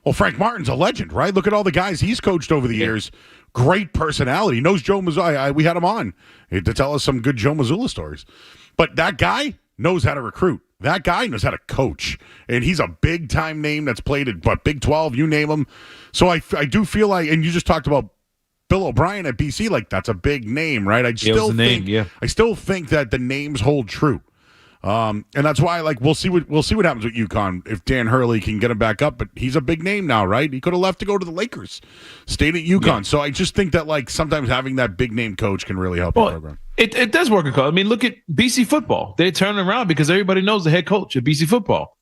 Well, Frank Martin's a legend, right? Look at all the guys he's coached over the years. Great personality. Knows Joe Mazzulla. We had him on to tell us some good Joe Mazzulla stories. But that guy knows how to recruit. That guy knows how to coach. And he's a big-time name that's played at Big 12, you name him. So I do feel like, and you just talked about Bill O'Brien at BC, that's a big name, right? I still think that the names hold true, and that's why we'll see what happens with UConn if Dan Hurley can get him back up. But he's a big name now, right? He could have left to go to the Lakers, stayed at UConn. Yeah. So I just think that sometimes having that big name coach can really help the program. It does work. I mean, look at BC football. They turn around because everybody knows the head coach of BC football.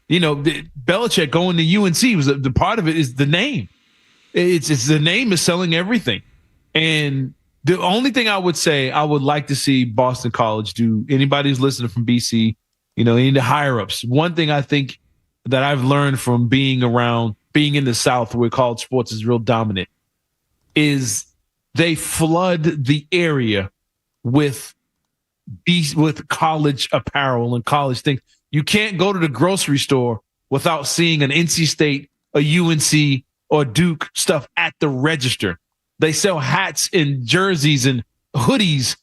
Belichick going to UNC was the part of it is the name. It's the name is selling everything. And the only thing I would say I would like to see Boston College do, anybody who's listening from BC, any of the higher ups. One thing I think that I've learned from being in the South where college sports is real dominant is they flood the area with college apparel and college things. You can't go to the grocery store without seeing an NC State, a UNC, or Duke stuff at the register. They sell hats and jerseys and hoodies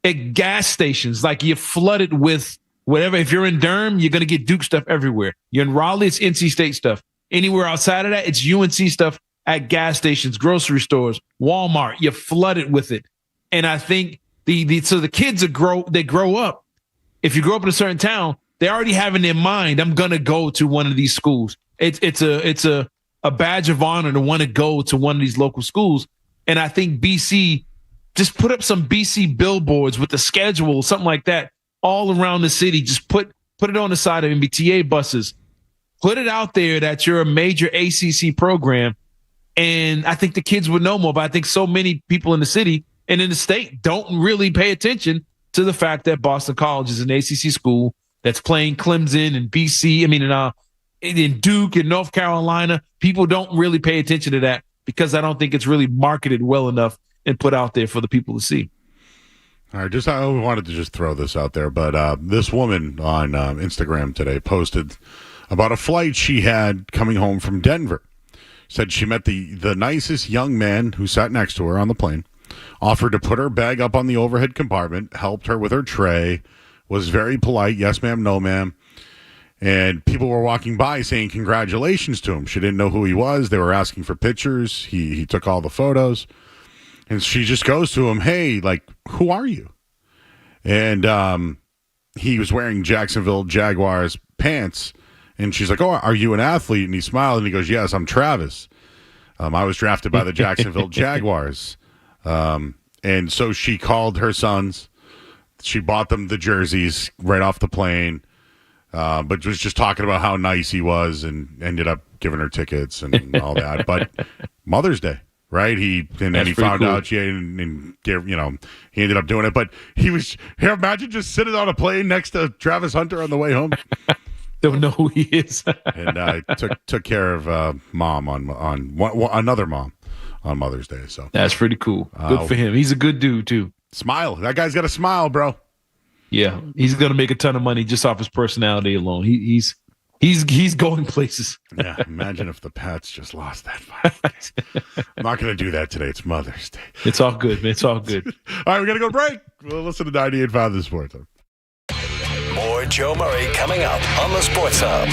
at gas stations. You're flooded with whatever. If you're in Durham, you're going to get Duke stuff everywhere. You're in Raleigh, it's NC State stuff. Anywhere outside of that, it's UNC stuff at gas stations, grocery stores, Walmart. You're flooded with it. And I think so the kids they grow up. If you grow up in a certain town, they already have in their mind, I'm going to go to one of these schools. It's a badge of honor to want to go to one of these local schools. And I think BC just put up some BC billboards with the schedule, something like that, all around the city. Just put it on the side of MBTA buses. Put it out there that you're a major ACC program And I think the kids would know more, but I think so many people in the city and in the state don't really pay attention to the fact that Boston College is an ACC school that's playing Clemson and BC. I mean, in Duke and North Carolina, people don't really pay attention to that because I don't think it's really marketed well enough and put out there for the people to see. All right, I wanted to just throw this out there, but this woman on Instagram today posted about a flight she had coming home from Denver. Said she met the nicest young man who sat next to her on the plane, offered to put her bag up on the overhead compartment, helped her with her tray, was very polite, yes ma'am, no ma'am. And people were walking by saying congratulations to him. She didn't know who he was. They were asking for pictures. He took all the photos. And she just goes to him, hey, like, who are you? And he was wearing Jacksonville Jaguars pants. And she's like, oh, are you an athlete? And he smiled and he goes, yes, I'm Travis. I was drafted by the Jacksonville Jaguars. And so she called her sons. She bought them the jerseys right off the plane, but was just talking about how nice he was and ended up giving her tickets and all that. But Mother's Day, right? Then he found cool. out, and gave, he ended up doing it. But he was here. Imagine just sitting on a plane next to Travis Hunter on the way home. Don't know who he is. And I took care of mom on another mom on Mother's Day. So that's pretty cool. Good for him. He's a good dude too. Smile. That guy's got a smile, bro. Yeah, he's gonna make a ton of money just off his personality alone. He's going places. Yeah, imagine if the Pats just lost that fight. I'm not gonna do that today. It's Mother's Day. It's all good, man. It's all good. All right, we gotta go break. We'll listen to 98.5 The Sports Hub. More Joe Murray coming up on the Sports Hub.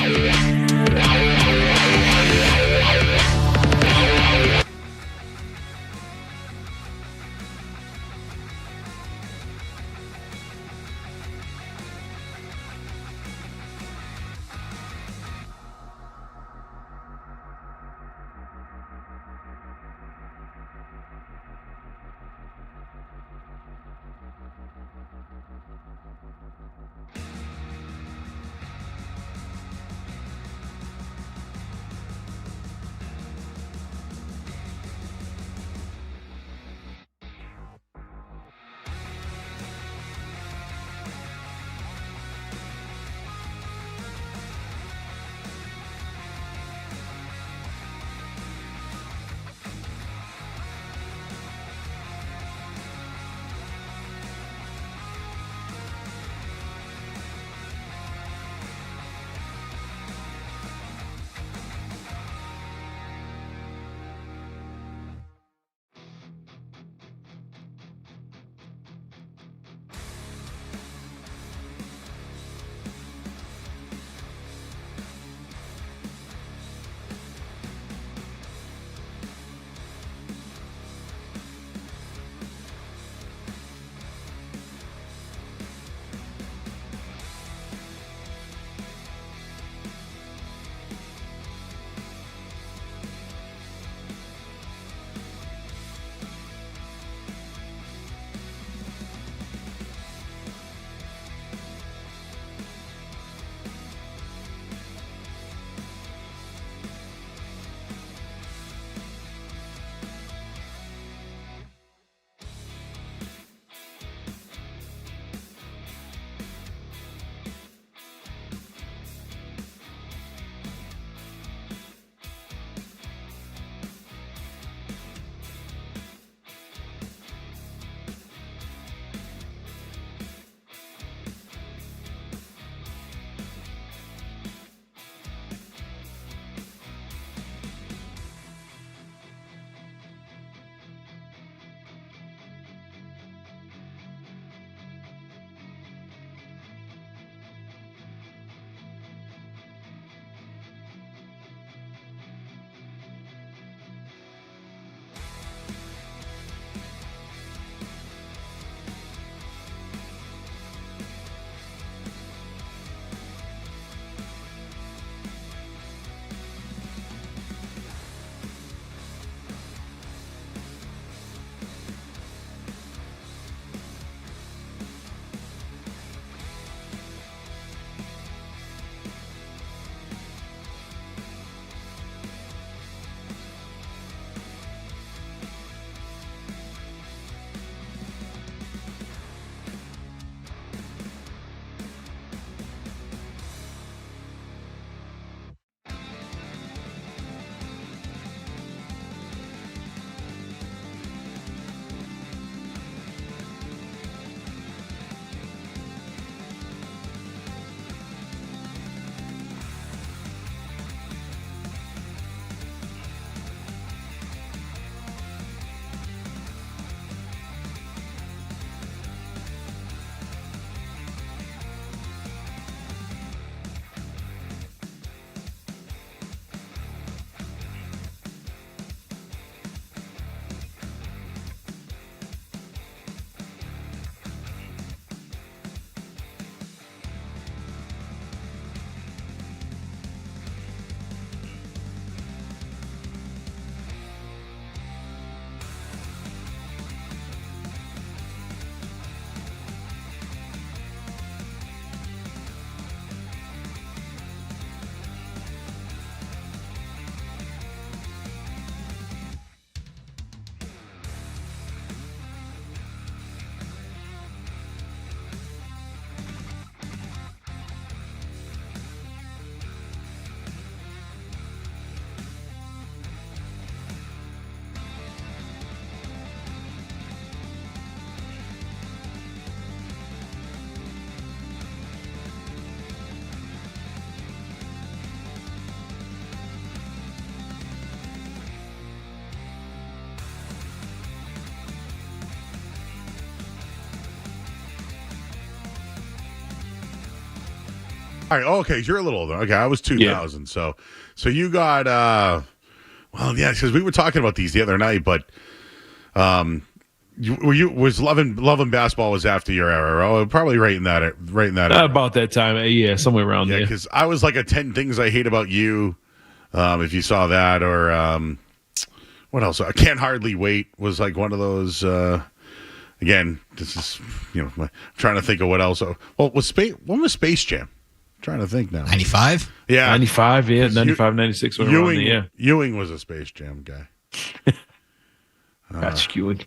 All right. Okay. You're a little older. Okay. I was 2000. Yeah. So you got, well, yeah, because we were talking about these the other night, but, was loving basketball was after your era? Oh, probably right in that era. About that time, yeah, somewhere around there. Because I was like a 10 Things I Hate About You, if you saw that, or what else? I Can't Hardly Wait was like one of those. Again, this is I'm trying to think of what else. Well, when was Space Jam? I'm trying to think now. 95. Yeah, 95. Yeah, 95, 96. Ewing was a Space Jam guy. Patrick Ewing.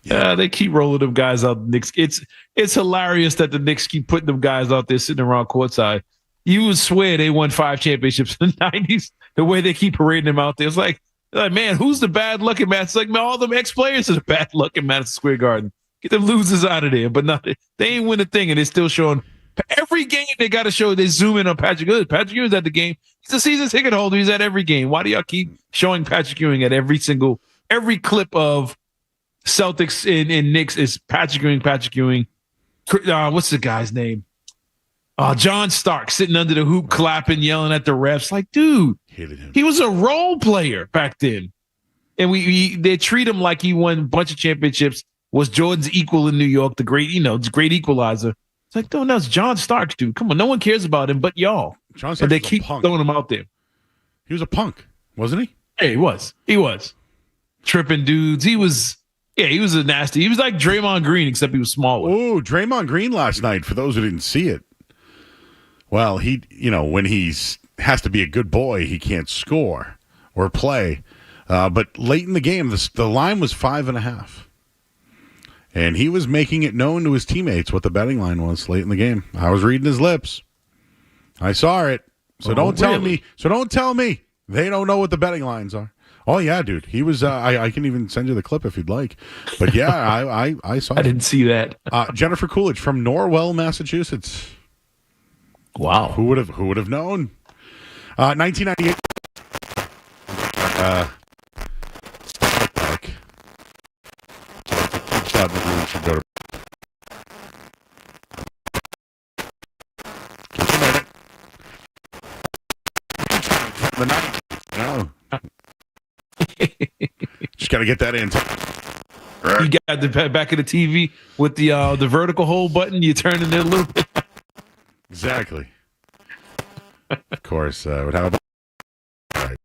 Yeah, they keep rolling them guys out. The Knicks. It's hilarious that the Knicks keep putting them guys out there sitting around courtside. You would swear they won 5 championships in the 90s. The way they keep parading them out there, it's like, man, who's the bad looking man? It's like, man, all them ex-players are the bad looking Madison Square Garden. Get them losers out of there. But no, they ain't win a thing, and they're still showing every game. They got to show. They zoom in on Patrick Ewing. Patrick Ewing's at the game. He's a season ticket holder. He's at every game. Why do y'all keep showing Patrick Ewing at every clip of Celtics and Knicks is Patrick Ewing. What's the guy's name? John Stark sitting under the hoop, clapping, yelling at the refs. Like, dude, he was a role player back then. And they treat him like he won a bunch of championships, was Jordan's equal in New York, the great equalizer. It's like, no, it's John Stark, dude. Come on, no one cares about him but y'all. John Stark, and they keep throwing him out there. He was a punk, wasn't he? Yeah, he was. Tripping dudes. He was a nasty. He was like Draymond Green, except he was smaller. Oh, Draymond Green last night, for those who didn't see it. Well, when he's has to be a good boy, he can't score or play. But late in the game, the line was 5.5. And he was making it known to his teammates what the betting line was late in the game. I was reading his lips. I saw it. So don't tell me. So don't tell me they don't know what the betting lines are. Oh, yeah, dude. He was, I can even send you the clip if you'd like. But, yeah, I saw it. I didn't see that. Jennifer Coolidge from Norwell, Massachusetts. Wow. Who would have known? 1998. We should go to. The night. No. Just got to get that in. You got the back of the TV with the vertical hold button. You turn it in a little bit. Exactly. Of course. How about? All right.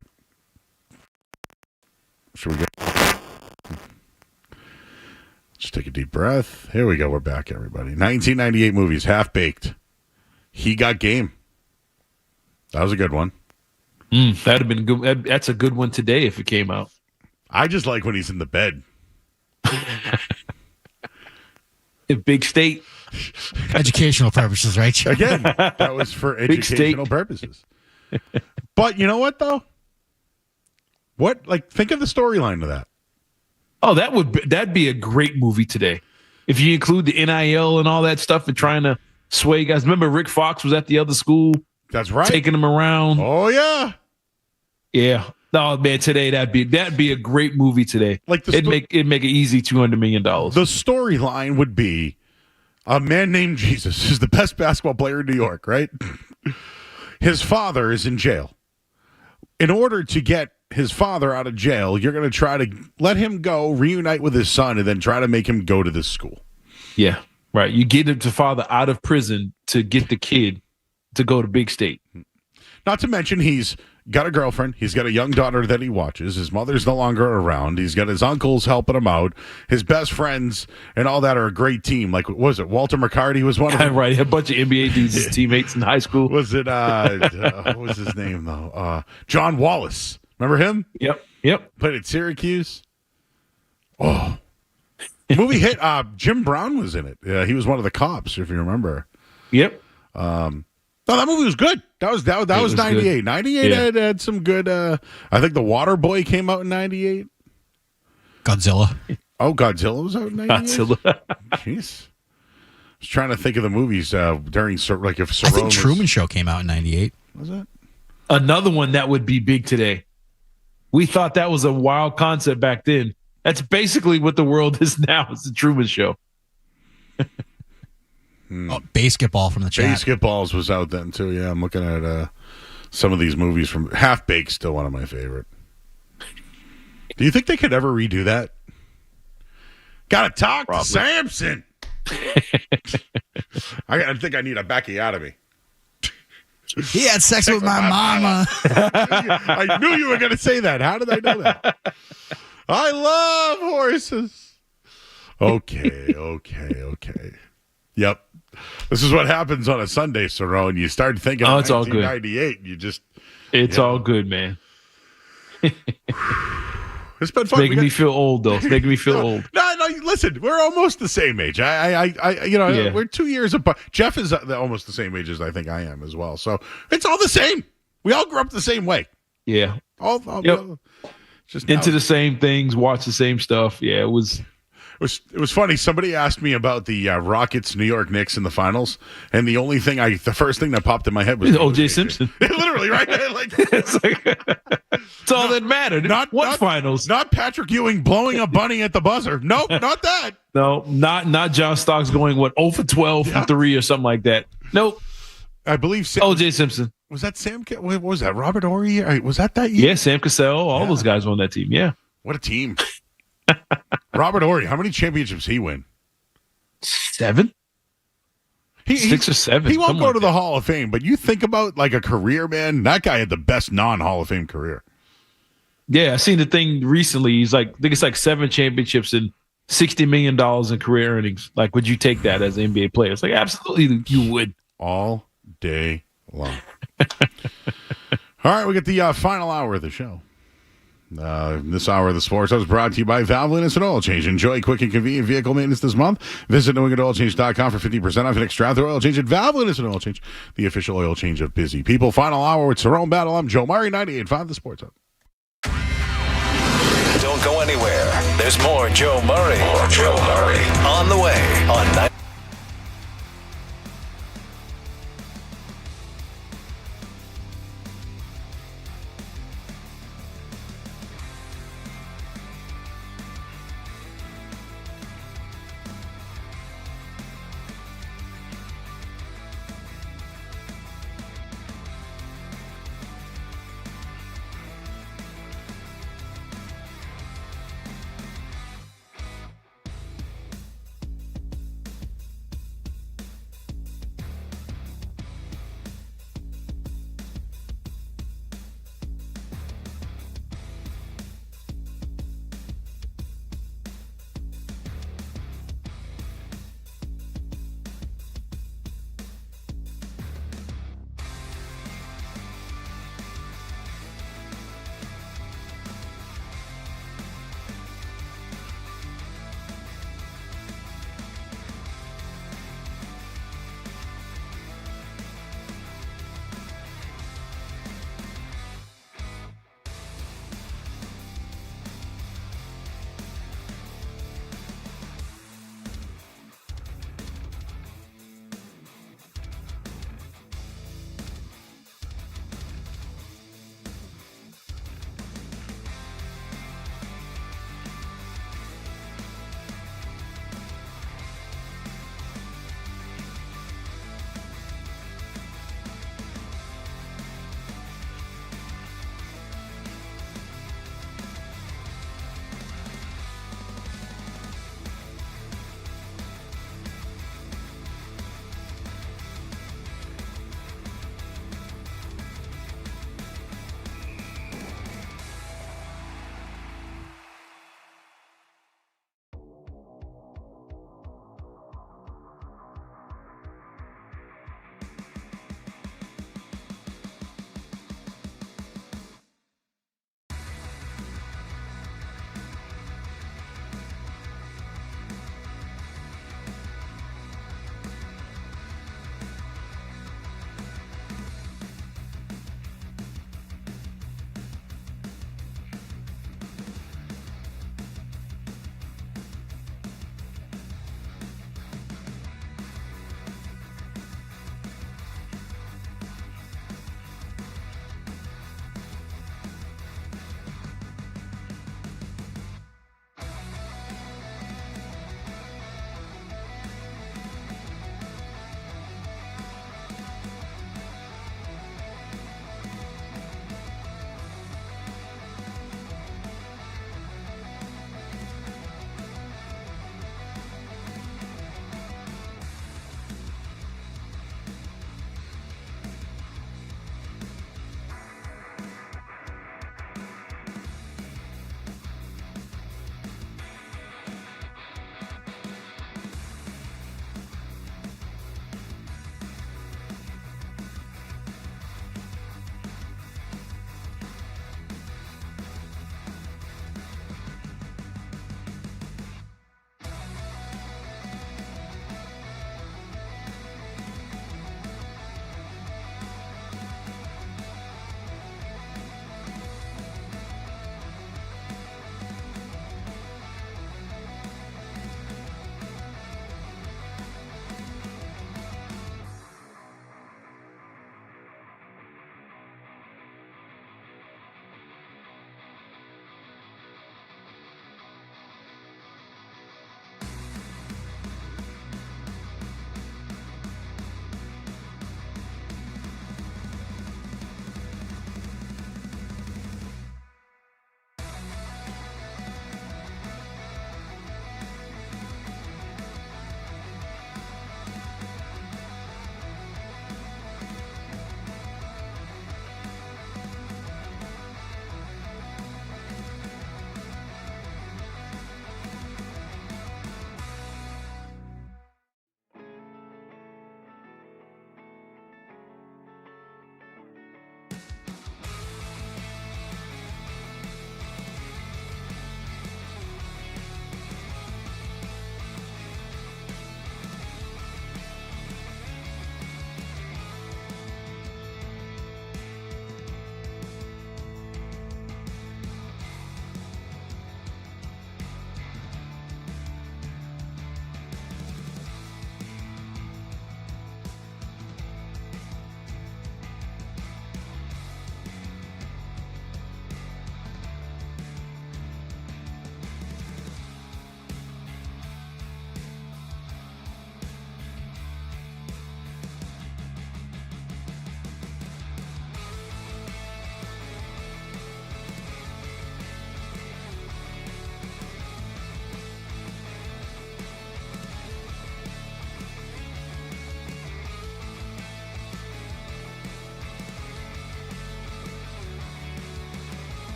Should we go? Just take a deep breath. Here we go. We're back, everybody. 1998 movies. Half Baked. He Got Game. That was a good one. That'd have been good. That's a good one today if it came out. I just like when he's in the bed. Big State. Educational purposes, right? Again, that was for educational purposes. But you know what, though? Think of the storyline of that. Oh, that'd be a great movie today. If you include the NIL and all that stuff and trying to sway guys. Remember Rick Fox was at the other school? That's right. Taking them around. Oh, yeah. Yeah. Oh, man, today that'd be a great movie today. It'd make an easy $200 million. The storyline would be a man named Jesus is the best basketball player in New York, right? His father is in jail. In order to get his father out of jail, you're going to try to let him go, reunite with his son, and then try to make him go to this school. Yeah, right. You get him to father out of prison to get the kid to go to Big State. Not to mention he's got a girlfriend. He's got a young daughter that he watches. His mother's no longer around. He's got his uncles helping him out. His best friends and all that are a great team. Like, what was it? Walter McCarty was one of them. Right. A bunch of NBA dudes, his teammates in high school. Was it, what was his name, though? John Wallace. Remember him? Yep. Played at Syracuse. Oh. The movie hit. Jim Brown was in it. Yeah, he was one of the cops, if you remember. Yep. No, that movie was good. That was 98. Good. 98 had some good. I think The Water Boy came out in 98. Godzilla. Oh, Godzilla was out in 98. Godzilla. Jeez. I was trying to think of the movies during if Cerrone. I think Truman Show came out in 98. Was it? Another one that would be big today. We thought that was a wild concept back then. That's basically what the world is now. It's the Truman Show. Basketball from the chat. Basketballs was out then too. Yeah, I'm looking at some of these movies from Half Baked. Still one of my favorite. Do you think they could ever redo that? Gotta talk to Samson. I think I need a Bacchiotomy. He had sex with my mama. I knew you were going to say that. How did I know that? I love horses. Okay. Yep. This is what happens on a Sunday, Cerrone. You start thinking of it's all good. 1998. You just... It's all good, man. It's been fun. Making me feel old, though. It's making me feel old. No, listen, we're almost the same age. We're 2 years apart. Jeff is almost the same age as I think I am as well. So it's all the same. We all grew up the same way. Yeah. All just into the same things, watch the same stuff. Yeah, it was funny. Somebody asked me about the Rockets, New York Knicks in the finals, and the first thing that popped in my head was O.J. Simpson. Literally, right? It's all that mattered. Not finals. Not Patrick Ewing blowing a bunny at the buzzer. Nope, not that. No, not John Stocks going 0 for 12 from 3 or something like that. Nope. I believe O.J. Simpson. Was that Sam? What was that? Robert Horry? Was that year? Yeah, Sam Cassell. All those guys were on that team. Yeah. What a team. Robert Horry, how many championships he win? 7? 6 or 7. He won't go to the Hall of Fame, but you think about like a career, man, that guy had the best non-Hall of Fame career. Yeah, I seen the thing recently. He's I think it's 7 championships and $60 million in career earnings. Like, would you take that as an NBA player? It's like, absolutely, you would. All day long. All right, we get the final hour of the show. This hour of the sports is brought to you by Valvoline and Oil Change. Enjoy quick and convenient vehicle maintenance this month. Visit NewEnglandOilChange.com for 50% off an extra oil change at Valvoline and Oil Change, the official oil change of busy people. Final hour with Cerrone Battle. I'm Joe Murray, 98.5 The Sports Hub. Don't go anywhere. There's more Joe Murray. On the way on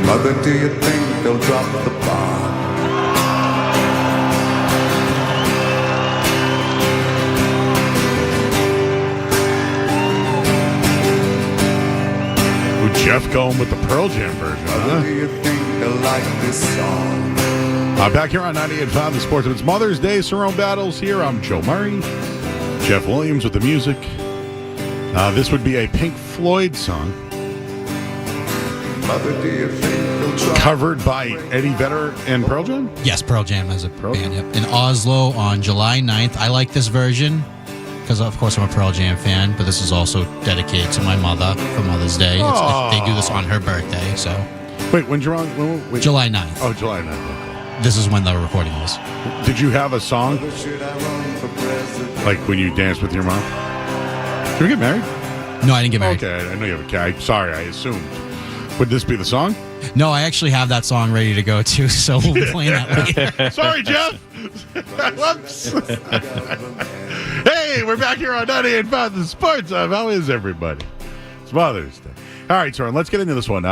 Mother, do you think they'll drop the bomb? Ooh, Jeff going with the Pearl Jam version, Mother, do you think they'll like this song? Back here on 98.5 The Sports. It's Mother's Day Cerrone Battles here. I'm Joe Murray. Jeff Williams with the music. This would be a Pink Floyd song. Mother, do you think they'll drop covered by Eddie Vedder and Pearl Jam? Yes, Pearl Jam as a band. Yep. In Oslo on July 9th. I like this version because, of course, I'm a Pearl Jam fan, but this is also dedicated to my mother for Mother's Day. They do this on her birthday, so. Wait, when's your wait. July 9th. Oh, July 9th. This is when the recording was. Did you have a song? Like when you danced with your mom? Did you get married? No, I didn't get married. Okay, I know you have a cat. Sorry, I assumed. Would this be the song? No, I actually have that song ready to go too, so we'll be playing that later. Sorry, Jeff. Whoops. Hey, we're back here on 98.5 The Sports Hub. How is everybody? It's Mother's Day. All right, Cerrone, let's get into this one.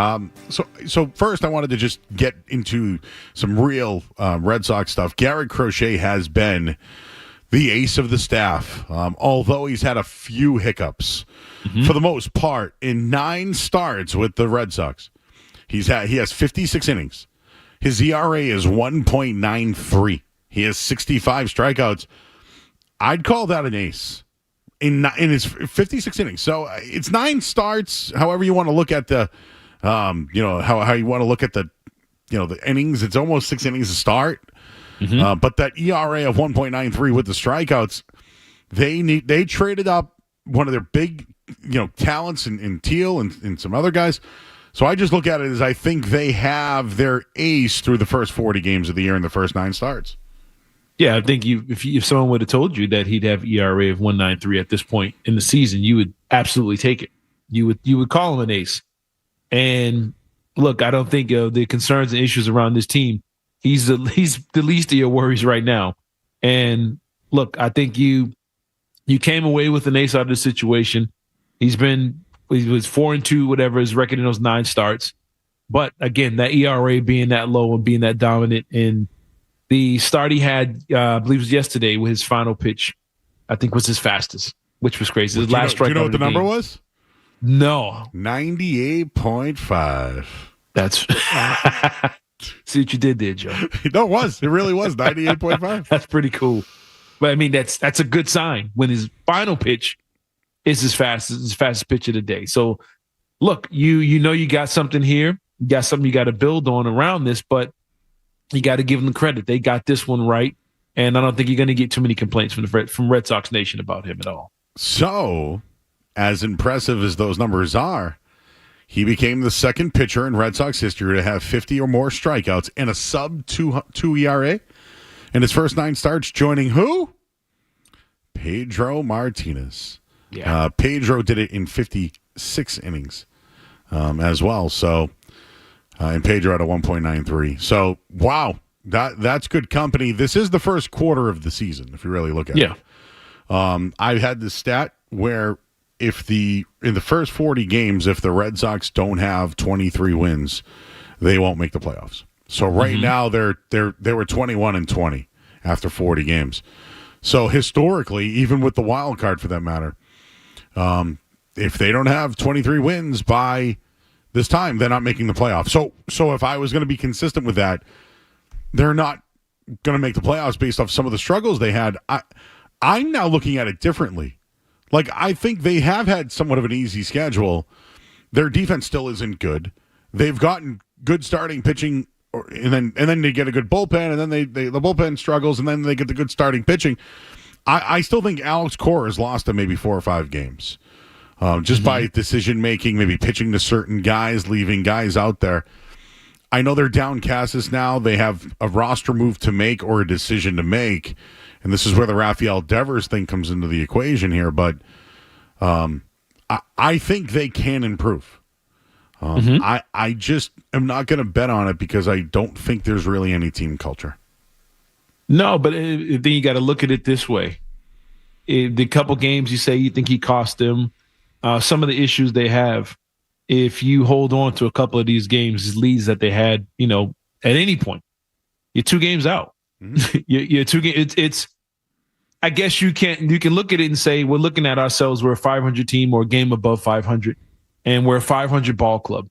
So first, I wanted to just get into some real Red Sox stuff. Garrett Crochet has been the ace of the staff, although he's had a few hiccups. For the most part, in 9 starts with the Red Sox, he has 56 innings. His ERA is 1.93. He has 65 strikeouts. I'd call that an ace in his 56 innings. So it's 9 starts. However you want to look at the, how you want to look at the, the innings. It's almost 6 innings to start. But that ERA of 1.93 with the strikeouts, they traded up one of their big, talents in Teal and some other guys. So I just look at it as I think they have their ace through the first 40 games of the year in the first 9 starts. Yeah, I think if someone would have told you that he'd have ERA of 1.93 at this point in the season, you would absolutely take it. You would call him an ace. And look, I don't think the concerns and issues around this team, he's the least of your worries right now. And look, I think you came away with an ace out of the situation. He was 4-2, whatever his record in those 9 starts. But again, that ERA being that low and being that dominant, and the start he had, I believe it was yesterday, with his final pitch, I think was his fastest, which was crazy. His last strike. Do you know what the number was? No. 98.5. That's see what you did there, Joe. No, it was. It really was 98.5. That's pretty cool. But I mean, that's a good sign when his final pitch is his fastest pitch of the day. So look, you got something here. You got something you got to build on around this, but you got to give them the credit. They got this one right. And I don't think you're going to get too many complaints from Red Sox Nation about him at all. So, as impressive as those numbers are, he became the second pitcher in Red Sox history to have 50 or more strikeouts and a sub-2 ERA in his first 9 starts, joining who? Pedro Martinez. Yeah. Pedro did it in 56 innings as well. So, and Pedro had a 1.93. So, wow, that's good company. This is the first quarter of the season, if you really look at it. I've had this stat where in the first 40 games, if the Red Sox don't have 23 wins, they won't make the playoffs. So right now they were 21-20 after 40 games. So historically, even with the wild card for that matter, if they don't have 23 wins by this time, they're not making the playoffs. So if I was going to be consistent with that, they're not going to make the playoffs based off some of the struggles they had. I'm now looking at it differently. Like, I think they have had somewhat of an easy schedule. Their defense still isn't good. They've gotten good starting pitching, and then they get a good bullpen, and then the bullpen struggles, and then they get the good starting pitching. I still think Alex Cora has lost them maybe 4 or 5 games. Just by decision-making, maybe pitching to certain guys, leaving guys out there. I know they're downcast now. They have a roster move to make or a decision to make, and this is where the Rafael Devers thing comes into the equation here. But I think they can improve. I just am not going to bet on it because I don't think there's really any team culture. No, but then you got to look at it this way. The couple games you say you think he cost them, some of the issues they have, if you hold on to a couple of these games, leads that they had, at any point. You're 2 games out. Mm-hmm. you're 2 games. It's. I guess you can look at it and say we're looking at ourselves. We're a 500 team or a game above 500, and we're a 500 ball club.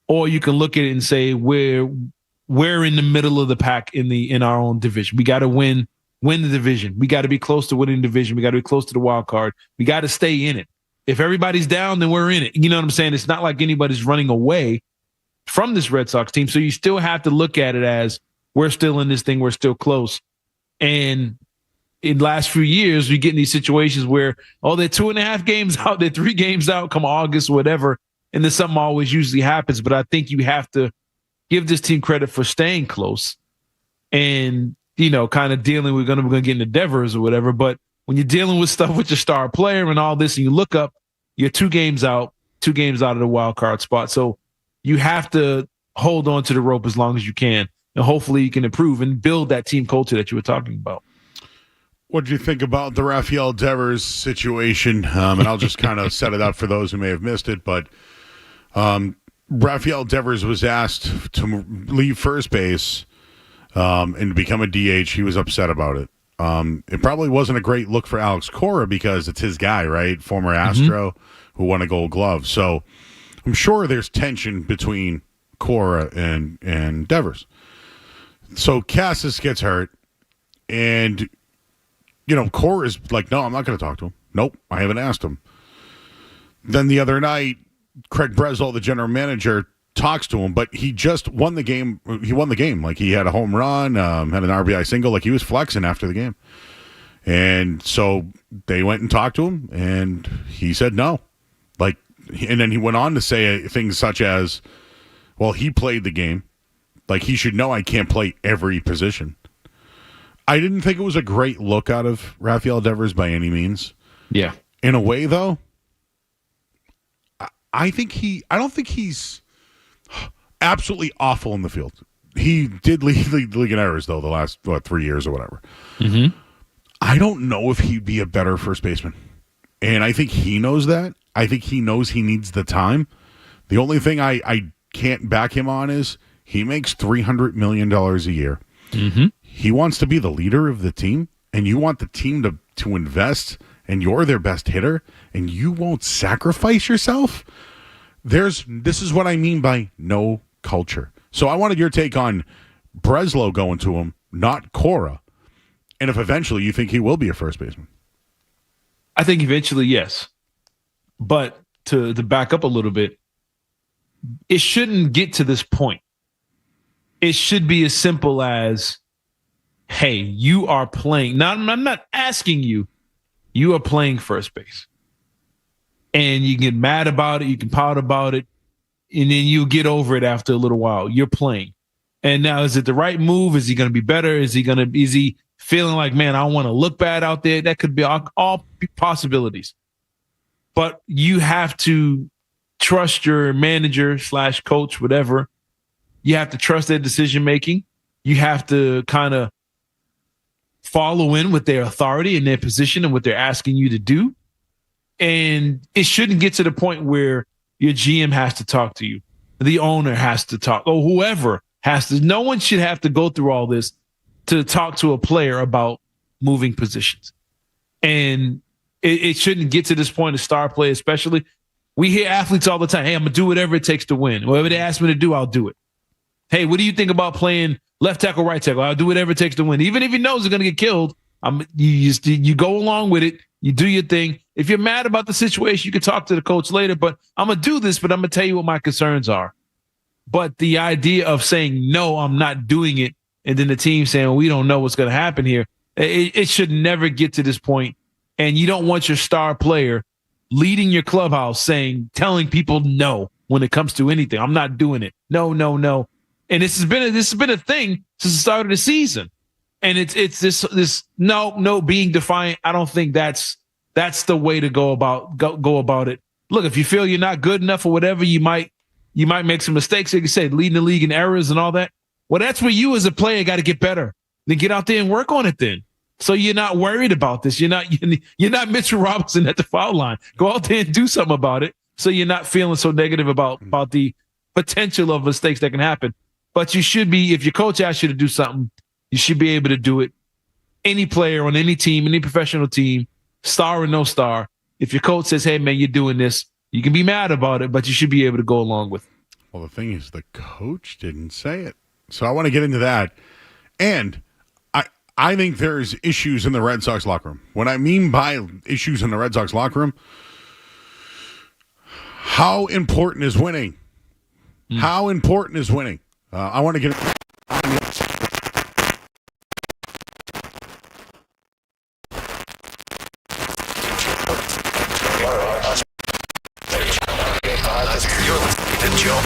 Or you can look at it and say we're in the middle of the pack in our own division. We got to win the division. We got to be close to winning the division. We got to be close to the wild card. We got to stay in it. If everybody's down, then we're in it. You know what I'm saying? It's not like anybody's running away from this Red Sox team. So you still have to look at it as we're still in this thing. We're still close. And in the last few years, we get in these situations where, they're 2.5 games out, they're 3 games out come August, whatever. And then something always usually happens. But I think you have to give this team credit for staying close and, kind of dealing. We're going to get into Devers or whatever. But when you're dealing with stuff with your star player and all this, and you look up, you're 2 games out of the wild card spot. So you have to hold on to the rope as long as you can. And hopefully you can improve and build that team culture that you were talking about. What did you think about the Rafael Devers situation? And I'll just kind of set it up for those who may have missed it. But Rafael Devers was asked to leave first base and become a DH. He was upset about it. It probably wasn't a great look for Alex Cora because it's his guy, right? Former Astro who won a Gold Glove. So I'm sure there's tension between Cora and Devers. So Cassis gets hurt, and Cora is like, no, I'm not going to talk to him. Nope, I haven't asked him. Then the other night, Craig Breslow, the general manager, talks to him, but he just won the game. He won the game. Like, he had a home run, had an RBI single. Like, he was flexing after the game. And so they went and talked to him, and he said no. Like, and then he went on to say things such as, well, he played the game. Like, he should know I can't play every position. I didn't think it was a great look out of Rafael Devers by any means. Yeah. In a way, though, I don't think he's absolutely awful in the field. He did lead the league in errors, though, the last 3 years or whatever. Mm-hmm. I don't know if he'd be a better first baseman. And I think he knows that. I think he knows he needs the time. The only thing I can't back him on is he makes $300 million a year. Mm-hmm. He wants to be the leader of the team, and you want the team to invest, and you're their best hitter, and you won't sacrifice yourself? This is what I mean by no culture. So I wanted your take on Breslow going to him, not Cora, and if eventually you think he will be a first baseman. I think eventually, yes. But to back up a little bit, it shouldn't get to this point. It should be as simple as, hey, you are playing. Now, I'm not asking you. You are playing first base. And you get mad about it. You can pout about it. And then you get over it after a little while. You're playing. And now, is it the right move? Is he going to be better? Is he feeling like, man, I don't want to look bad out there? That could be all possibilities. But you have to trust your manager / coach, whatever. You have to trust their decision-making. You have to kind of follow in with their authority and their position and what they're asking you to do. And it shouldn't get to the point where your GM has to talk to you. The owner has to talk, or whoever has to. No one should have to go through all this to talk to a player about moving positions. And it shouldn't get to this point, a star player especially. We hear athletes all the time, hey, I'm going to do whatever it takes to win. Whatever they ask me to do, I'll do it. Hey, what do you think about playing left tackle, right tackle? I'll do whatever it takes to win. Even if he knows he's going to get killed, you go along with it. You do your thing. If you're mad about the situation, you can talk to the coach later, but I'm going to do this, but I'm going to tell you what my concerns are. But the idea of saying, no, I'm not doing it, and then the team saying, well, we don't know what's going to happen here, it should never get to this point. And you don't want your star player leading your clubhouse telling people no when it comes to anything. I'm not doing it. No. And this has been a thing since the start of the season. And it's this no being defiant. I don't think that's the way to go about it. Look, if you feel you're not good enough or whatever, you might make some mistakes. Like you said, leading the league in errors and all that. Well, that's where you as a player got to get better. Then get out there and work on it then. So you're not worried about this. You're not Mitchell Robinson at the foul line. Go out there and do something about it. so you're not feeling so negative about the potential of mistakes that can happen. But you should be, if your coach asks you to do something, you should be able to do it. Any player on any team, any professional team, star or no star, if your coach says, hey, man, you're doing this, you can be mad about it, but you should be able to go along with it. Well, the thing is, the coach didn't say it. So I want to get into that. And I think there's issues in the Red Sox locker room. What I mean by issues in the Red Sox locker room, how important is winning? How important is winning? I want to get... You're listening to Joe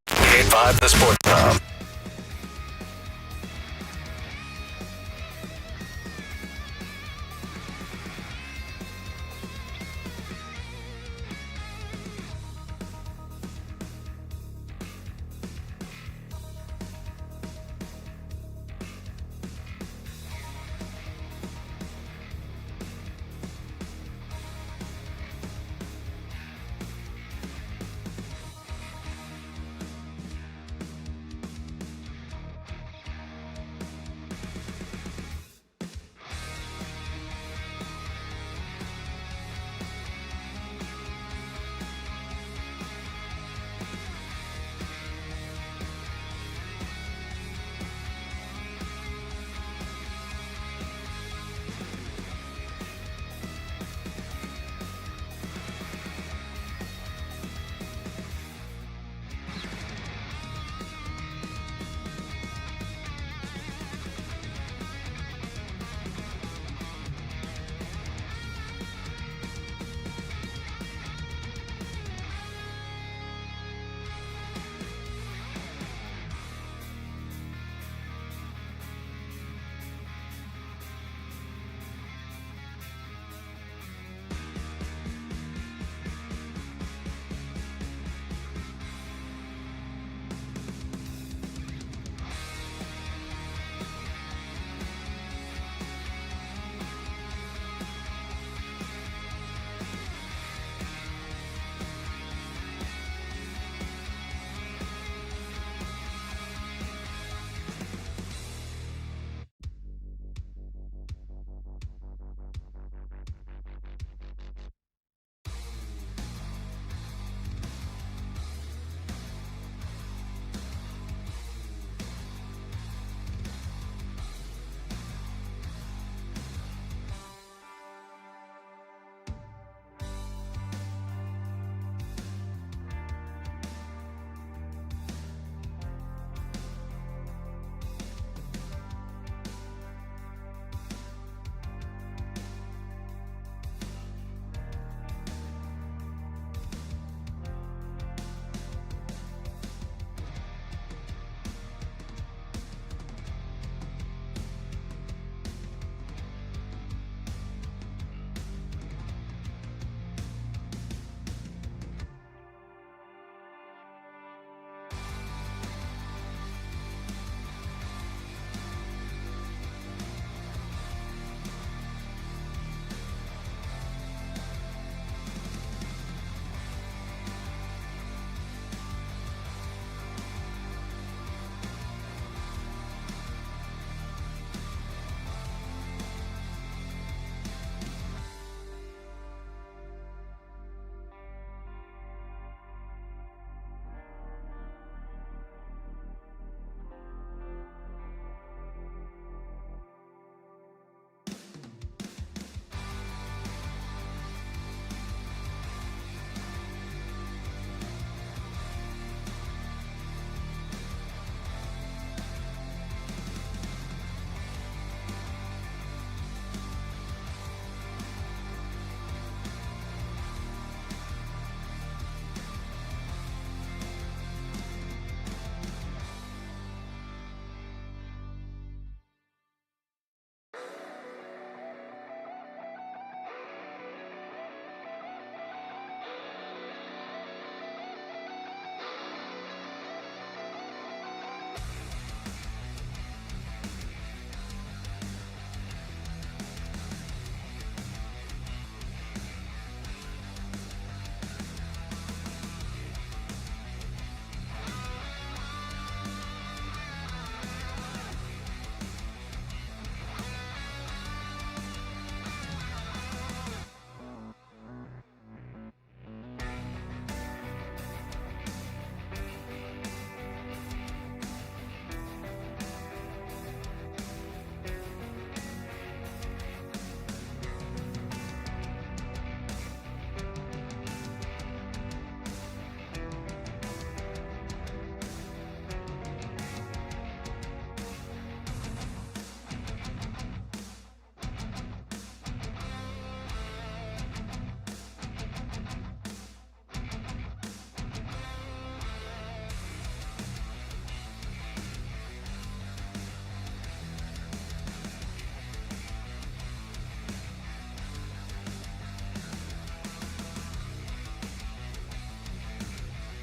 85 The Sports Tom.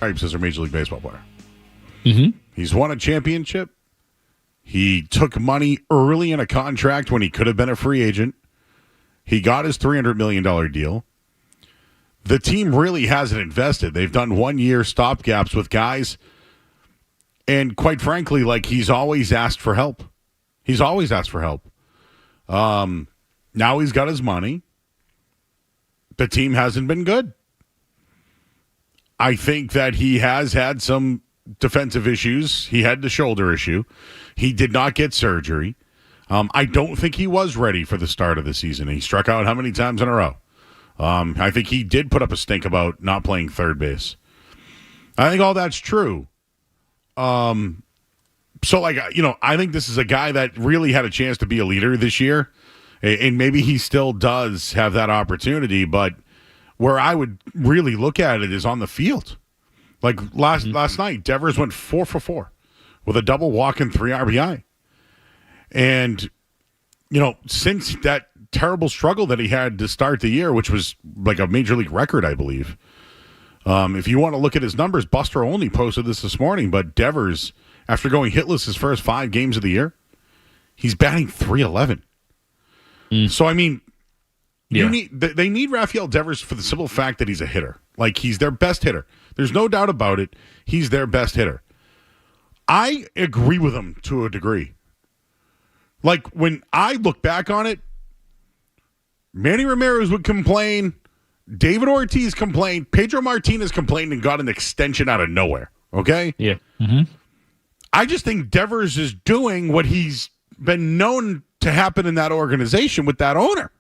stripes as a Major League Baseball player. Mm-hmm. He's won a championship. He took money early in a contract when he could have been a free agent. He got his $300 million deal. The team really hasn't invested. They've done 1-year stopgaps with guys. And quite frankly, like, he's always asked for help. He's always asked for help. Now he's got his money. The team hasn't been good. I think that he has had some defensive issues. He had the shoulder issue. He did not get surgery. I don't think he was ready for the start of the season. He struck out how many times in a row? I think he did put up a stink about not playing third base. I think all that's true. So, like, I think this is a guy that really had a chance to be a leader this year, and maybe he still does have that opportunity, but where I would really look at it is on the field. Like last night, Devers went 4 for 4 with a double walk and 3 RBI. And, since that terrible struggle that he had to start the year, which was like a major league record, I believe. If you want to look at his numbers, Buster Olney posted this morning, but Devers, after going hitless his first 5 games of the year, he's batting .311. So, I mean, they need Rafael Devers for the simple fact that he's a hitter. Like, he's their best hitter. There's no doubt about it. He's their best hitter. I agree with him to a degree. Like, when I look back on it, Manny Ramirez would complain, David Ortiz complained, Pedro Martinez complained and got an extension out of nowhere, okay? Yeah. Mm-hmm. I just think Devers is doing what he's been known to happen in that organization with that owner.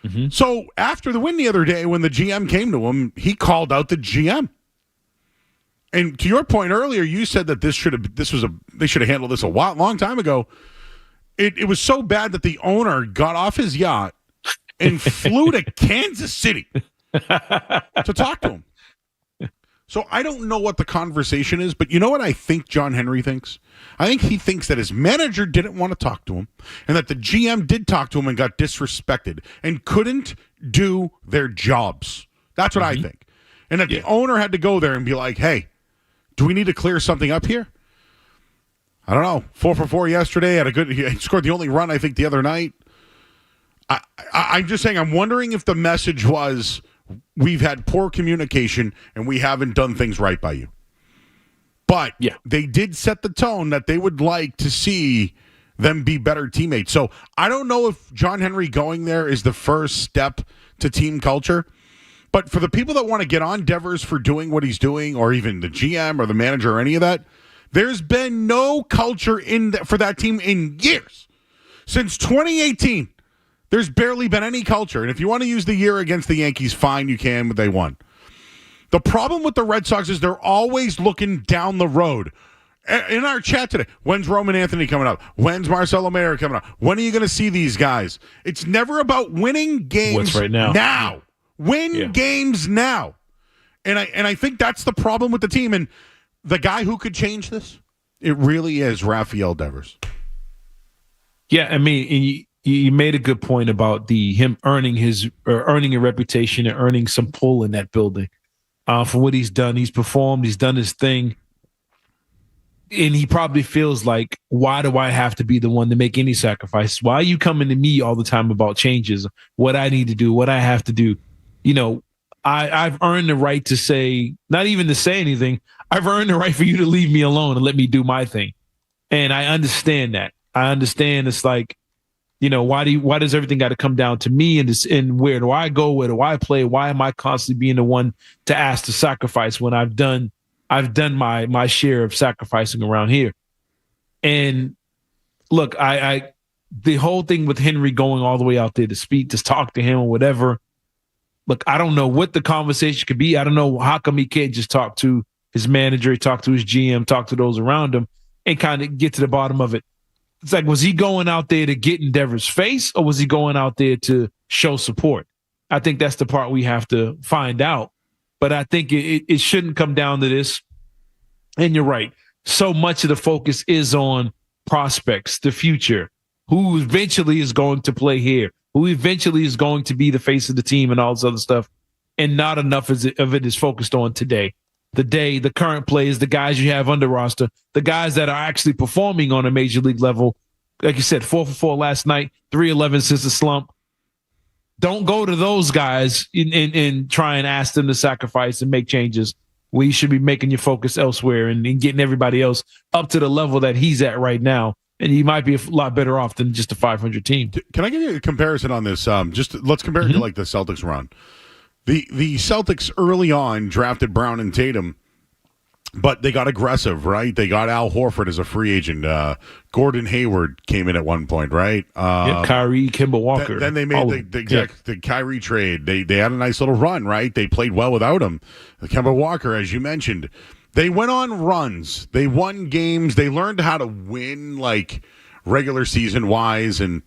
Mm-hmm. So after the win the other day, when the GM came to him, he called out the GM. And to your point earlier, you said that they should have handled this a long time ago. It was so bad that the owner got off his yacht and flew to Kansas City to talk to him. So I don't know what the conversation is, but you know what I think John Henry thinks? I think he thinks that his manager didn't want to talk to him and that the GM did talk to him and got disrespected and couldn't do their jobs. That's what I think. And that the owner had to go there and be like, hey, do we need to clear something up here? I don't know. 4 for 4 yesterday. He scored the only run, I think, the other night. I'm just saying, I'm wondering if the message was, we've had poor communication and we haven't done things right by you. But they did set the tone that they would like to see them be better teammates. So I don't know if John Henry going there is the first step to team culture. But for the people that want to get on Devers for doing what he's doing, or even the GM or the manager or any of that, there's been no culture for that team in years. Since 2018, there's barely been any culture. And if you want to use the year against the Yankees, fine, you can, but they won. The problem with the Red Sox is they're always looking down the road. In our chat today, when's Roman Anthony coming up? When's Marcelo Mayer coming up? When are you going to see these guys? It's never about winning games. What's right now? Win games now. And I think that's the problem with the team. And the guy who could change this, it really is Rafael Devers. Yeah, I mean, and you made a good point about him earning a reputation and earning some pull in that building for what he's done. He's performed. He's done his thing. And he probably feels like, why do I have to be the one to make any sacrifices? Why are you coming to me all the time about changes, what I need to do, what I have to do? I've earned the right to say, not even to say anything. I've earned the right for you to leave me alone and let me do my thing. And I understand that. I understand it's like, why does everything got to come down to me? And where do I go? Where do I play? Why am I constantly being the one to ask to sacrifice when I've done my share of sacrificing around here? And look, the whole thing with Henry going all the way out there to speak, to talk to him or whatever. Look, I don't know what the conversation could be. I don't know how come he can't just talk to his manager, talk to his GM, talk to those around him, and kind of get to the bottom of it. It's like, was he going out there to get in Devers' face, or was he going out there to show support? I think that's the part we have to find out. But I think it shouldn't come down to this. And you're right. So much of the focus is on prospects, the future, who eventually is going to play here, who eventually is going to be the face of the team and all this other stuff. And not enough of it is focused on today. the current players, the guys you have under roster, the guys that are actually performing on a major league level. Like you said, 4 for 4 last night, 3-11 since the slump. Don't go to those guys and try and ask them to sacrifice and make changes. We should be making your focus elsewhere and getting everybody else up to the level that he's at right now. And he might be a lot better off than just a 500 team. Can I give you a comparison on this? Just let's compare it to like the Celtics run. The Celtics early on drafted Brown and Tatum, but they got aggressive, right? They got Al Horford as a free agent. Gordon Hayward came in at one point, right? Kyrie, Kemba Walker. Then they made the Kyrie trade. They had a nice little run, right? They played well without him. Kemba Walker, as you mentioned. They went on runs. They won games. They learned how to win, like, regular season-wise. And,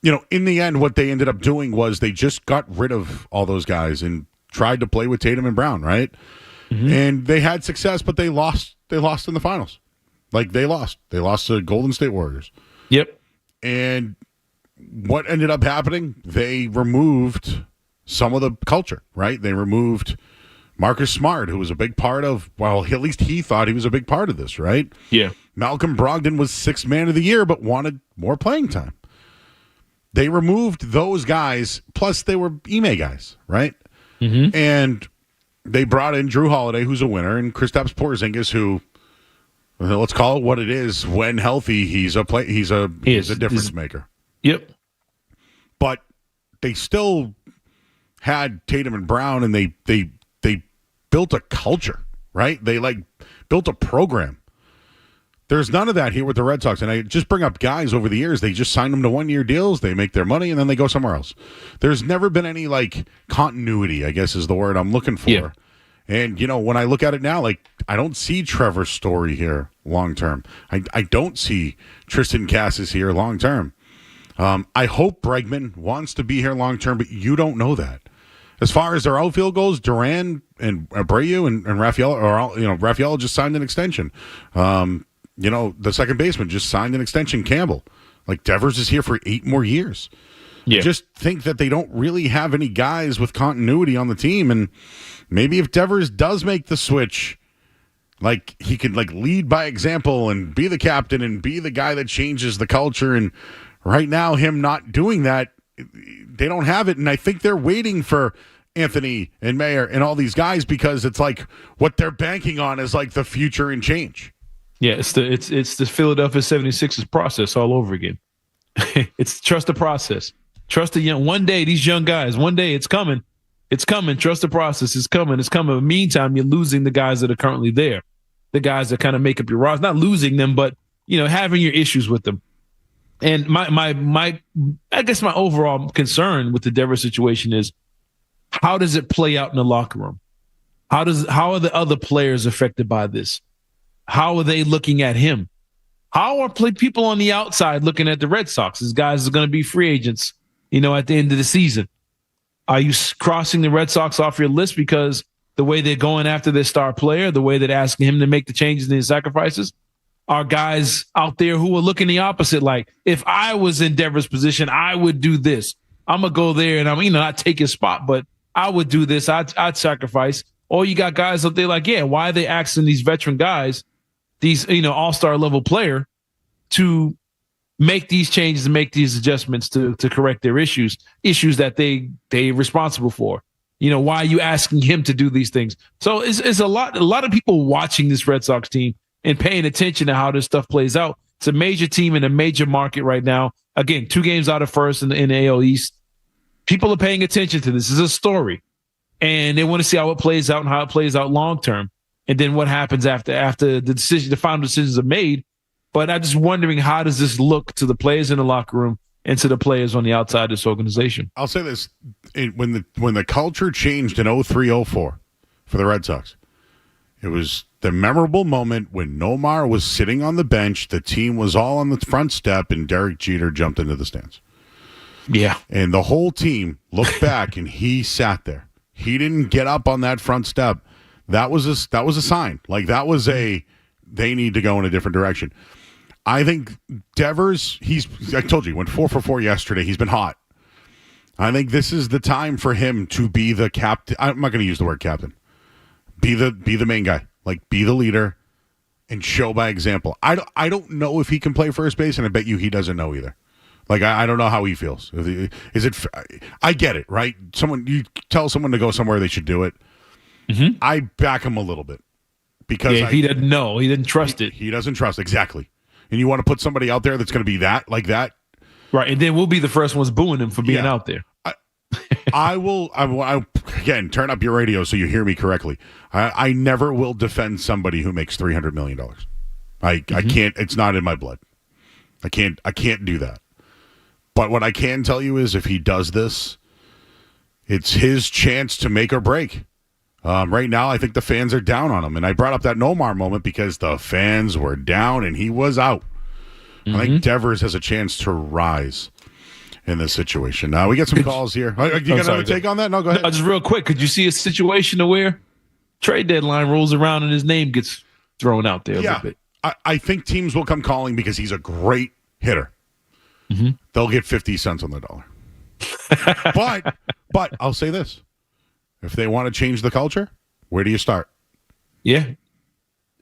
in the end, what they ended up doing was they just got rid of all those guys and tried to play with Tatum and Brown, right? And they had success, but they lost. They lost in the finals. Like, they lost. They lost to Golden State Warriors. Yep. And what ended up happening? They removed some of the culture, right? They removed Marcus Smart, who was a big part of, well, at least he thought he was a big part of this, right? Yeah. Malcolm Brogdon was 6th man of the year, but wanted more playing time. They removed those guys, plus they were Ime guys, right? And they brought in Drew Holiday, who's a winner, and Kristaps Porzingis, who, let's call it what it is. When healthy, he's a difference maker. Yep. But they still had Tatum and Brown, and they built a culture, right? They built a program. There's none of that here with the Red Sox. And I just bring up guys over the years. They just sign them to 1-year deals. They make their money, and then they go somewhere else. There's never been any, continuity, I guess is the word I'm looking for. Yeah. And, when I look at it now, I don't see Trevor Story here long-term. I don't see Tristan Cassis here long-term. I hope Bregman wants to be here long-term, but you don't know that. As far as their outfield goes, Duran and Abreu and Rafael, Rafael just signed an extension. The second baseman just signed an extension, Campbell. Devers is here for 8 more years. Yeah. I just think that they don't really have any guys with continuity on the team. And maybe if Devers does make the switch, he could lead by example and be the captain and be the guy that changes the culture. And right now, him not doing that, they don't have it. And I think they're waiting for Anthony and Mayer and all these guys because it's what they're banking on is the future and change. Yeah, it's the Philadelphia 76ers process all over again. It's trust the process. Trust one day, these young guys, one day it's coming. It's coming. Trust the process. It's coming. It's coming. Meantime, you're losing the guys that are currently there. The guys that kind of make up your roster. Not losing them, but having your issues with them. And my I guess my overall concern with the Devers situation is how does it play out in the locker room? How are the other players affected by this? How are they looking at him? How are people on the outside looking at the Red Sox? These guys are going to be free agents, at the end of the season. Are you crossing the Red Sox off your list because the way they're going after their star player, the way they're asking him to make the changes and the sacrifices? Are guys out there who are looking the opposite? If I was in Devers' position, I would do this. I'm going to go there and I'm, not take his spot, but I would do this. I'd sacrifice. Or you got guys out there why are they asking these veteran guys, these, all-star level player to make these changes and make these adjustments to correct their issues that they're responsible for. Why are you asking him to do these things? So it's a lot of people watching this Red Sox team and paying attention to how this stuff plays out. It's a major team in a major market right now. Again, 2 games out of first in the AL East. People are paying attention to this. This is a story. And they want to see how it plays out and how it plays out long-term. And then what happens after the final decisions are made. But I'm just wondering, how does this look to the players in the locker room and to the players on the outside of this organization? I'll say this. When the culture changed in 03-04 for the Red Sox, it was the memorable moment when Nomar was sitting on the bench, the team was all on the front step, and Derek Jeter jumped into the stands. Yeah. And the whole team looked back, and he sat there. He didn't get up on that front step. That was a sign. That was they need to go in a different direction. I think Devers, I told you, he went 4 for 4 yesterday. He's been hot. I think this is the time for him to be the captain. I'm not going to use the word captain. Be the main guy. Like, be the leader and show by example. I don't know if he can play first base, and I bet you he doesn't know either. Like, I don't know how he feels. I get it, right? You tell someone to go somewhere, they should do it. Mm-hmm. I back him a little bit. Because he doesn't know. He didn't trust it. He doesn't trust, exactly. And you want to put somebody out there that's going to be like that? Right, and then we'll be the first ones booing him for being out there. I will again, turn up your radio so you hear me correctly. I never will defend somebody who makes $300 million. I can't. It's not in my blood. I can't do that. But what I can tell you is if he does this, it's his chance to make or break. Right now, I think the fans are down on him. And I brought up that Nomar moment because the fans were down and he was out. Mm-hmm. I think Devers has a chance to rise in this situation. Now, we get some calls here. You got another take on that? No, go ahead. Just real quick, could you see a situation where trade deadline rolls around and his name gets thrown out there a little bit? I think teams will come calling because he's a great hitter. Mm-hmm. They'll get 50 cents on the dollar. But I'll say this. If they want to change the culture, where do you start? Yeah.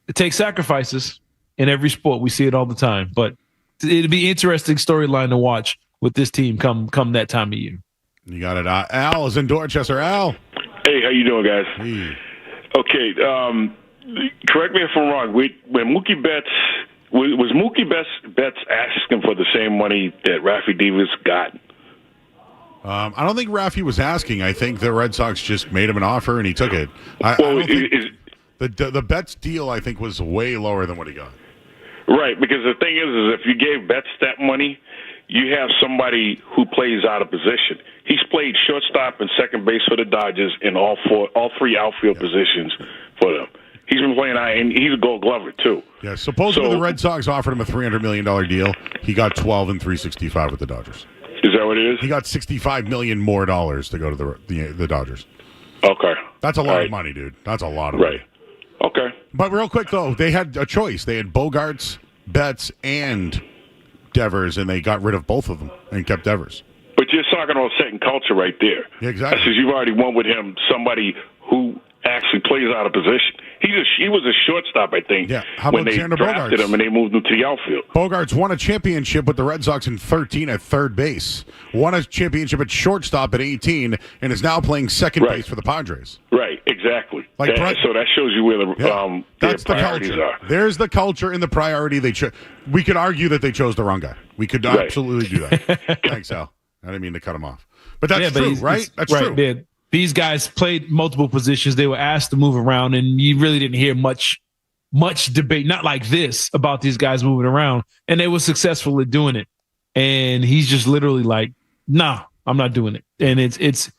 It takes sacrifices in every sport. We see it all the time. But it'll be an interesting storyline to watch with this team come that time of year. You got it. Al is in Dorchester. Al. Hey, how you doing, guys? Hey. Okay, correct me if I'm wrong. When Mookie Betts was Mookie Betts asking for the same money that Rafi Davis got? I don't think Rafi was asking. I think the Red Sox just made him an offer and he took it. The Betts deal, I think, was way lower than what he got. Right, because the thing is if you gave Betts that money, you have somebody who plays out of position. He's played shortstop and second base for the Dodgers in all three outfield positions for them. He's been playing out, and he's a Gold Glover too. Yeah, supposedly the Red Sox offered him a $300 million deal. He got $12 and $365 with the Dodgers. Is that what it is? He got $65 million more to go to the Dodgers. Okay, that's a lot of money, dude. That's a lot of money. Okay, but real quick though, they had a choice. They had Bogarts, Betts, and Devers, and they got rid of both of them and kept Devers. But you're talking about setting culture right there. Yeah, exactly. Because you've already won with him somebody who actually plays out of position. He was a shortstop, I think, when they drafted him and they moved him to the outfield. Bogarts won a championship with the Red Sox in 2013 at third base, won a championship at shortstop at 2018, and is now playing second base for the Padres. Right, exactly. So that shows you where that's their the priorities culture. are. There's the culture and the priority. We could argue that they chose the wrong guy. We could absolutely do that. Thanks, Al. I didn't mean to cut him off. But that's true, right? That's true. Man. These guys played multiple positions. They were asked to move around, and you really didn't hear much debate, not like this, about these guys moving around. And they were successful at doing it. And he's just literally like, nah, I'm not doing it. And it's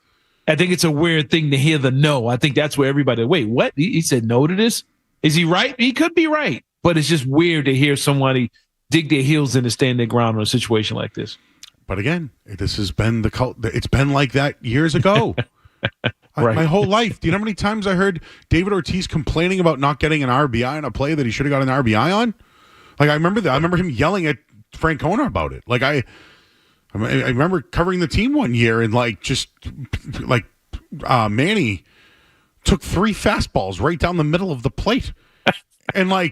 I think it's a weird thing to hear the no. I think that's where everybody, wait, what? He said no to this? Is he right? He could be right. But it's just weird to hear somebody dig their heels in and stand their ground on a situation like this. But again, this has been it's been like that years ago. My whole life. Do you know how many times I heard David Ortiz complaining about not getting an RBI on a play that he should have got an RBI on? Like, I remember that. I remember him yelling at Francona about it. Like, I remember covering the team one year and Manny took 3 fastballs right down the middle of the plate. And they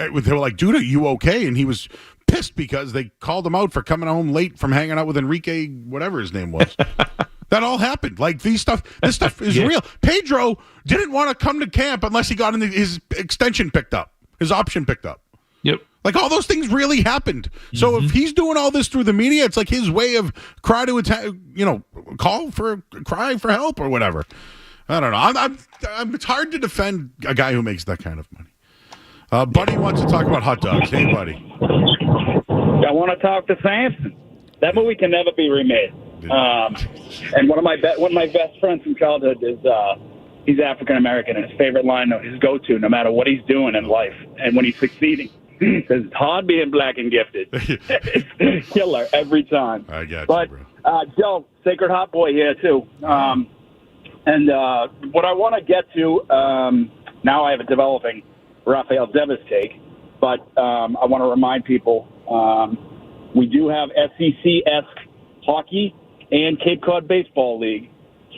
were like, dude, are you okay? And he was pissed because they called him out for coming home late from hanging out with Enrique, whatever his name was. That all happened. Like, this stuff is real. Pedro didn't want to come to camp unless he got his extension picked up, his option picked up. Yep. Like, all those things really happened. So if he's doing all this through the media, it's like his way of cry for help or whatever. I don't know. It's hard to defend a guy who makes that kind of money. Buddy wants to talk about hot dogs. Hey, buddy. I want to talk to Samson. That movie can never be remade. And one of my best friends from childhood is he's African American, and his favorite line, his go-to, no matter what he's doing in life, and when he's succeeding, because it's hard being black and gifted. It's killer every time. I got you, bro. Joe, Sacred Hot Boy here too. And what I want to get to now, I have a developing Rafael Devers take, but I want to remind people we do have SEC-esque hockey and Cape Cod Baseball League.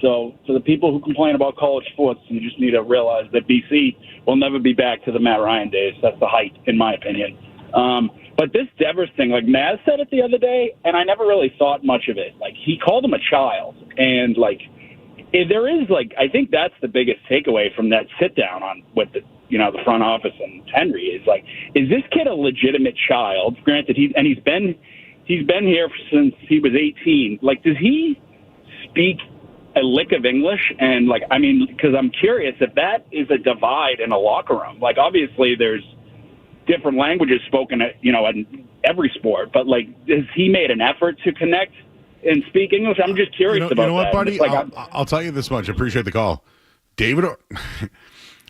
So for the people who complain about college sports, you just need to realize that BC will never be back to the Matt Ryan days. That's the height, in my opinion. But this Devers thing, like Maz said it the other day, and I never really thought much of it. Like, he called him a child. And, like, there is, like, I think that's the biggest takeaway from that sit-down on with the, you know, the front office and Henry is, like, is this kid a legitimate child? Granted, he's been here since he was 18. Like, does he speak a lick of English? And, like, I mean, because I'm curious if that is a divide in a locker room. Like, obviously there's different languages spoken, you know, in every sport, but, like, has he made an effort to connect and speak English? I'm just curious about that. You know what, buddy? Like, I'll tell you this much. I appreciate the call. David,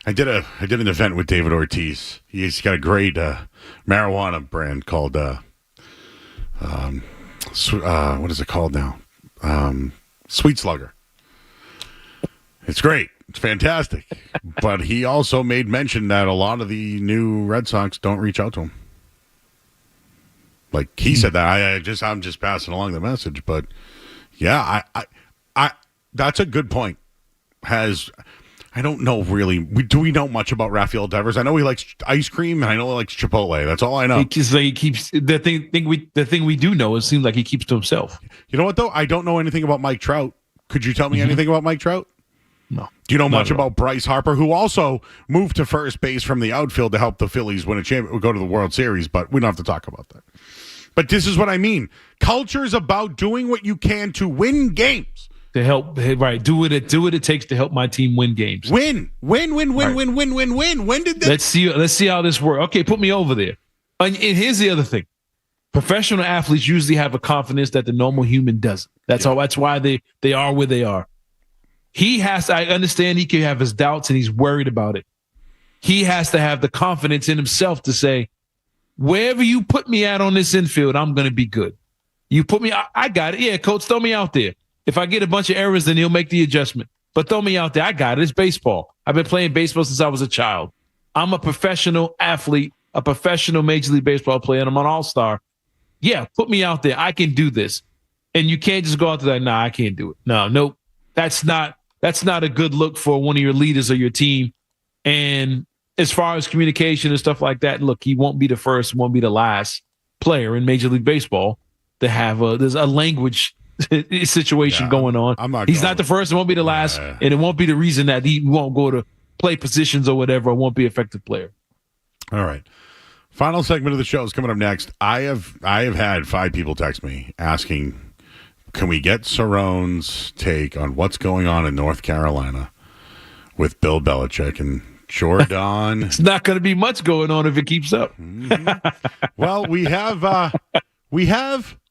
I did an event with David Ortiz. He's got a great marijuana brand called what is it called now? Sweet Slugger. It's great. It's fantastic. But he also made mention that a lot of the new Red Sox don't reach out to him. Like he said that. I'm just passing along the message. But yeah, I that's a good point. I don't know really. Do we know much about Rafael Devers? I know he likes ice cream, and I know he likes Chipotle. That's all I know. He keeps the thing we do know. It seems like he keeps to himself. You know what though? I don't know anything about Mike Trout. Could you tell me anything about Mike Trout? No. Do you know much about Bryce Harper, who also moved to first base from the outfield to help the Phillies win go to the World Series? But we don't have to talk about that. But this is what I mean. Culture is about doing what you can to win games. To help, right? Do what it takes to help my team win games. Win. When did that? Let's see how this works. Okay, put me over there. And here's the other thing: professional athletes usually have a confidence that the normal human doesn't. That's all. That's why they are where they are. He has to, I understand he can have his doubts and he's worried about it. He has to have the confidence in himself to say, wherever you put me at on this infield, I'm going to be good. You put me, I got it. Yeah, coach, throw me out there. If I get a bunch of errors, then he'll make the adjustment. But throw me out there. I got it. It's baseball. I've been playing baseball since I was a child. I'm a professional athlete, a professional Major League Baseball player, and I'm an all-star. Yeah, put me out there. I can do this. And you can't just go out there like, nah, I can't do it. Nope. That's not a good look for one of your leaders or your team. And as far as communication and stuff like that, look, he won't be the first, won't be the last player in Major League Baseball to have there's a language situation going on. He's not the first, it won't be the last, and it won't be the reason that he won't go to play positions or whatever, or won't be an effective player. All right. Final segment of the show is coming up next. I have had 5 people text me asking, can we get Cerrone's take on what's going on in North Carolina with Bill Belichick and Jordan? It's not going to be much going on if it keeps up. Well, we have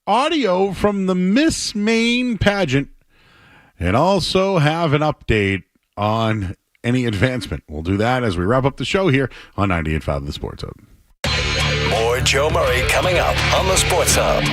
audio from the Miss Maine pageant and also have an update on any advancement. We'll do that as we wrap up the show here on 98.5 The Sports Hub. More Joe Murray coming up on the Sports Hub.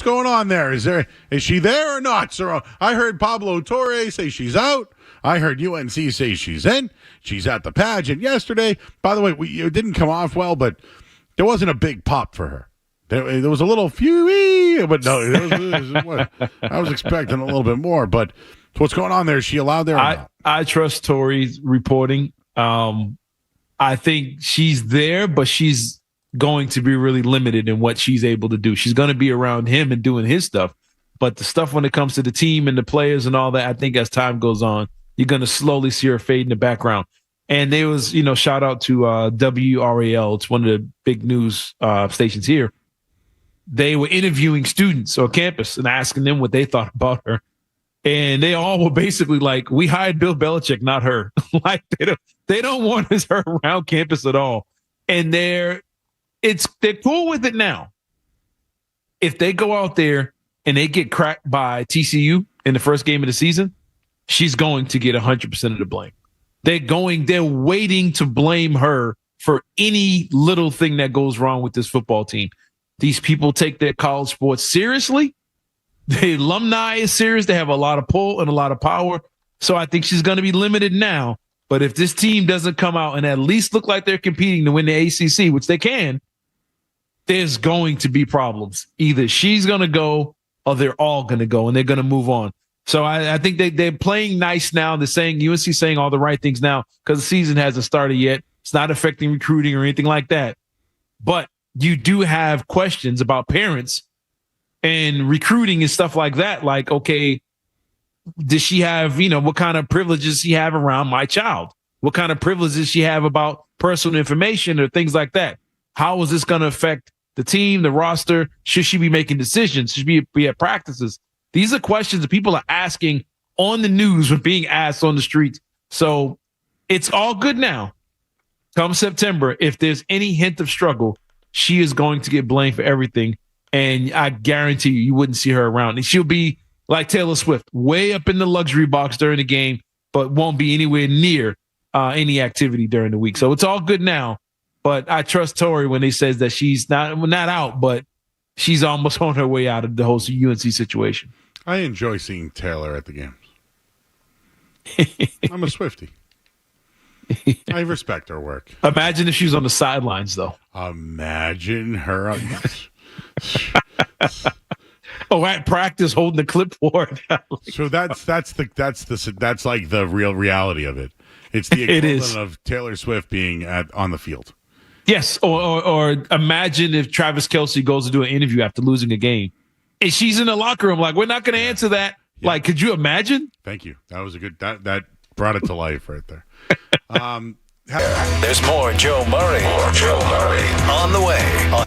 What's going on there? Is she there or not, Cerrone? I heard Pablo Torre say she's out. I heard UNC say she's in. She's at the pageant yesterday. By the way, it didn't come off well, but there wasn't a big pop for her. There was a little few, but no, I was expecting a little bit more. But what's going on there? Is she allowed there or not? I trust Tori's reporting. I think she's there, but she's going to be really limited in what she's able to do. She's going to be around him and doing his stuff. But the stuff when it comes to the team and the players and all that, I think as time goes on, you're going to slowly see her fade in the background. And there was, shout out to WRAL. It's one of the big news stations here. They were interviewing students on campus and asking them what they thought about her. And they all were basically like, we hired Bill Belichick, not her. Like they don't want her around campus at all. And they're cool with it now. If they go out there and they get cracked by TCU in the first game of the season, she's going to get 100% of the blame. They're waiting to blame her for any little thing that goes wrong with this football team. These people take their college sports seriously. The alumni is serious. They have a lot of pull and a lot of power. So I think she's going to be limited now. But if this team doesn't come out and at least look like they're competing to win the ACC, which they can, there's going to be problems. Either she's going to go or they're all going to go and they're going to move on. So I think they're playing nice now. They're saying UNC saying all the right things now because the season hasn't started yet. It's not affecting recruiting or anything like that. But you do have questions about parents and recruiting and stuff like that. Like, okay, does she have, what kind of privileges does she have around my child? What kind of privileges does she have about personal information or things like that? How is this going to affect the team, the roster? Should she be making decisions? Should she be at practices? These are questions that people are asking on the news or being asked on the streets. So it's all good now. Come September, if there's any hint of struggle, she is going to get blamed for everything. And I guarantee you wouldn't see her around. And she'll be like Taylor Swift, way up in the luxury box during the game, but won't be anywhere near any activity during the week. So it's all good now. But I trust Tori when he says that she's not out, but she's almost on her way out of the whole UNC situation. I enjoy seeing Taylor at the games. I'm a Swiftie. I respect her work. Imagine if she was on the sidelines, though. Imagine her. At practice holding the clipboard. So that's like the real reality of it. It's the equivalent of Taylor Swift being on the field. Yes, or imagine if Travis Kelce goes to do an interview after losing a game, and she's in the locker room like, we're not going to answer that. Yeah. Like, could you imagine? Thank you. That was a good. That brought it to life right there. There's more Joe Murray. On the way.